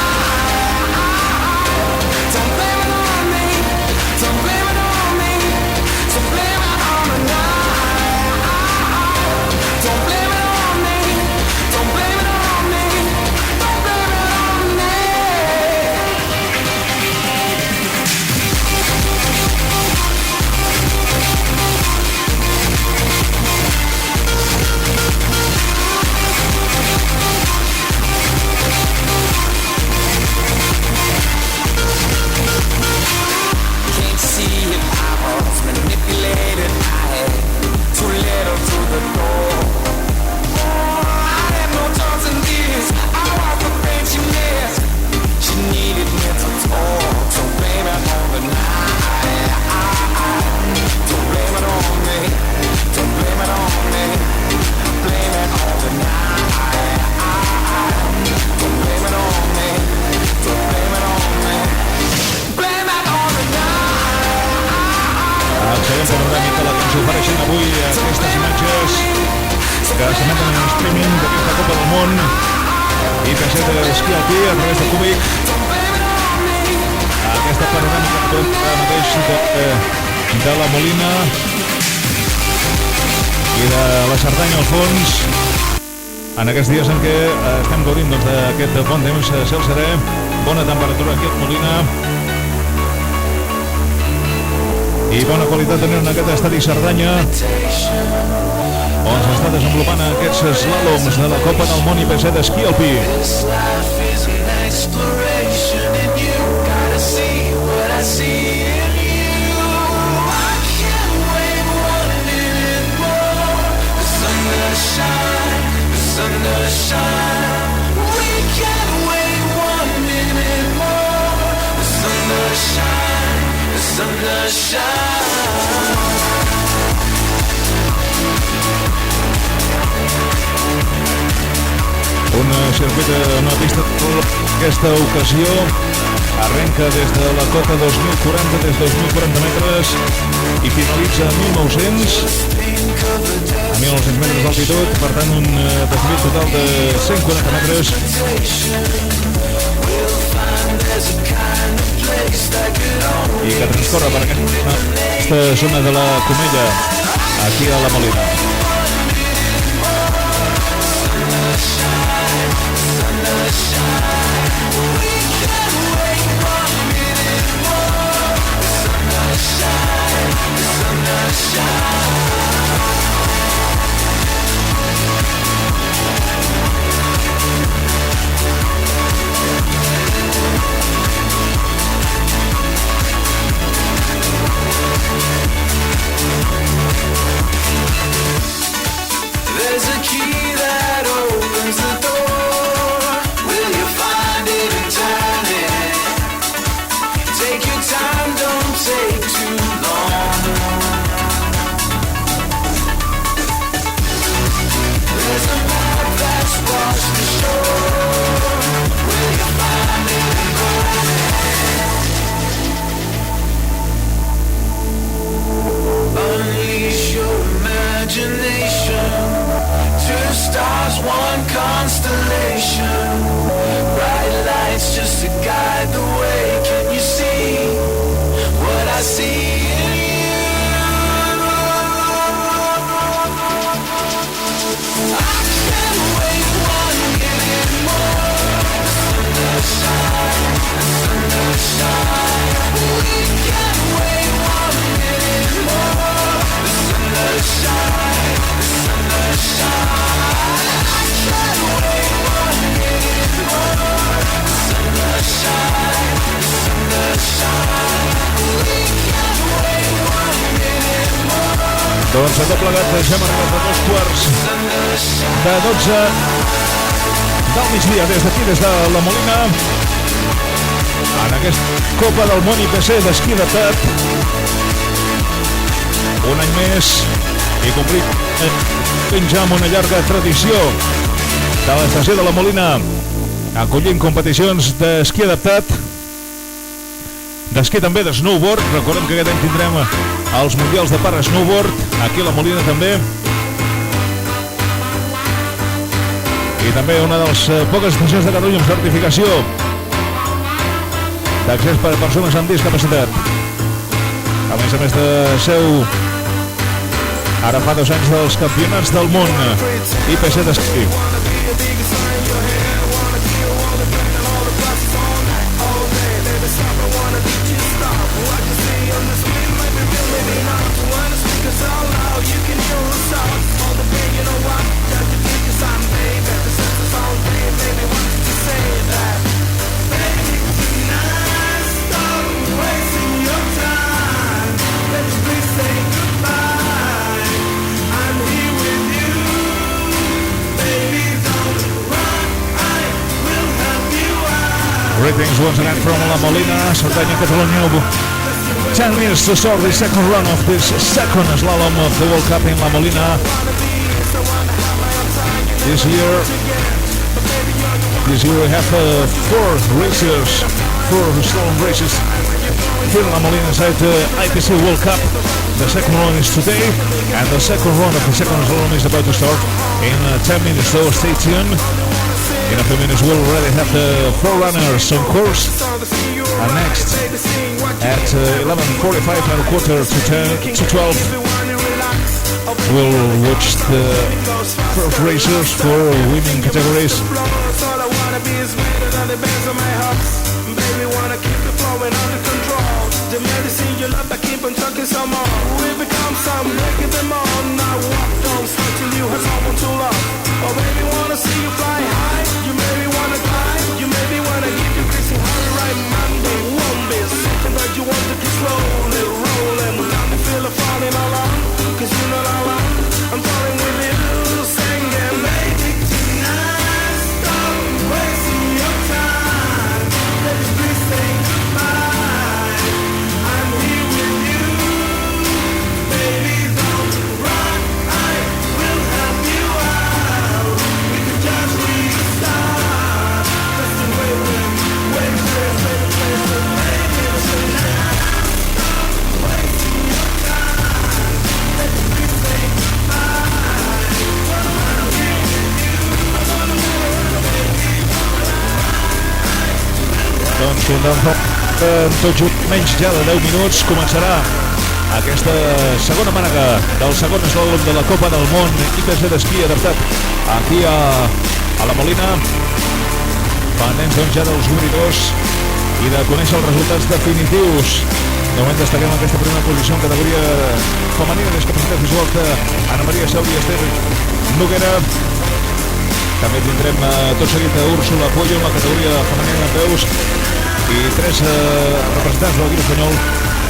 Manipulated, I had too little to the door. I had no thoughts in this. I walked the pain she missed. She needed me to talk. So blame it on the night. Don't blame it on me. Don't blame it on me. Blame it on the night. Don't blame it on me. Don't blame it on me. Blame it on the night. Seguim panoràmica la que ens ofereixen avui aquestes imatges que s'emeten en streaming d'aquesta Copa del Món IPC d'esquí alpí a través de Cúbic. Aquesta panoràmica que podem veure mateix de la Molina i de la Cerdanya al fons en aquests dies en què estem gaudint d'aquest bon temps, cel serè, bona temperatura aquí a Molina i bona qualitat tenint aquest estadi Cerdanya on s'està desenvolupant aquests slaloms de la Copa del Món IPC d'esquí alpí. Un circuit, una pista aquesta ocasió arrenca des de la cota 2040, des de 2.040 metres i finalitza a 1.900 metres d'altitud, per tant un desnivell total de 140 metres i que transcorre per aquesta zona de la Comella aquí a la Molina. There's a key that opens the door. Will you find one constellation, bright lights just to guide the way. Can you see what I see in you? I can't wait 1 minute more. The sun shine. We can't wait 1 minute more. The sun shine. I can't wait 1 minute more. The sun shine. We can't wait 1 minute more. Doncs a tot plegat ja hem arribat a 2:45 del migdia des d'aquí, des de la Molina, en aquesta Copa del Món IPC d'esquí adaptat. Un any més i complint ja amb una llarga tradició de l'estació de la Molina, acollint competicions d'esquí adaptat, d'esquí també, de snowboard. Recordem que aquest any tindrem els mundials de para-snowboard aquí a la Molina també, i també una de les poques estacions de Catalunya amb certificació d'accés per a persones amb discapacitat. A més de seu ara fa 2 anys dels campionats del món IPC d'esquí. Greetings once again from La Molina, Sardegna, Catalonia. 10 minutes to start the second run of this second slalom of the World Cup in La Molina. This year we have 4 races, 4 slalom races here in La Molina inside the IPC World Cup. The second one is today, and the second run of the second slalom is about to start in 10 minutes, so stay tuned. In a few minutes we'll already have the 4 runners on course, and next at 11:45 and a quarter to 12 we'll watch the first racers for women categories. The medicine you love, I keep on talking some more. We become some, breaking them all. Now walk, don't stop till you have someone to love. Oh baby, wanna see you fly high. You maybe wanna climb. You maybe wanna give you crazy high right Monday. Won't be something that you want to keep slowly rolling without the feel of falling alone. Cause you're not alone. I'm falling with you, singing, baby, tonight. Stop wasting your time. Let's be saying goodbye. Doncs tot just menys ja de 10 minuts començarà aquesta segona mànega del segon slalom de la Copa del Món IPC d'esquí adaptat aquí a la Molina, pendents doncs ja dels obridors i de conèixer els resultats definitius. De moment destaquem aquesta primera posició en categoria femenina de discapacitat visual d'Anna-Maria Sauri i Esther Noguera. També tindrem tot seguit a Úrsula Pollo en la categoria femenina de peus i 3 representants de l'equip espanyol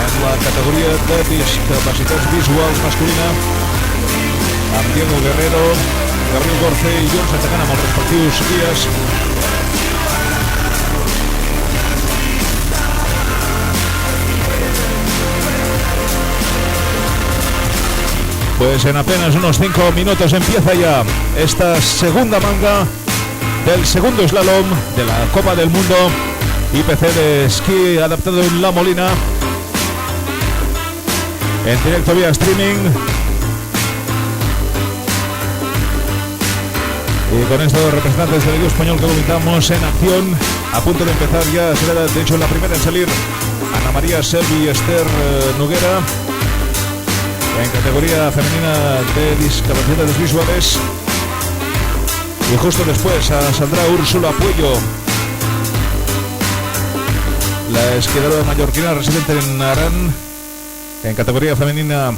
en la categoria de discapacitats visuals masculina, amb Diego Guerrero, Gabriel Gorce i Jon Santacana amb els respectius guies. Pues en apenas unos 5 minutos empieza ya esta segunda manga del segundo slalom de la Copa del Mundo IPC de esquí adaptado en La Molina, en directo vía streaming. Y con estos representantes del equipo español que comentamos en acción, a punto de empezar ya, será de hecho la primera en salir Ana María Selvi y Esther Noguera en categoría femenina de discapacidades visuales. Y justo después saldrá Úrsula Puello, la esquiadora mallorquina residente en Arán, en categoría femenina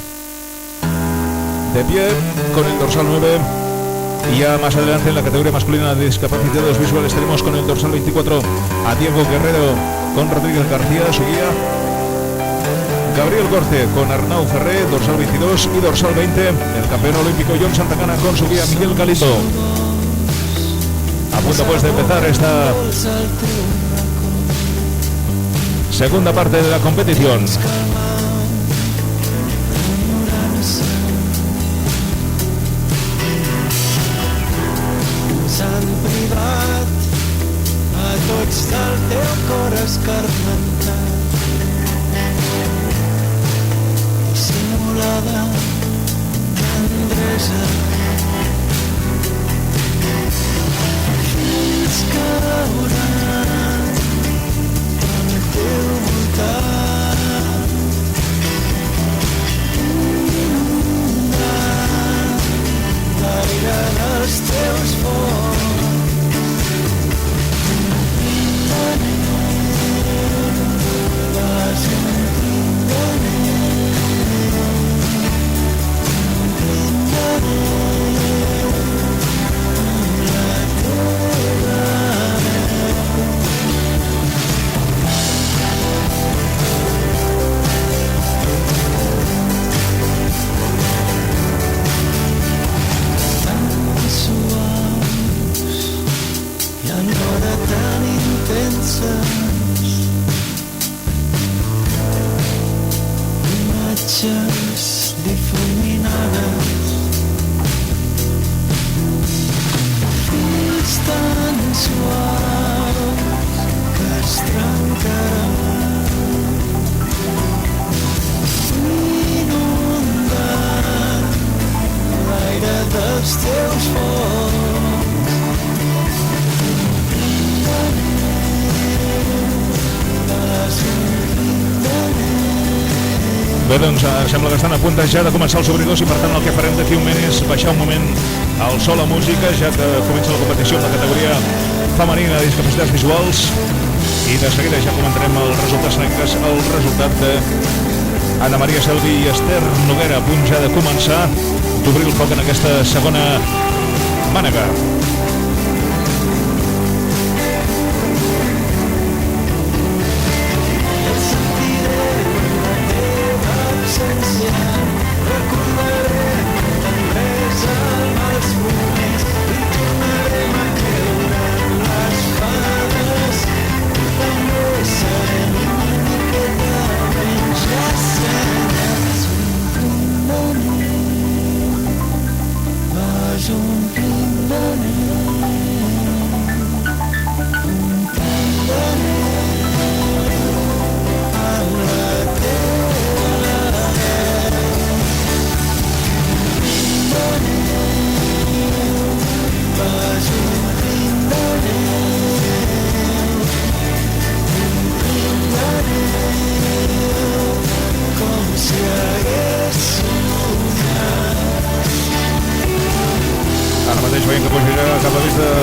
de pie, con el dorsal 9. Y ya más adelante en la categoría masculina de discapacidades visuales tenemos con el dorsal 24 a Diego Guerrero con Rodríguez García, su guía. Gabriel Gorce con Arnau Ferré, dorsal 22, y dorsal 20, el campeón olímpico John Santagana con su guía Miguel Galindo. A punto pues de empezar esta segunda parte de la competición. Sant privat a tots del teu cor escarmentat, dissimulada tendresa, fins que veuran al teu voltant inundant l'aire dels teus forts. Imatges difuminades, fils tan suaus que es trencaran, inundant l'aire dels teus focs. Bé, doncs sembla que estan a punt ja de començar els obridors i per tant el que farem d'aquí un moment és baixar un moment el so, la música, ja que comença la competició en la categoria femenina de discapacitats visuals, i de seguida ja comentarem els resultats negres, el resultat de Ana María Selvi i Esther Noguera, a punt ja de començar d'obrir el foc en aquesta segona mànega.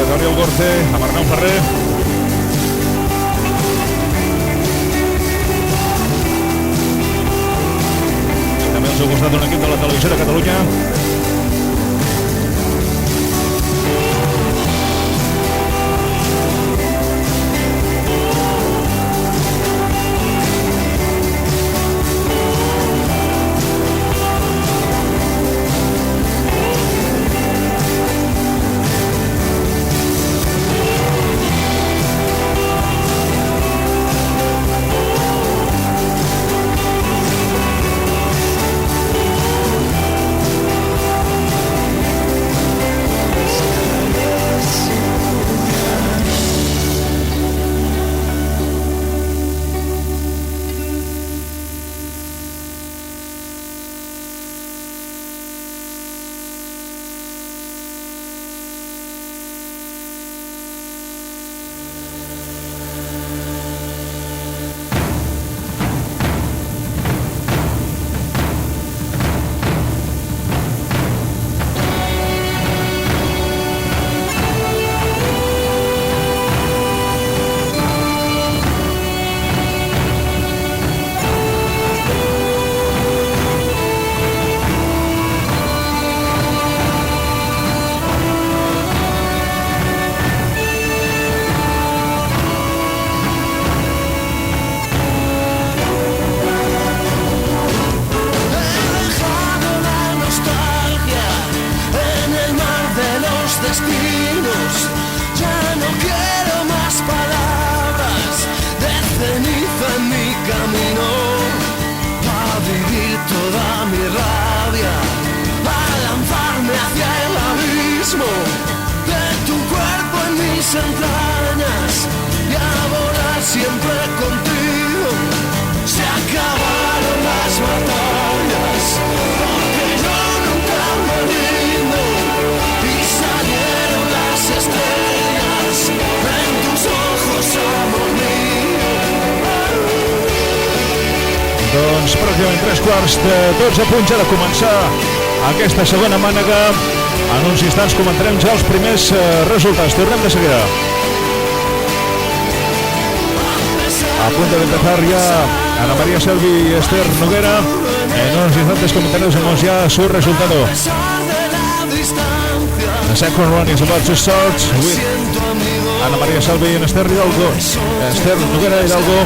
Gabriel Gorce, amb Arnau Ferrer. També al seu costat un equip de la televisió de Catalunya. entrañas y a volar siempre contigo. Se acabaron las batallas porque yo nunca me rindo y salieron las estrellas en tus ojos, amor mío. Doncs pràcticament 3:15 a punt ja de començar aquesta segona mànega. En uns instants comentarem ja els primers resultats. Tornem de seguida. A punto de empezar ya Ana María Selvi y Esther Noguera. En unos instantes comentaremos ya su resultado. The second run is about to start with Ana María Selvi and Esther Noguera Hidalgo.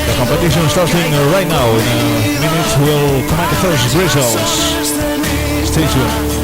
The competition starting right now. In a minute we'll comment the first results. Stay tuned.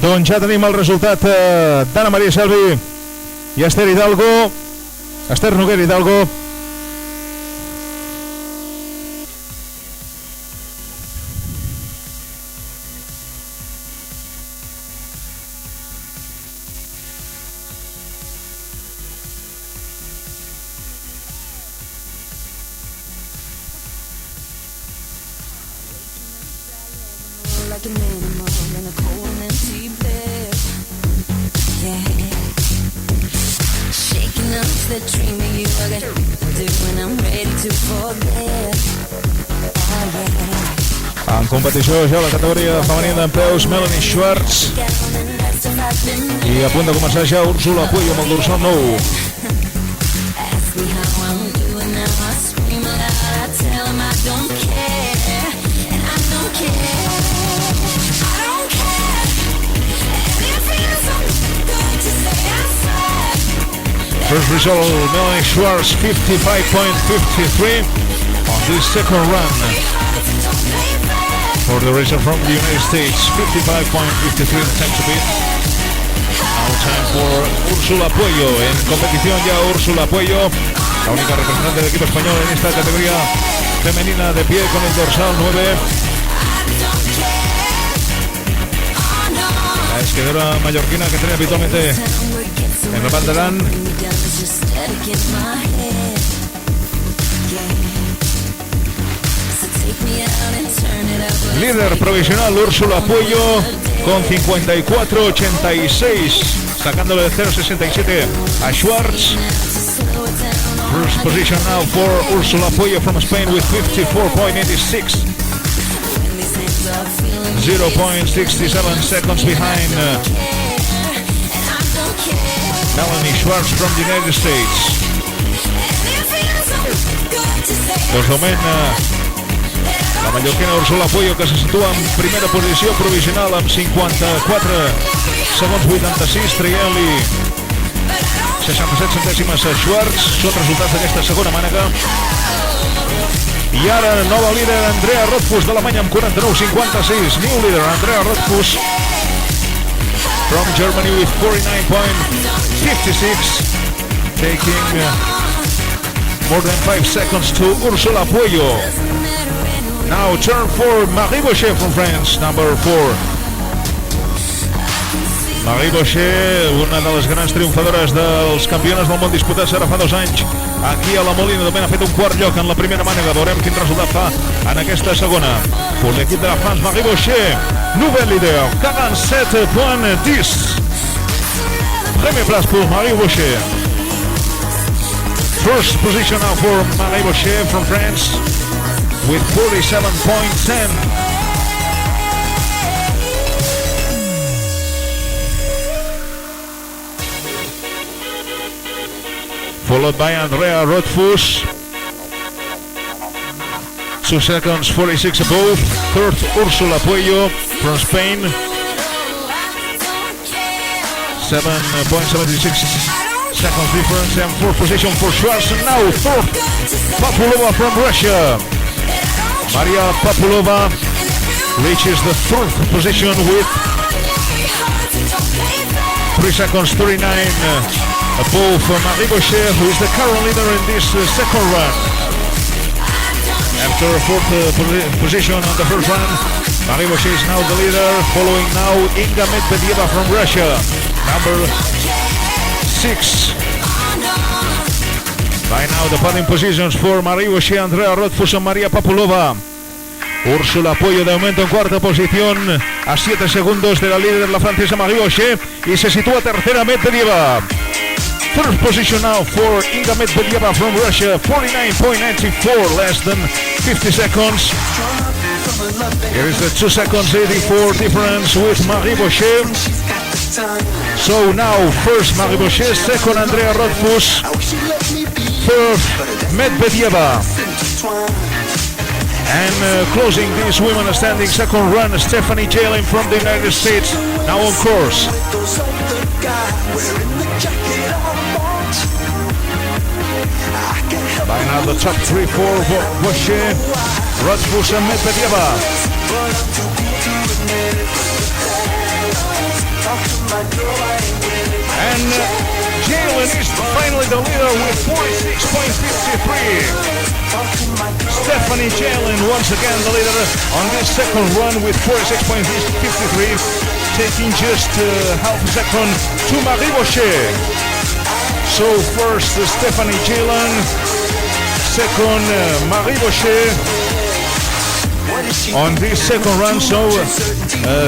Doncs ja tenim el resultat d'Anna María Selvi i Esther Noguera Hidalgo. Like an animal in a cold and empty bed. Yeah. Shaking up the dream of you I get do when I'm ready to forget. Oh yeah. En competició ja la categoria femenina dempeus, Melanie Schwartz. I a punt de començar ja Úrsula Puello amb el dorsal 9. Ask me how I'm doing now, I scream aloud, I tell him I don't care, and I don't care. First result, Melanie Schwartz 55.53 on this second run for the racer from the United States. 55.53 time to beat. Now time for Úrsula Puello. En competición ya Úrsula Puello, la única representante del equipo español en esta categoría femenina, de pie con el dorsal 9. La esquiadora mallorquina que tiene habitualmente en el banderán. Líder provisional Úrsula Puello con 54.86, sacándole de 0.67 a Schwartz. First position now for Úrsula Puello from Spain with 54.86. 0.67 seconds behind Melanie Schwartz from the United States. Doncs moment La mallorquina Úrsula Pueyo, que se situa en primera posició provisional amb 54 segons 86, traient-li 67 centèsimes a Schwartz. Són resultats d'aquesta segona mànega. I ara, nova líder, Andrea Rothfuss d'Alemanya amb 49,56. New leader, Andrea Rothfuss from Germany with 49.56, taking more than 5 seconds to Úrsula Pueyo. Now turn for Marie Bochet from France, number 4. Marie Bochet, una de les grans triomfadores dels campionats del món disputats ara fa 2 anys. Aquí a la Molina també ha fet un quart lloc en la primera mànega. Veurem quin resultat fa en aquesta segona. Pour l'équipe de la France, Marie Bochet, nouvelle leader, 47.10. Première place pour Marie Bochet. First position now for Marie Bochet from France with 47.10. Followed by Andrea Rothfuss. 2 seconds, 46 above. Third, Úrsula Pueyo from Spain. 7.76 seconds difference. And fourth position for Schwartz. And now fourth, Papulova from Russia. Maria Papulova reaches the fourth position with 3 seconds, 39 above Marie Bochet, who is the current leader in this second run. After a fourth position on the first run, Marie Bochet is now the leader, following now Inga Medvedeva from Russia, number 6. By now the podium positions for Marie Bochet, Andrea Rothfuss and Maria Papulova. Úrsula Pueyo de momento en cuarta posición, a 7 segundos de la líder, la francesa Marie Bochet, y se sitúa tercera Medvedeva. Third position now for Inga Medvedeva from Russia, 49.94, less than 50 seconds. Here is the 2 seconds 84 difference with Marie Bochet. So now first Marie Bochet, second Andrea Rothfuss, third Medvedeva. And closing this women standing second run, Stephanie Jalin from the United States, now on course. By now the top 3 for Bochet, Rothfuss and Medvedeva. And Jalin is finally the leader with 46.53. Stephanie Jalin once again the leader on this second run with 46.53, taking just half a second to Marie Bochet. So first Stephanie Jalin, second Marie Bochet on this second run. So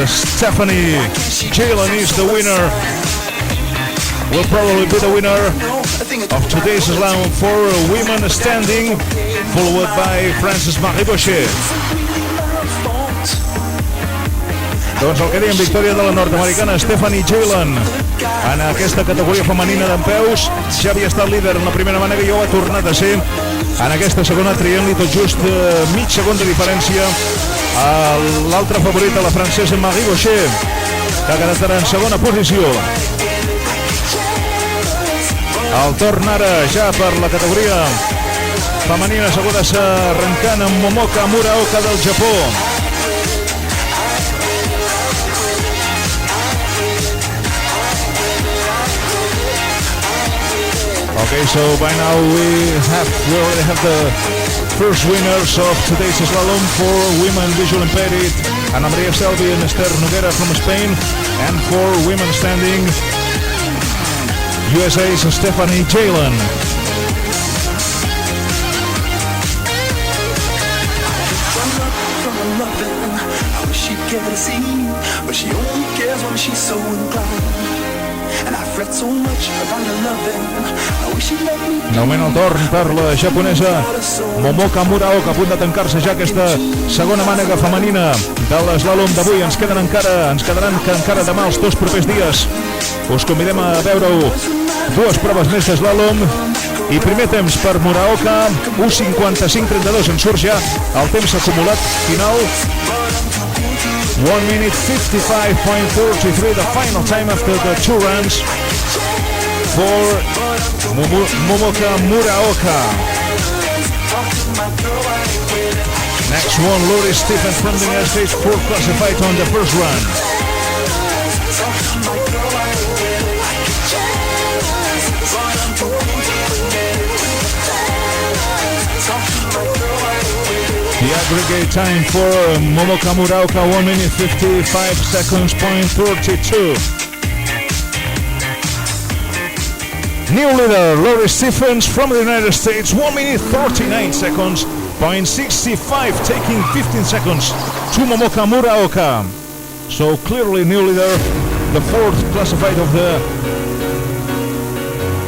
Stephanie Jalin is the winner, will probably be the winner of today's slalom for women standing, followed by Frances Marie Bochet. Doncs el que dèiem, victòria de la nord-americana Stephanie Jalin en aquesta categoria femenina d'empeus. Ja havia estat líder en la primera mànega i ho ha tornat a ser en aquesta segona, traient-li tot just mig segon de diferència a l'altra favorita, la francesa Marie Bochet, que ha quedat ara en segona posició. El torn ara ja per la categoria femenina, segudes arrencant amb Momoka Muraoka del Japó. Okay, so by now we already have the first winners of today's slalom for women visual impaired, Ana María Selvi and Esther Noguera from Spain, and for women standing, USA's Stephanie Jalin. De moment el torn per la japonesa Momoka Muraoka, a punt de tancar-se ja aquesta segona mànega femenina de l'eslàlom d'avui. Ens quedaran encara demà els 2 propers dies. Us convidem a veure-ho, 2 proves més d'eslàlom I primer temps per Muraoka, 1:55.32 en surt ja el temps acumulat final. 1 minute 55.43, the final time after the 2 runs for Momoka Muraoka. Next one, Lori Stephens from the United States, 4th classified on the first run. The aggregate time for Momoka Muraoka, 1 minute 55 seconds, point 32. New leader, Lori Stephens from the United States, 1 minute 39 seconds, point 65, taking 15 seconds to Momoka Muraoka. So clearly new leader, the 4th classified of the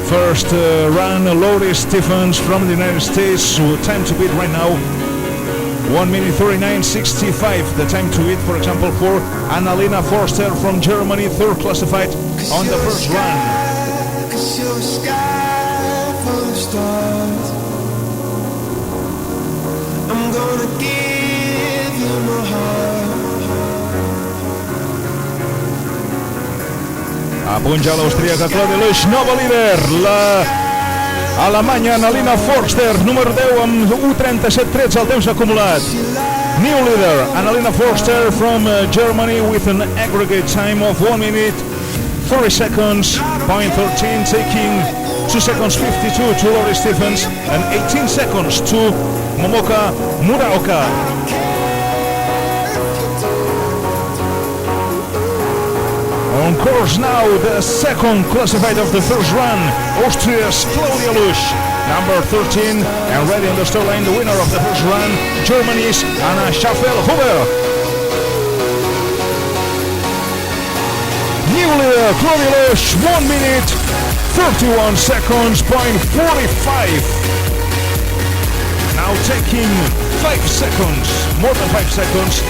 first run, Lori Stephens from the United States, time to beat right now, 1 minute 39.65, the time to beat, for example, for Anna-Lena Forster from Germany, 3rd classified on the first run. I'm gonna give you my heart. A punt ja l'austríaca Claudia Lusch, nova líder, la alemanya Anna-Lena Forster, número 10 amb 1:37.13 el temps acumulat. New leader, Anna-Lena Forster from Germany with an aggregate time of 1 minute 30 seconds, point 13, taking 2 seconds 52 to Lori Stephens and 18 seconds to Momoka Muraoka. On course now, the 2nd classified of the first run, Austria's Claudia Lusch, number 13, and ready on the start line, the winner of the first run, Germany's Anna Schaffel-Huber. New leader, Claudia Lusch, 1 minute 31 seconds, point 45. Now taking 5 seconds, more than 5 seconds,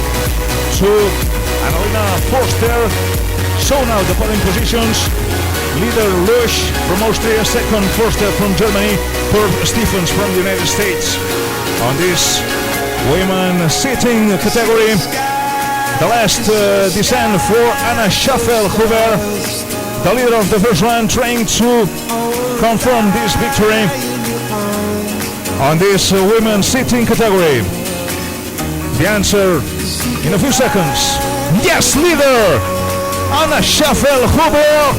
to Anna-Lena Forster. So now the podium positions, leader Lusch from Austria, 2nd Forster from Germany, 3rd Stephens from the United States. On this women sitting category, the last descent for Anna Schaffel-Huber, the leader of the first run, trying to confirm this victory on this women sitting category. The answer in a few seconds. Yes, leader! Anna Schaffel-Huber,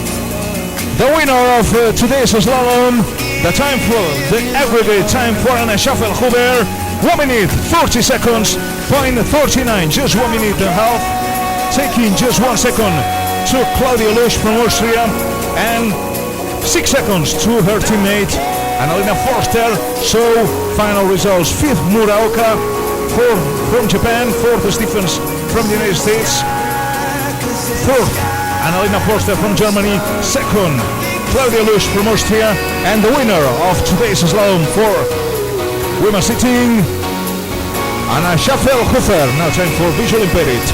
the winner of today's slalom. The time for the aggregate time for Anna Schaffel-Huber, 1 minute 30 seconds, point 39, just 1 minute and a half, taking just 1 second to Claudia Lusch from Austria and 6 seconds to her teammate Anna-Lena Forster. So final results: 5th Muraoka, 4th from Japan, 4th Stephens from the United States, 4th Anna-Lena Forster from Germany, 2nd Claudia Lusch from Austria, and the winner of today's slalom for women sitting, Anna Schaffel-Huber. Now time for visual impaired.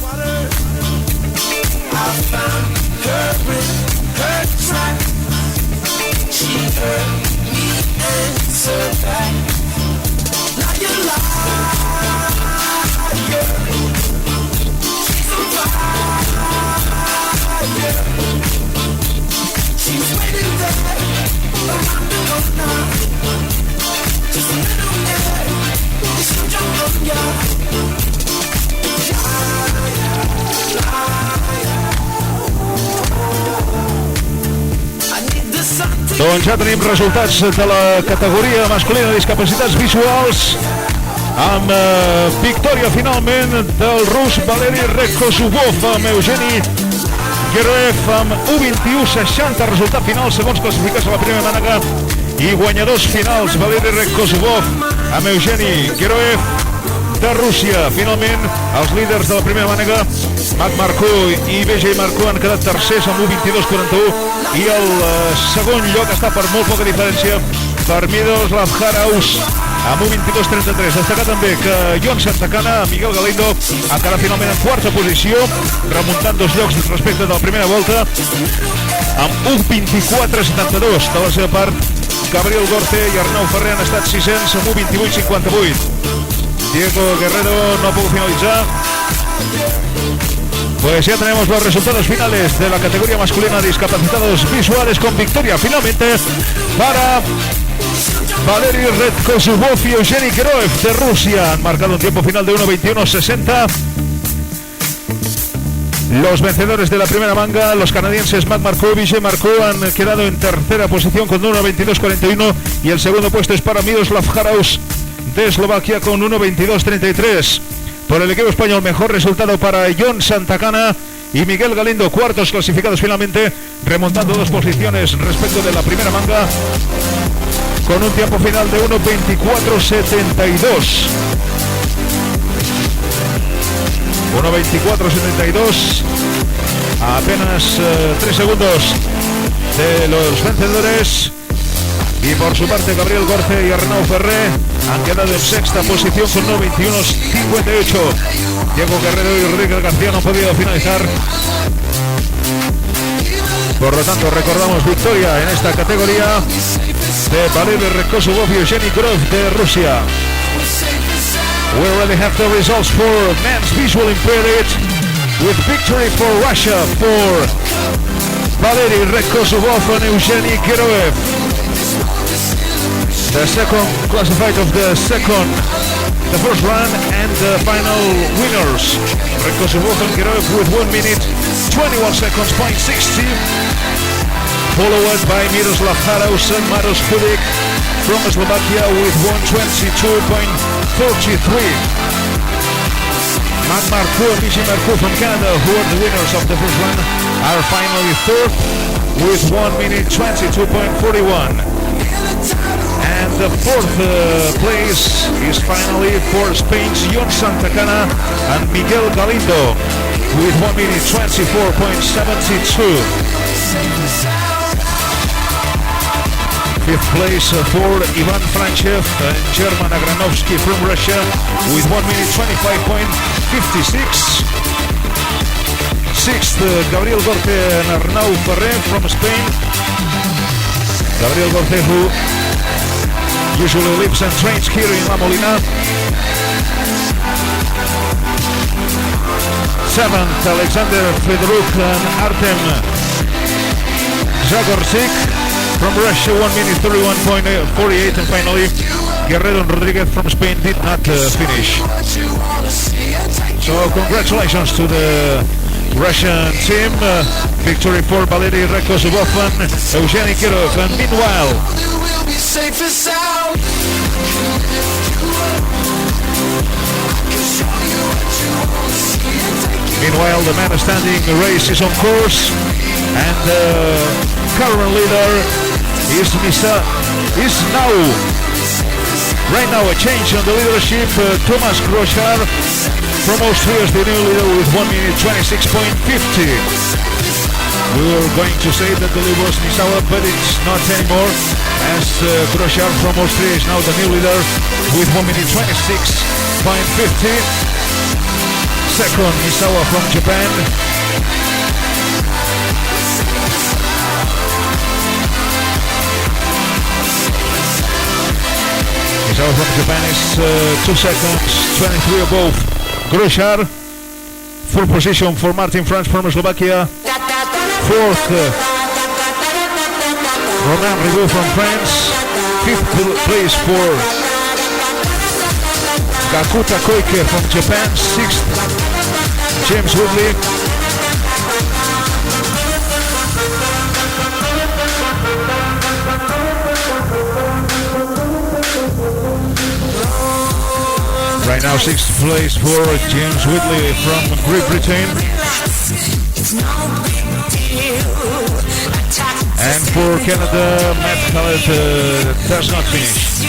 water. I found her in her track. She heard me answer back. Now you're lying. She's on fire. She's waiting there around the corner. Just a little air, she'll jump on ya. Doncs ja tenim resultats de la categoria masculina de discapacitats visuals amb victòria finalment del rus Valeri Rekosubov amb Eugeni Geroev amb 1:21.60 resultat final segons classificats a la primera mànega i guanyadors finals Valeri Rekosubov amb Eugeni Geroev de Rússia. Finalment els líders de la primera mànega Mac Marcó i BJ Marcó han quedat tercers amb 1:22.41 i el segon lloc està per molt poca diferència per Miroslav Haraus amb 1:22.33. Destacar també que Jon Santacana, Miguel Galindo han quedat finalment en quarta posició, remuntant 2 llocs respecte de la primera volta amb 1:24.72. De la seva part, Gabriel Gorte i Arnau Ferrer han estat sisens amb 1:28.58. Diego Guerrero no ha pogut finalizar. Pues ya tenemos los resultados finales de la categoría masculina de discapacitados visuales con victoria finalmente para Valeri Rekosubov y Eugeni Geroev de Rusia. Han marcado un tiempo final de 1:21.60. Los vencedores de la primera manga, los canadienses Mac Marcó y BJ Marcó, han quedado en tercera posición con 1:22.41 y el segundo puesto es para Miroslav Haraus de Eslovaquia con 1:22.33. Por el equipo español, mejor resultado para Jon Santacana y Miguel Galindo, cuartos clasificados finalmente, remontando 2 posiciones respecto de la primera manga, con un tiempo final de 1:24.72. 1:24.72, a apenas 3 segundos de los vencedores. Y por su parte, Gabriel Gorce y Arnau Ferré han quedado en sexta posición con 1:21.58. Diego Guerrero y Rodríguez García no han podido finalizar. Por lo tanto, recordamos victoria en esta categoría de Valeri Rekosubov y Eugeni Geroev de Rusia. We already have the results for men's visual impaired with victory for Russia for Valeri Rekosubov and Eugeni Geroev. The second classified of the first round and the final winners. Rekosubov and Geroev with 1:21.60, followed by Miroslav Haraus and Maros Pudik from Slovakia with 1:22.43. Mac Marcó and BJ Marcó from Canada, who are the winners of the first round, are finally third with 1:22.41. And the fourth place is finally for Spain's Jon Santacana and Miguel Galindo with 1:24.72. Fifth place for Ivan Franchev and German Agranovsky from Russia with 1:25.56. Sixth, Gabriel Gorte and Arnau Ferrer from Spain. Gabriel Gorte, who usually lives and trains here in La Molina. Seventh, Alexander Fedoruk and Artem Zagorczyk from Russia, 1:31.48. And finally, Guerrero and Rodriguez from Spain did not finish. So congratulations to the Russian team. Victory for Valeri Rekosubov and Eugeni Geroev. And meanwhile, the man standing race is on course, and the current leader is right now a change on the leadership. Thomas Groschar from Austria is the new leader with 1:26.50. We were going to say that the leader was Nisawa, but it's not anymore, as Groschar from Austria is now the new leader with 1:26.50. second, Misawa from Japan. Misawa from Japan is 2 seconds, 23 above Groshar. Third position for Martin Franz from Slovakia. Fourth, Romain Rigaud from France. Fifth place for Gakuta Koike from Japan. Sixth, James Woodley. Right now, sixth place for James Whitley from Great Britain. And for Canada, Matt Khaled does not finish.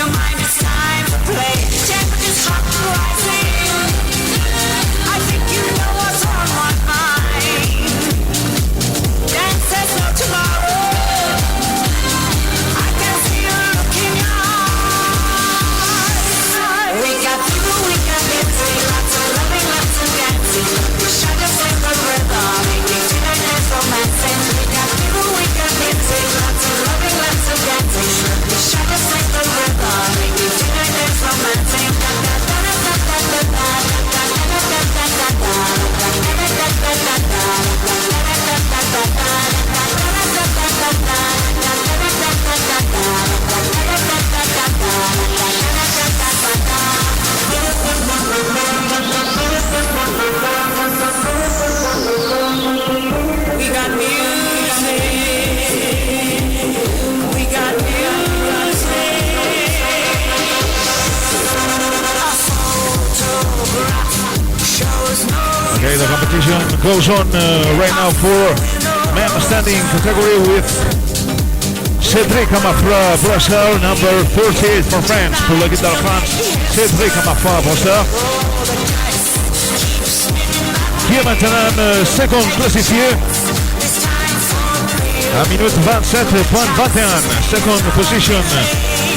Okay, the competition goes on right now for men standing category with Cédric Amafra Brassard, number 38 from France. Pour la guitare France, Cédric Amafra Brassard. Qui est maintenant second classifié à minute 27.21. Second position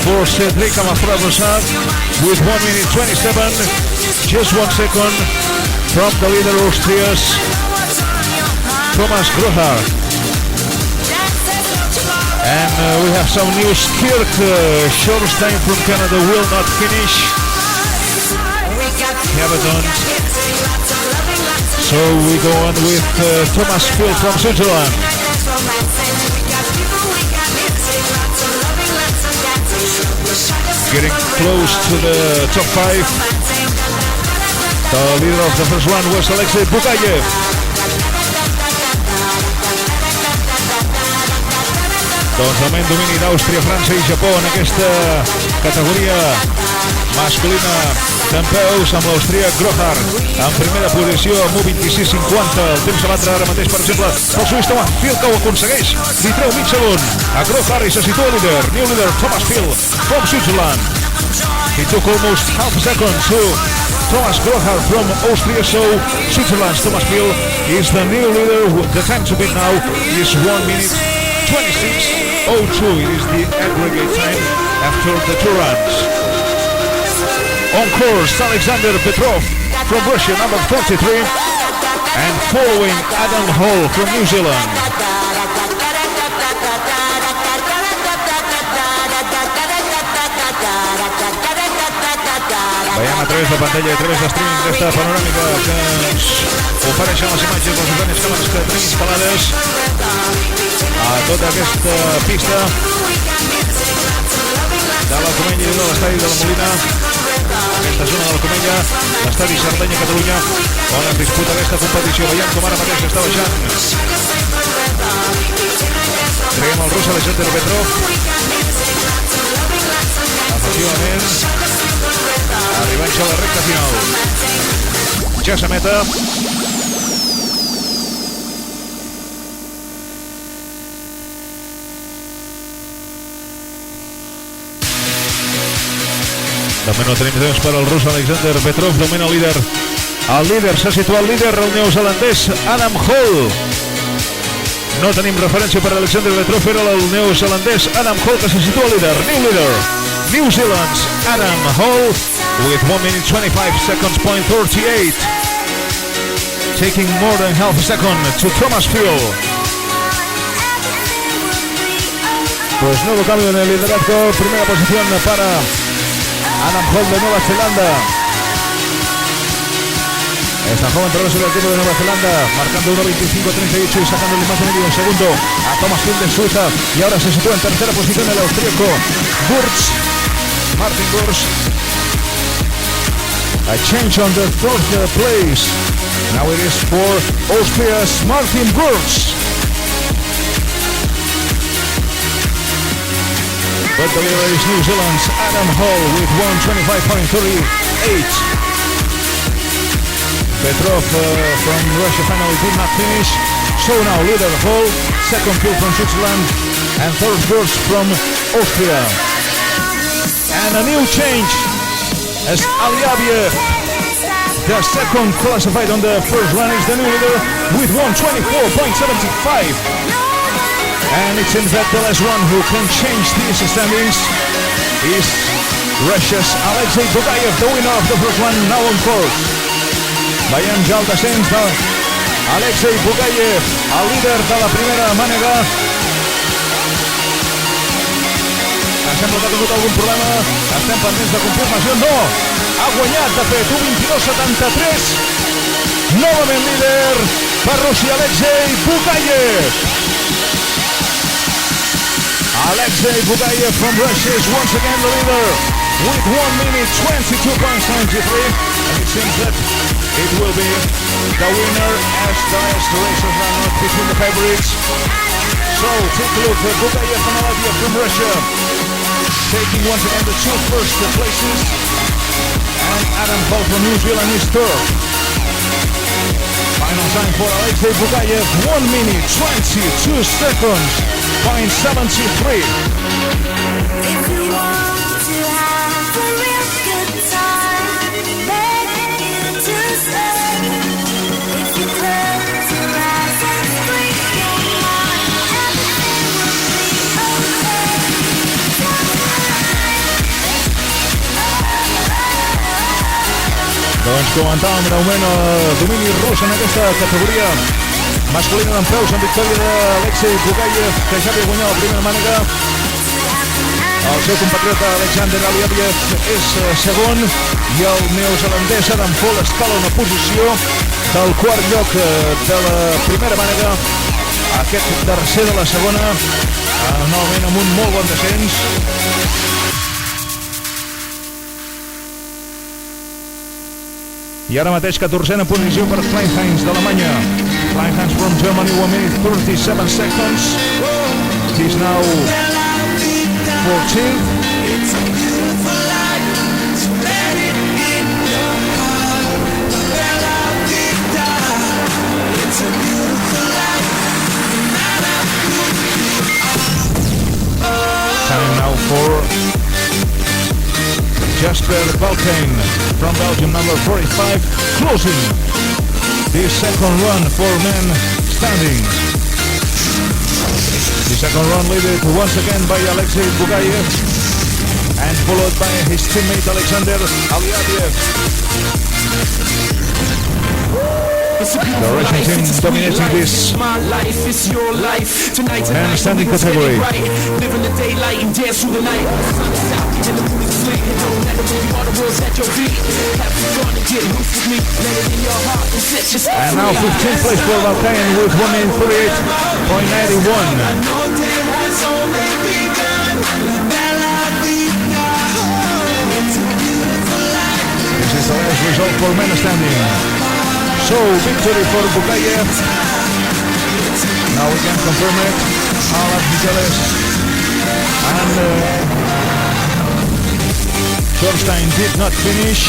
for Cédric Amafra Brassard with 1 minute 27. Just 1 second from the leader Austria's Thomas Grohar. And we have some news. Kirk Schorstein from Canada will not finish. Haven't. So we go on with Thomas Phil from Switzerland. Getting close to the top 5. The leader of the first one was Alexei Bukayev. Doncs de moment domini d'Àustria, França i Japó en aquesta categoria masculina dempeus amb l'austríac Grohar en primera posició amb 1:26.50. El temps a batre ara mateix, per exemple, el suís Thomas Phil, que ho aconsegueix. Li treu mig segon a Grohar i se situa líder. New leader Thomas Phil from Switzerland. He took almost half a second to Thomas Grohar from Austria, so Switzerland's Thomas Phil is the new leader. The time to beat now is 1 minute 26.02. It is the aggregate time after the 2 runs. On course, Alexander Petrov from Russia, number 43, and following Adam Hall from New Zealand. Veiem a través de pantalla i a través de streaming d'esta panoràmica que ens ofereixen les imatges dels diferents càmeres que tenim instal·lades a tota aquesta pista de l'Alcomenya i de l'estadi de la Molina, aquesta zona de l'Alcomenya, l'estadi Sardenya, Catalunya, on es disputa aquesta competició. Veiem com ara mateix està baixant. Traiem el rus Alexander Petrov. Efectivament, arribant ja a la recta final. Ja a meta. També no tenim temps per al rus Alexander Petrov. De moment el líder s'ha situat líder, el neozelandès Adam Hall. No tenim referència per Alexander Petrov, era el neozelandès Adam Hall que se situa líder. New leader, New Zealand's Adam Hall with 1 minute 25 seconds .38. taking more than half a second to Thomas Field. Pues nuevo cambio en el liderazgo, primera posición para Anna-Lena de Nueva Zelanda. Esta joven progreso del equipo de Nueva Zelanda, marcando 1.25.38 y sacándole más de medio un segundo a Thomas Field de Suiza. Y ahora se sitúa en tercera posición el austríaco Martin Gurz. A change on the fourth place. Now it is for Austria's Martin Gurz. But the leader is New Zealand's Adam Hall with 1:25.38. Petrov from Russia finally did not finish. So now leader Hall, second Field from Switzerland, and third Gurz from Austria. And a new change as Aliabiev, the second classified on the first run, is the new leader with 1:24.75. And it seems that the last one who can change these standings is Russia's Alexei Bugayev, the winner of the first one, now on course. Veiem ja el descens de Alexei Bugayev, el líder de la primera mànega. Em sembla que ha tingut algun problema, estem pendents de confirmació. No, ha guanyat de fet 1:22.73. Novament líder per Rússia, Alexei Bugayev. Alexei Bugayev from Russia is once again the leader with 1:22.73, and it seems that it will be the winner as the last races are not between the favorites. So take a look at Bugayev and Aliabiev from Russia taking once again the two first places, and Adam Hall from New Zealand is third. Final time for Alexei Bugayev, 1:22.73. If you want to have a real good time, begging you to stay. If you close your eyes and sleep, everything will be okay. Doncs comentàvem l'augment al domini rus en aquesta categoria masculina d'en peus, amb victòria d'Alexei Bugayev, que ja havia guanyat la primera mànega. El seu compatriota Alexander Aliabiev és segon i el neozelandès Adam Hall escala una posició del quart lloc de la primera mànega a aquest tercer de la segona, novament amb un molt bon descens. I ara mateix 14a posició per Kleinheinz d'Alemanya. Kleinheinz from Germany, 1:37 seconds. He's now 14th. Time now for Jasper Balkijn from Belgium, number 45, closing the second run for men standing. The second run led once again by Alexei Bugayev and followed by his teammate Alexander Aliabiev. The Russian team dominating this men standing category. Living the daylight and dance through the night. And now 15th place for Balkijn with 1:38.91. This is the last result for men standing. So victory for Bugayev. Now we can confirm it. Alan Micheles and Thorstein did not finish.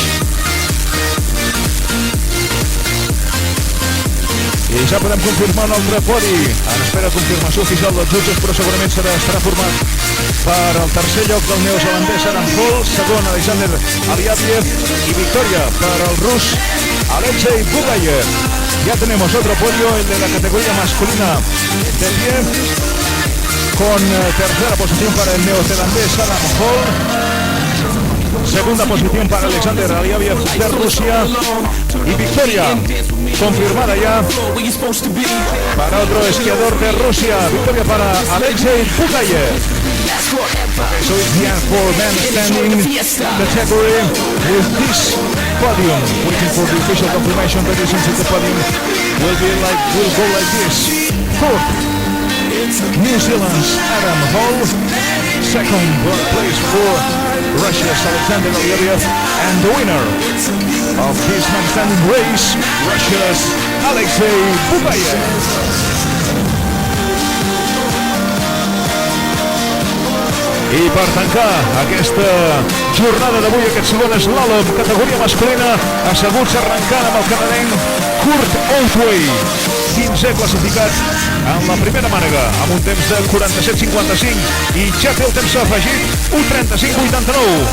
I ja podem confirmar un altre podi. En espera confirmació oficial dels jutges, però segurament estarà format per el tercer lloc del neozelandès Adam Hall, segon Alexander Aliabiev y victoria para el rus Alexei Bugayev. Ya tenemos otro podio, el de la categoría masculina de pie, con tercera posición para el neozelandés Adam Hall. Segunda posición para Alexander Alieviev de Rusia. Y victoria confirmada ya para otro esquiador de Rusia. Victoria para Alexei Bugayev. Okay, so it's the end for men standing category with this podium. Waiting for the official confirmation, but it seems that the podium will go like this. Fourth, New Zealand's Adam Hall. Second place for Russia's Alexander Alieviev, and the winner of this man standing race, Russia's Alexei Bugayev. I per tancar aquesta jornada d'avui, aquest segon slalom, categoria masculina, asseguts arrencant amb el canadenc Kurt Oldway, 15è classificat en la primera mànega, amb un temps de 47.55, i ja té el temps afegit, 1:35.89.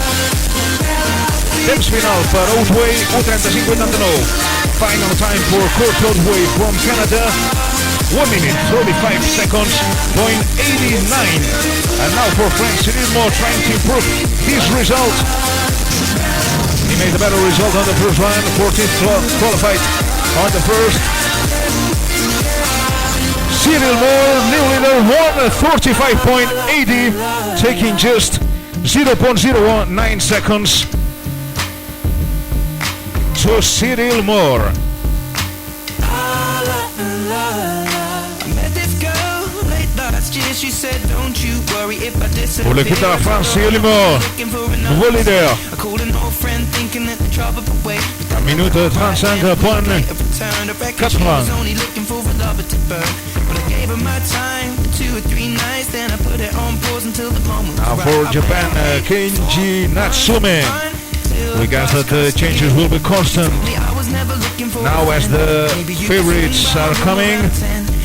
Temps final per Oldway, 1:35.89. Final time for Kurt Oldway from Canada, 1 minute, 35 seconds, .89. And now for French Cyril Moore trying to improve this result. He made a better result on the first run, 14th qualified on the first. Cyril Moore, new leader, 1:45.80, taking just 0.019 seconds to Cyril Moore. Pour l'équipe de la France, Cyril Moore, nouveau leader. 1 minute 35.80. Now for Japan, Kenji Natsume. We guess that the changes will be constant. Now as the favorites are coming,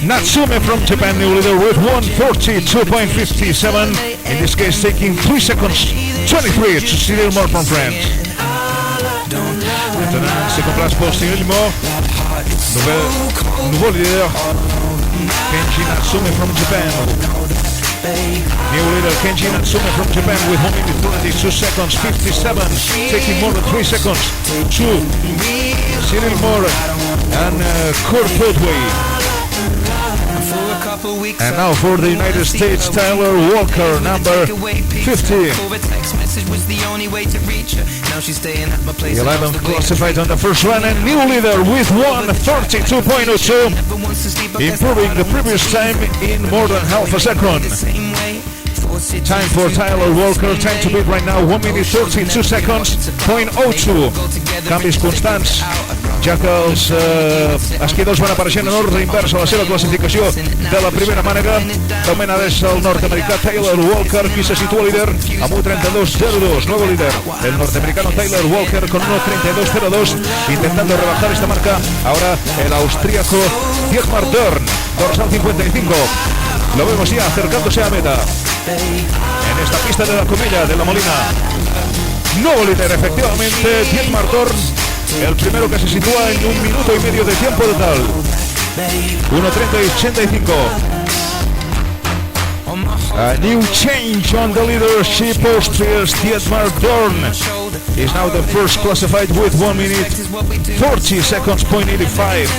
Natsume from Japan, new leader with 1:42.57. In this case, taking 3 seconds, 23 to Cyril Moore from France. Maintenant, second place pour Cyril Moore. Nouveau leader, Kenji Natsume from Japan. New leader Kenji Natsume from Japan with 1 minute 32 seconds 57, taking more than 3 seconds to Cyril Moore and Kurt Oldway. And now for the United States, Tyler Walker, number 50. The 11th classified on the first run and new leader with 1:32.02, improving the previous time in more than half a second. Time for Tyler Walker, time to beat right now, 1 minute 32 seconds, .02. Canvis constants, ja que els esquiadors van apareixent en ordre invers a la seva classificació de la primera mànega. També és el nord-americà Tyler Walker qui se situa líder amb 1:32.02, nuevo líder. El norteamericano Tyler Walker con 1:32.02, intentando rebajar esta marca. Ahora el austríaco Dietmar Dörn, dorsal 55. Lo vemos ya acercándose a meta. En esta pista de la Comella de la Molina. Nuevo líder, efectivamente, Dietmar Dörn, el primero que se sitúa en 1 minuto y medio de tiempo total. 1:30.85. A new change on the leadership. Austria's Dietmar Dörn is now the first classified with 1 minute 40 seconds .85.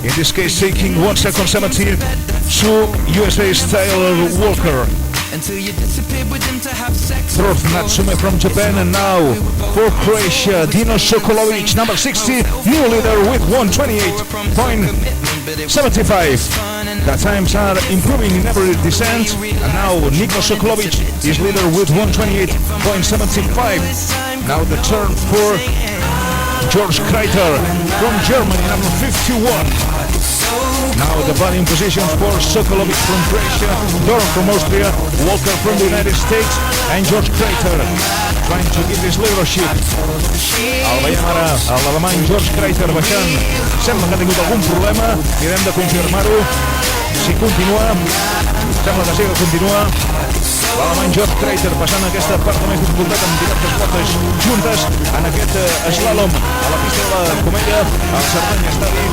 In this case, taking 1 second 17 to USA's Tyler Walker. Fourth, Natsume from Japan, and now for Croatia, Dino Sokolovic, number 60, new leader with 1:28.75. The times are improving in every descent, and now Niko Sokolovic is leader with 1:28.75. Now the turn for George Kreiter from Germany, number 51. Now the podium positions for Sokolovic from Croatia, Dorn from Austria, Walker from the United States, and George Kreiter trying to get his leadership. El veiem ara a l'alemany George Kreiter baixant. Sembla que ha tingut algun problema, mirem de confirmar-ho. Si continua, sembla que sí que continua. L'alemany George Kreiter passant aquesta part de més dificultat amb diverses portes juntes en aquest slalom a la pista de la Comella, al Cerdanya Estadi.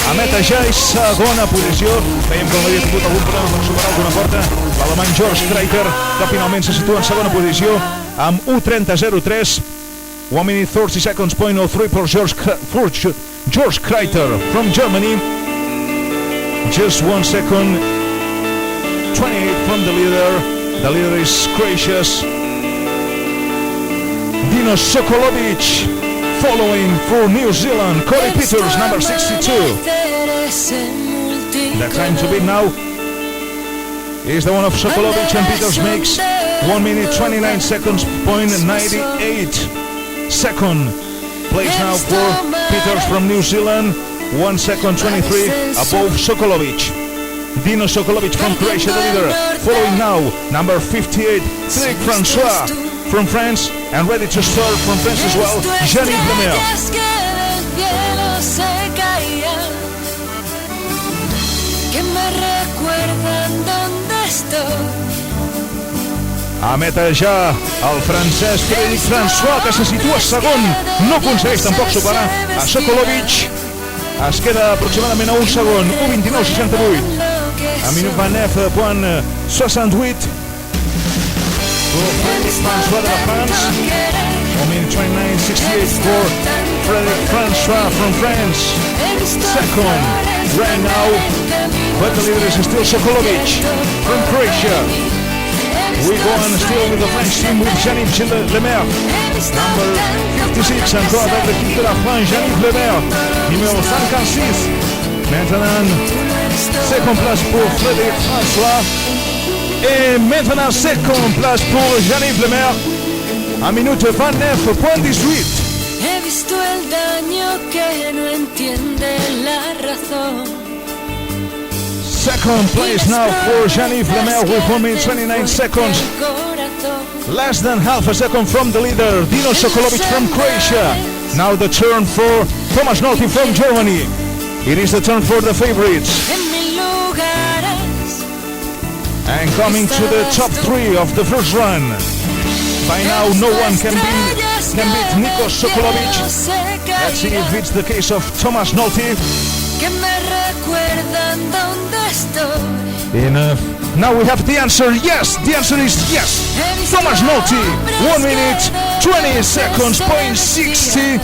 A meta ja és segona posició. Veiem que no havia tingut algun problema per superar alguna porta. L'alemany George Kreiter, que finalment se situa en segona posició amb 1:30.03, 1 minute 30 seconds, 0.03 for George Kreiter from Germany. Just 1 second, 28 from the leader. The leader is Croatia's Dino Sokolovic, following for New Zealand, Corey Peters, number 62. The time to beat now is the one of Sokolovic, and Peters makes 1 minute 29 seconds, 0.98 second. Place now for Peters from New Zealand, 1 second 23 above Sokolovic. Dino Sokolovic from Croatia, the leader. Following now, number 58, Cédric François from France, and ready to start from France as well, Yannick Lemaire. A meta ja el francès Cédric François, que se situa segon, no aconsegueix tampoc superar a Sokolovic. Es queda aproximadament a un segon, 1:29.68. A minut 29.68 for Frédéric François de la France. 1:29.68 for Frédéric François from France. Second right now, but the leader is still Sokolovic from Croatia. We go on still with the French team with Yannick Lemaire, number 56, encore avec l'équipe de la France, Yannick Lemaire, numéro 56. Maintenant, seconde place pour Frédéric François. Et maintenant, seconde place pour Yannick Lemaire. A minute 29.18. He visto el daño que no entiende la razón. Second place now for Yannick Lemaire with 1 minute 29 seconds. Less than half a second from the leader, Dino Sokolovic from Croatia. Now the turn for Thomas Nolte from Germany. It is the turn for the favorites. And coming to the top three of the first run. By now, no one can beat Nico Sokolovic. Let's see if it's the case of Thomas Nolte. Enough. Now we have the answer. Yes, the answer is yes. Thomas Nolte, 1 minute 20 seconds, 0.60,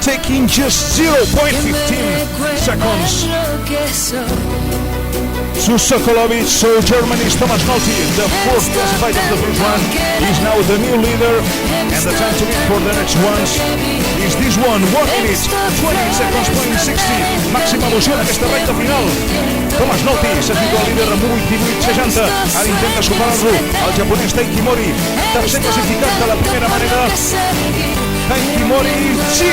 taking just 0.15 seconds to Sokolovic. So Germany's Thomas Nolte, the fourth classified of the first one, is now the new leader, and the time to beat for the next ones is this one, 1 minute 20 seconds, 0.60. Màxima emoció en aquesta recta final. Thomas Nolte s'ha situat líder amb 1:28.60. Ara intenta superar-lo el japonès Taiki Mori, tercer classificat de la primera manera. Taiki Mori, sí,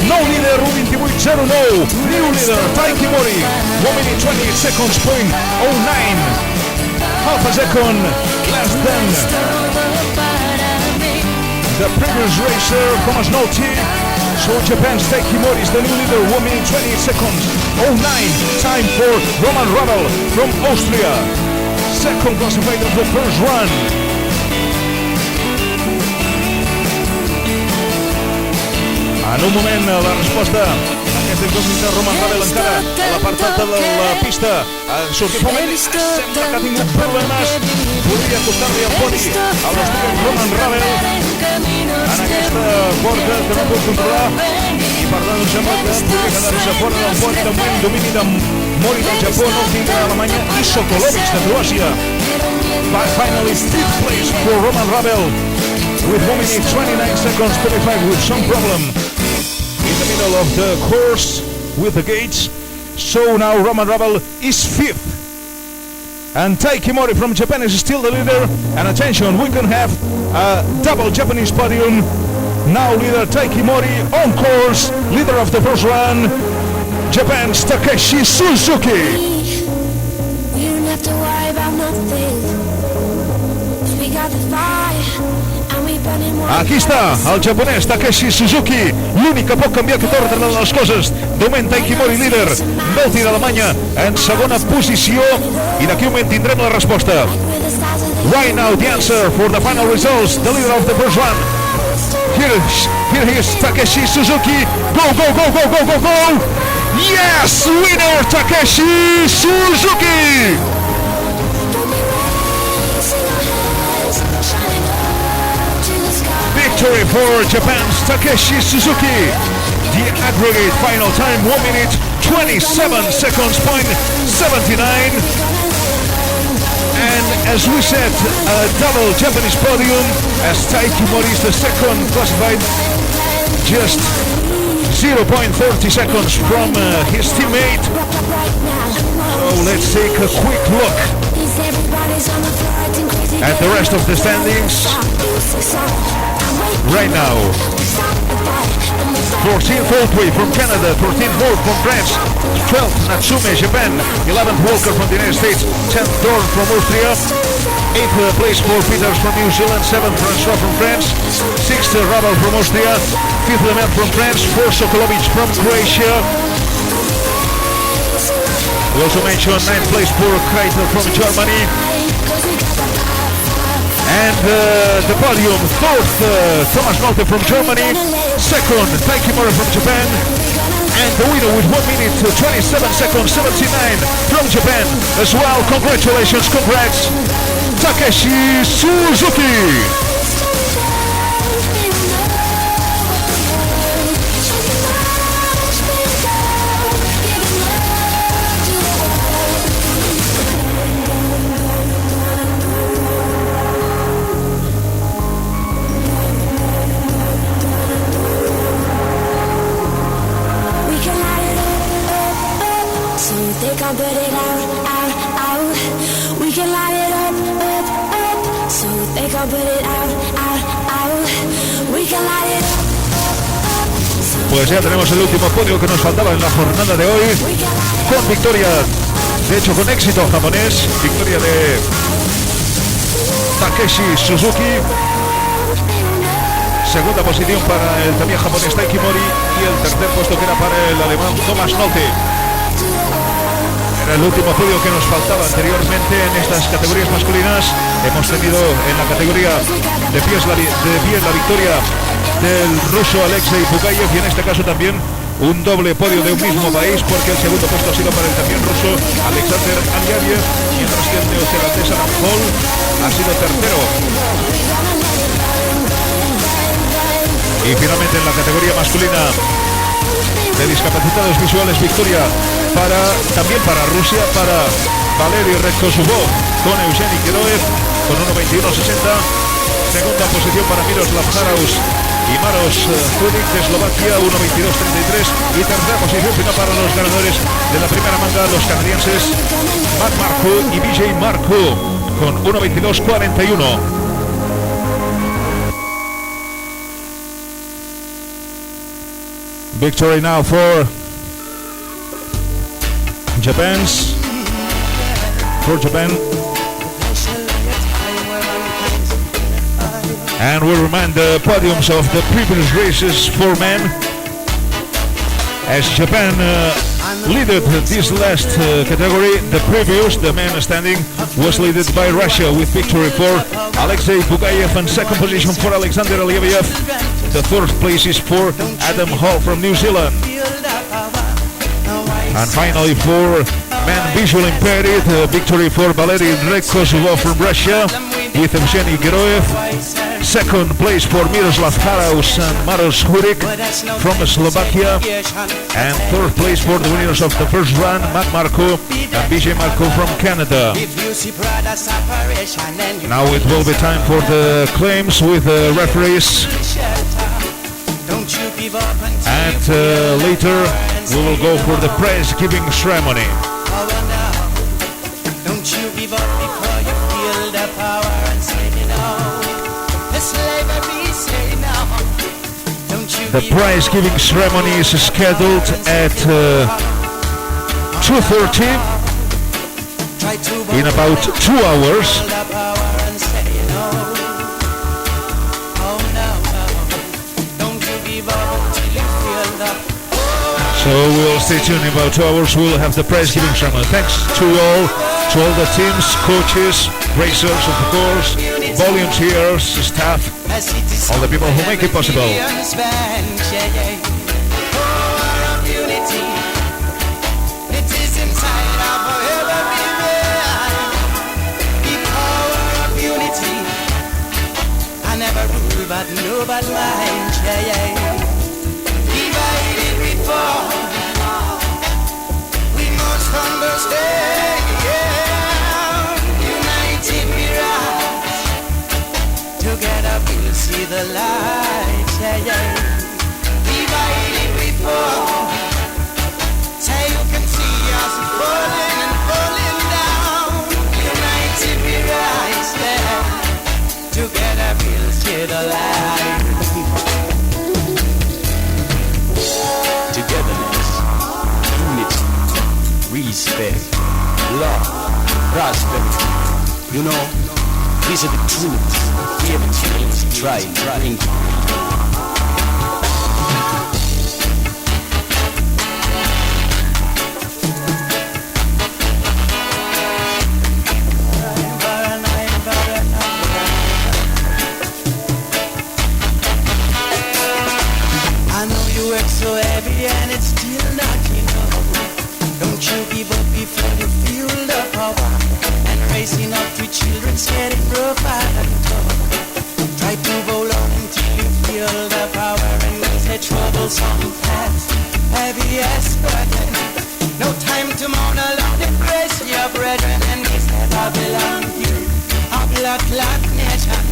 nou líder, 1:28.09. New leader, Taiki Mori, 1 minute 20 seconds, 0.09. Half a second less than the previous racer, Thomas Nolte. So Japan's Taiki Mori is the new leader, 1 minute 28 seconds, 0.9. Time for Roman Rabel from Austria, second classified of the first run. En un moment, la resposta a aquesta incògnita, Roman Rabel encara a la part alta de la pista. Ha sortit un moment, sembla que ha tingut problemes. Podria costar-li el podi a l'austriac Roman Rabel en aquesta porta que no pot controlar, i per tant sembla que podria quedar-se fora del podi. De moment, domini de Mori del Japó, Nolte d'Alemanya i Sokolovic de Croàcia. But finally, fifth place for Roman Rabel with 1 minute 29 seconds 35 with some problem in the middle of the course with the gates. So now Roman Rabel is fifth, and Taiki Mori from Japan is still the leader. And attention, we can have a double Japanese podium. Now leader Taiki Mori on course, leader of the first run, Japan's Takeshi Suzuki. You don't have to worry about nothing. We got the fire. Aquí està, el japonès Takeshi Suzuki, l'únic que pot canviar aquest ordre de les coses. De moment Taiki Mori líder, Nolte d'Alemanya en segona posició, i d'aquí un moment tindrem la resposta. Right now the answer for the final results, the leader of the first run. Here he is, Takeshi Suzuki. Go, go, go, go, go, go, go! Yes, winner Takeshi Suzuki! victory for Japan's Takeshi Suzuki. The aggregate final time 1 minute 27 seconds, .79. And as we said, a double Japanese podium as Taiki Mori is the second classified, just 0.30 seconds from his teammate. So let's take a quick look at the rest of the standings. Right now, 14th Oldway from Canada, 14th Wolf from France, 12th Natsume, Japan, 11th Walker from the United States, 10th Dorn from Austria, 8th place for Peters from New Zealand, 7th Francois from France, 6th Rabal from Austria, 5th Lemel from France, 4th Sokolovic from Croatia. We also mentioned 9th place for Kreiter from Germany. And the podium, 4th Thomas Nolte from Germany, 2nd Taiki Mori from Japan, and the winner with 1 minute 27 seconds 79 from Japan as well. Congratulations, congrats, Takeshi Suzuki. They can put it out, out, out. We can light it up, up, up. So they can put it out, out, out. We can light it up, up, up. Pues ya tenemos el último podio que nos faltaba en la jornada de hoy, con victoria, de hecho con éxito japonés, victoria de Takeshi Suzuki, segunda posición para el también japonés Taiki Mori y el tercer puesto que era para el alemán Thomas Nolte. Era el último podio que nos faltaba anteriormente en estas categorías masculinas. Hemos tenido en la categoría de pies la victoria del ruso Alexei Bugayev y en este caso también un doble podio de un mismo país, porque el segundo puesto ha sido para el también ruso Alexander Aliaviev, mientras que el neozelandés Adam Hall ha sido tercero. Y finalmente en la categoría masculina de discapacitados visuales, victoria también para Rusia, para Valery Redkosubov con Eugeni Keroev con 1.21.60. Segunda posición para Miroslav Haraus y Maros Hudik de Eslovaquia, 1.22.33. Y tercera posición final para los ganadores de la primera manga, los canadienses Matt Marco y BJ Marco con 1.22.41. Victory now for Japan. And we'll remind the podiums of the previous races for men, as Japan leaded this last category. The men standing was led by Russia with victory for Alexei Bugayev and second position for Alexander Aliaviev. The third place is for Adam Hall from New Zealand. And finally for men visually impaired, victory for Valery Redkosubov from Russia with Evgeny Geroev. Second place for Miroslav Haraus and Maros Hudik from Slovakia. And third place for the winners of the first run, Matt Marco and BJ Marco from Canada. Now it will be time for the claims with the referees. And later we will go for the prize giving ceremony. Don't you give up before you feel the power and say no. The slavery say no. The prize giving ceremony is scheduled at 2:30 in about 2 hours. So we'll stay tuned. In about 2 hours we'll have the prize giving ceremony. Thanks to all the teams, coaches, racers, of course, volunteers, staff, all the people who make it possible. But no know but mine, yeah. Divided we fall, we must understand, yeah. United we rise, together we'll see the light, yeah. Divided we fall, say you can see us falling and falling down. United we rise, yeah. Together we'll see the light. Togetherness, unity, respect, love, prosperity. You know, these are the truths we have experienced trying. So heavy and it's still not enough. Don't you give up before you feel the power. And raising up 3 children's getting rough and tough. Try to hold on until you feel the power. And it's a troublesome task, heavy as burden. No time to mourn alone, embrace your brethren. And we said I belong to you, a blood clot nation.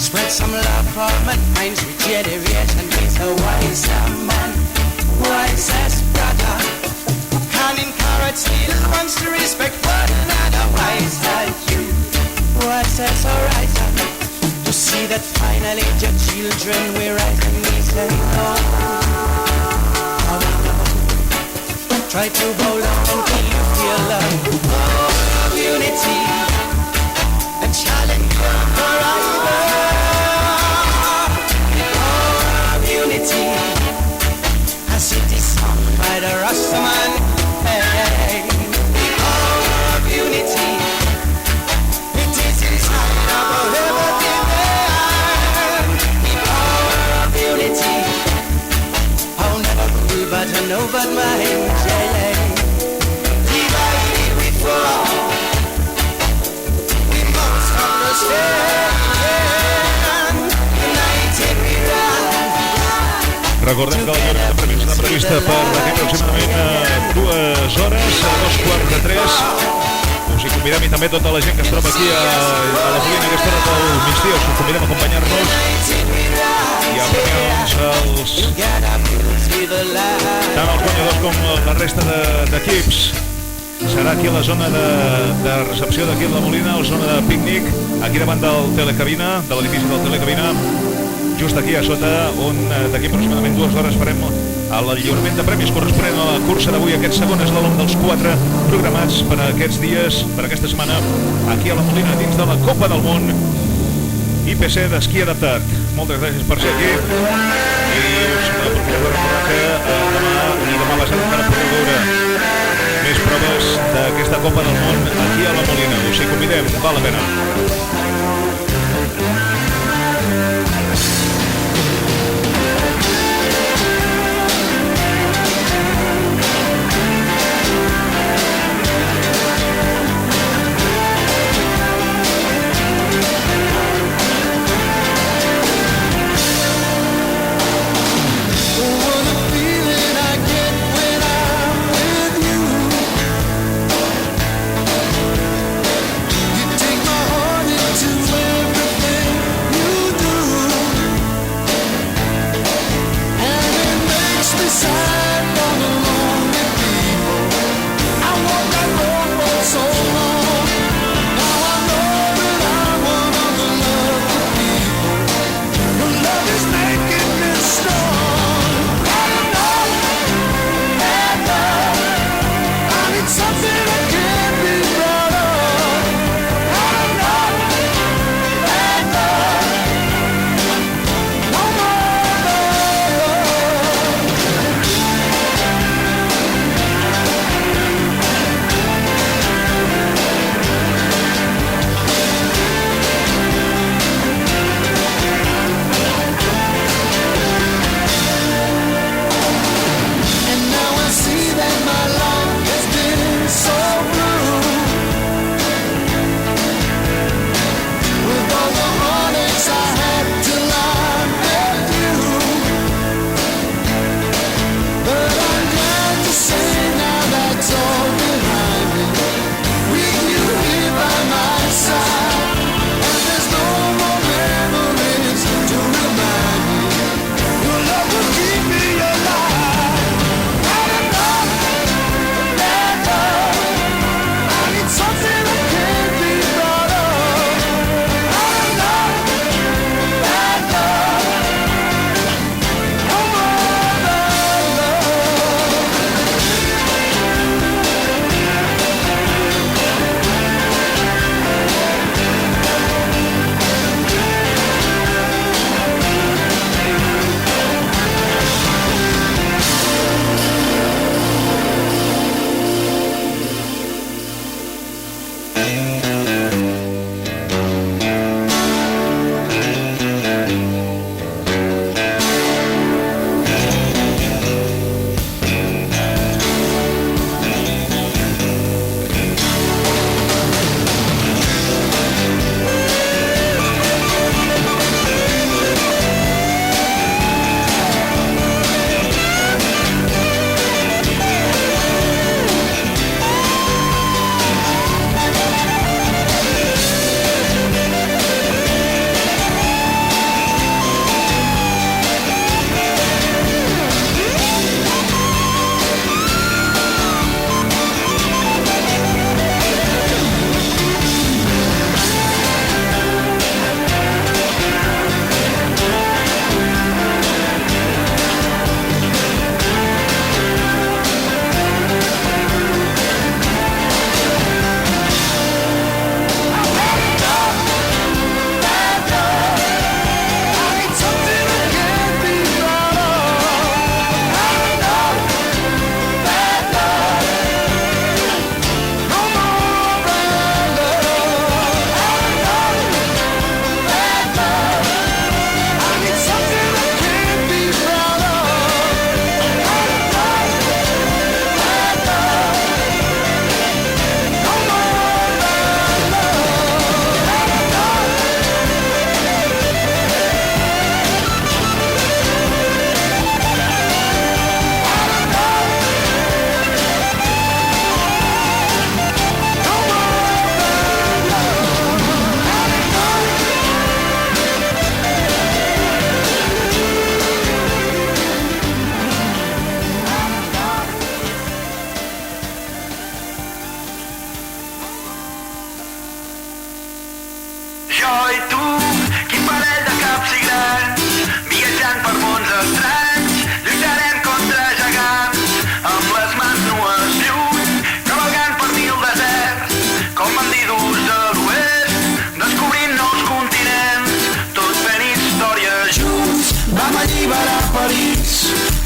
Spread some love for mankind's regeneration. He's a wiser man, wisest brother. Can encourage still wants to respect one another. Wise like you, wisest writer. To see that finally your children will rise and we say no. Try to hold on until you feel love. Oh, unity, a challenge forever. A city sung by the Rastaman, hey, the power of unity. It is inside of everything there. The power of unity. I'll never rule but I know but mine, yeah. Divided we fall, we must understand. United we rise. Recordem que la lliure de premis està prevista per d'aquí aproximadament 2 hores, a 2:45. Us hi convidem i també tota la gent que es troba aquí a la Molina aquesta hora del migdia. Us convidem a acompanyar-nos i a premiar tant els guanyadors com la resta d'equips. Serà aquí a la zona de recepció d'aquí a la Molina, a la zona de pícnic, aquí davant del telecabina, de l'edifici del telecabina, just aquí a sota, on d'aquí aproximadament 2 hores farem el lliurament de premis corresponent a la cursa d'avui, aquest segon Slalom dels 4 programats per aquests dies, per aquesta setmana, aquí a la Molina, dins de la Copa del Món IPC d'esquí adaptat. Moltes gràcies per ser aquí i us aprofitem per recordar que demà passat encara podeu veure més proves d'aquesta Copa del Món aquí a la Molina. Us hi convidem, val la pena. You take my heart into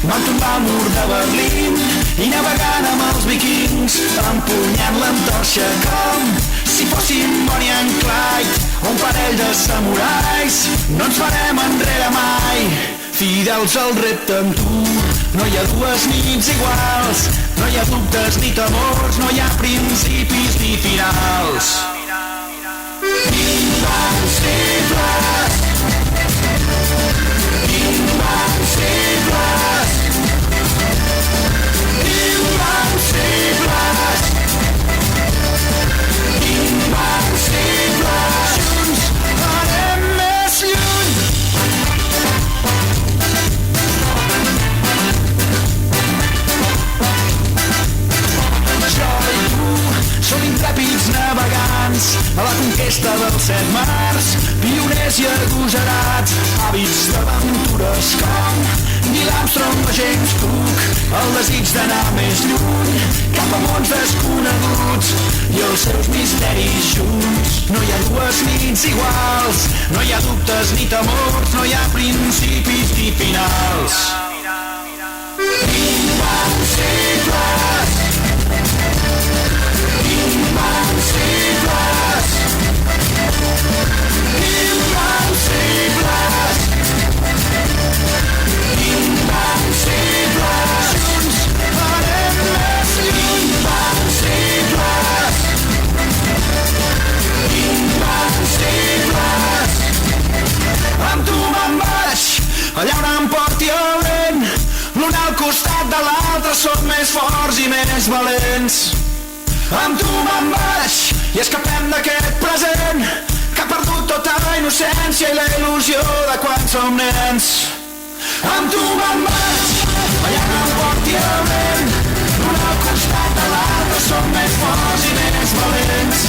Vam tombar el mur de Berlín i navegant amb els vikings, empunyant l'antorxa com si fóssim Bonnie and Clyde o un parell de samurais. No ens farem enrere mai, fidels al repte amb tu. No hi ha dues nits iguals, no hi ha dubtes ni temors, no hi ha principis ni finals. Invencibles, invencibles, invencibles, invencibles. Junts anem més lluny. Jo i tu som intrèpids navegants a la conquesta dels 7 mars, pioners i agosarats, hàbits d'aventures com Neil Armstrong o James Cook, el desig d'anar més lluny cap a mons desconeguts i els seus misteris junts. No hi ha dues nits iguals, no hi ha dubtes ni temors, no hi ha principis ni finals. Invencibles, invencibles, invencibles, invencibles. Junts anem més lluny. Invencibles, invencibles. Amb tu me'n vaig allà on em porti el vent, l'un al costat de l'altre som més forts i més valents. Amb tu me'n vaig i escapem d'aquest present que ha perdut tota la innocència i la il·lusió de quan som nens. Amb tu me'n vaig allà on em porti el vent, l'un al costat de l'altre som més forts i més valents.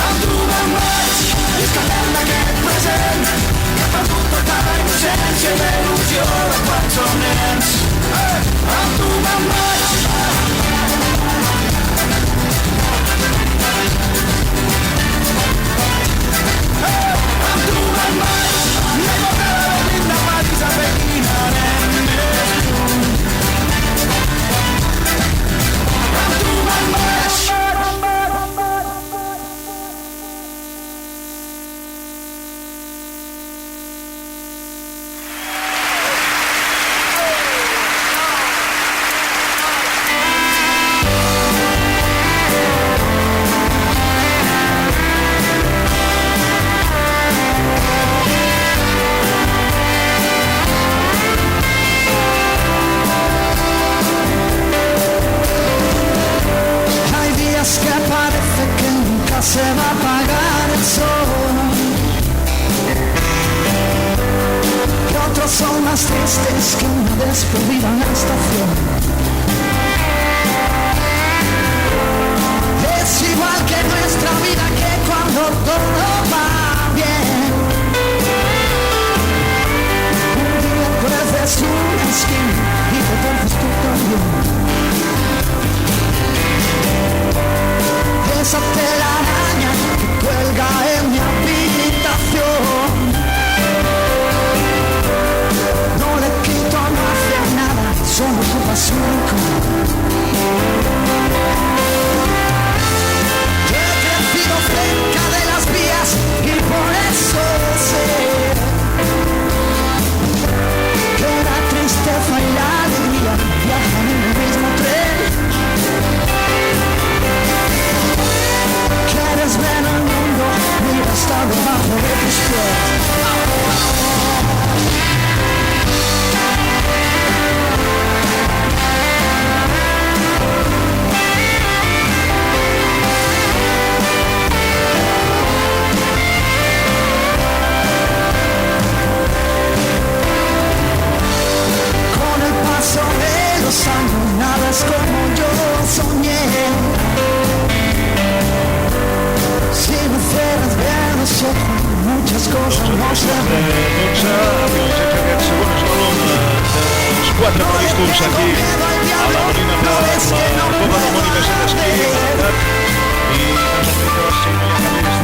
Amb tu me'n vaig i escapem d'aquest present que ha perdut tota la innocència i la il·lusió de quan som nens. Amb tu me'n vaig. Amb tu me'n vaig, anem a Berlín, de París a Pequín, anem més lluny. Amb tu me'n vaig. que nunca se va a apagar el sol. Y otros son más tristes que una despedida en la estación. Es igual que nuestra vida, que cuando todo va bien, un día creces una esquina y te torces tú también. Esa telaraña que cuelga en mi habitación, no le quito, no hace nada, solo ocupa su rincón. Yo he crecido cerca de las vías y por eso sé que la tristeza y la alegría viajan en el mismo tren. Quieres ver el mundo, mira, está debajo de tus pies. Con el paso de los años, nada es como yo soñé. Si me cierras bien los ojos, muchas cosas no se ven. Els quatre previstos aquí a la Molina per la Copa del Món i Pes d'Esquí i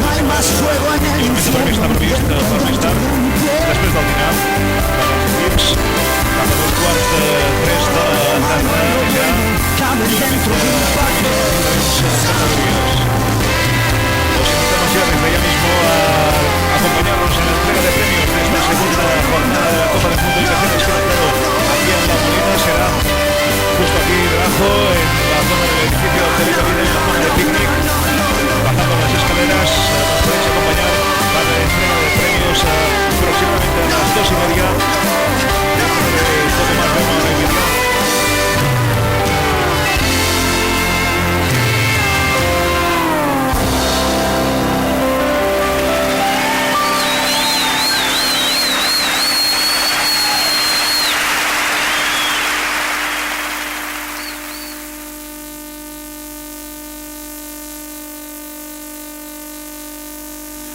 No hay más fuego en el també està previst per més tard, després del dinar, per als equips, cap a 2:45 de la tarda ja, caben dentro de un parque. categorías. Os invitamos ya desde ya mismo a acompañarnos en la entrega de premios de esta segunda jornada de la Copa del Mundo y Pes d'Esquí aquí en la Molina. Será justo aquí debajo, en la zona del edificio de Vida Vida, en la zona de picnic, bajando las escaleras. Nos podéis acompañar para la entrega de premios aproximadamente a las 2:30. Dentro de poco más de una hora y media.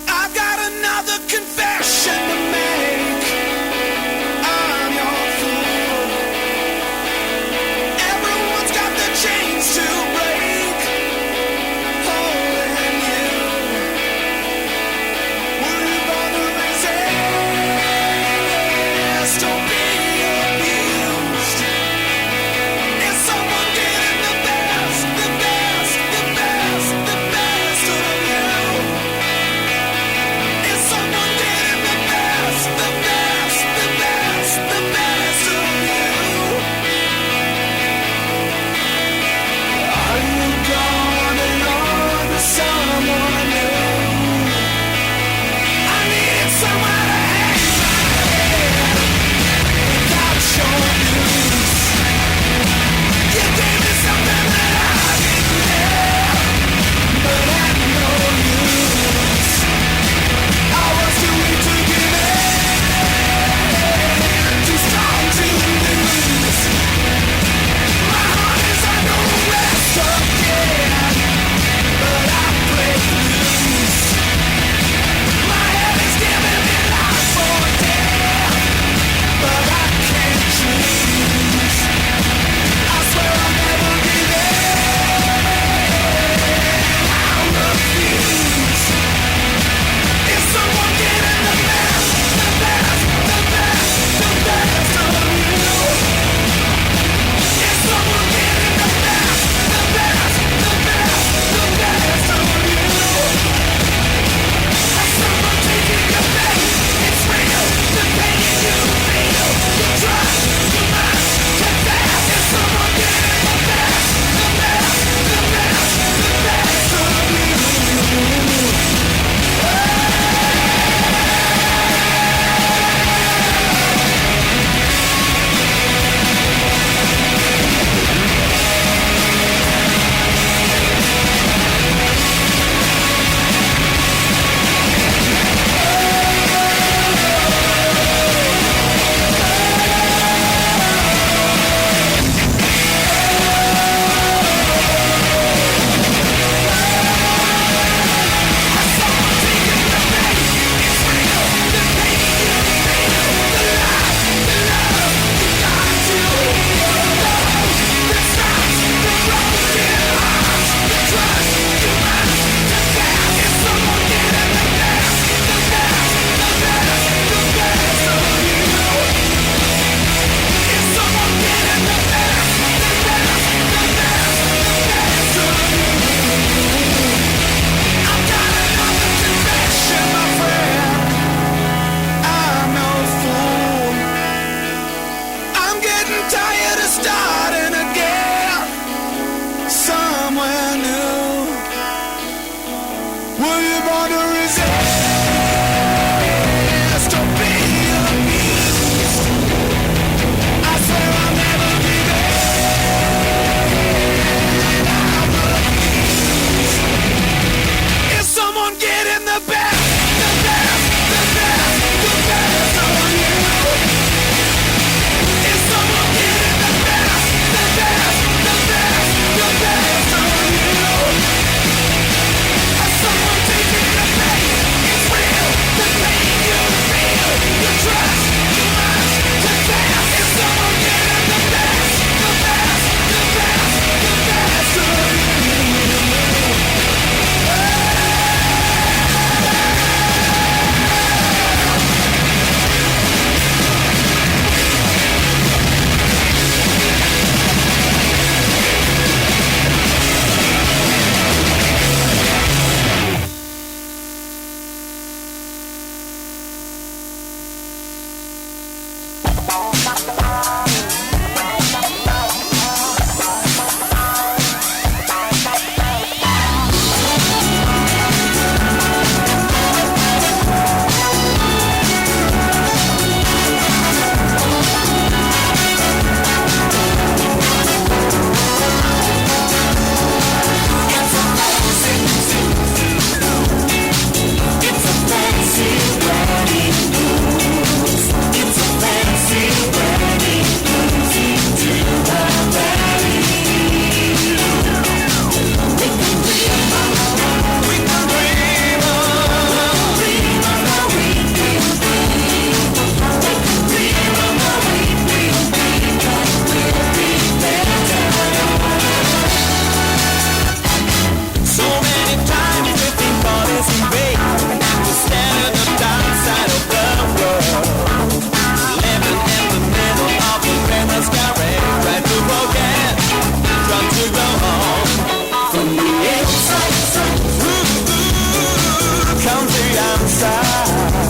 I've got another confession to make. I'm your fool. Everyone's got the chains to break. Holding you. Will you bother resist? Don't be abused. Is someone getting the best, the best, the best, the best of you? Is someone getting the best? Will you want to resist? Don't be abused. I swear I'll never be there. I'm abused. Is someone getting the best? The best, the best, the best of you? Is someone getting the best? The best, the best, the best of you? Is someone taking the pain? It's real, the pain you feel, you trust, you must confess. Is someone getting the best? The best, the best, the best of you?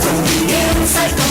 From the inside.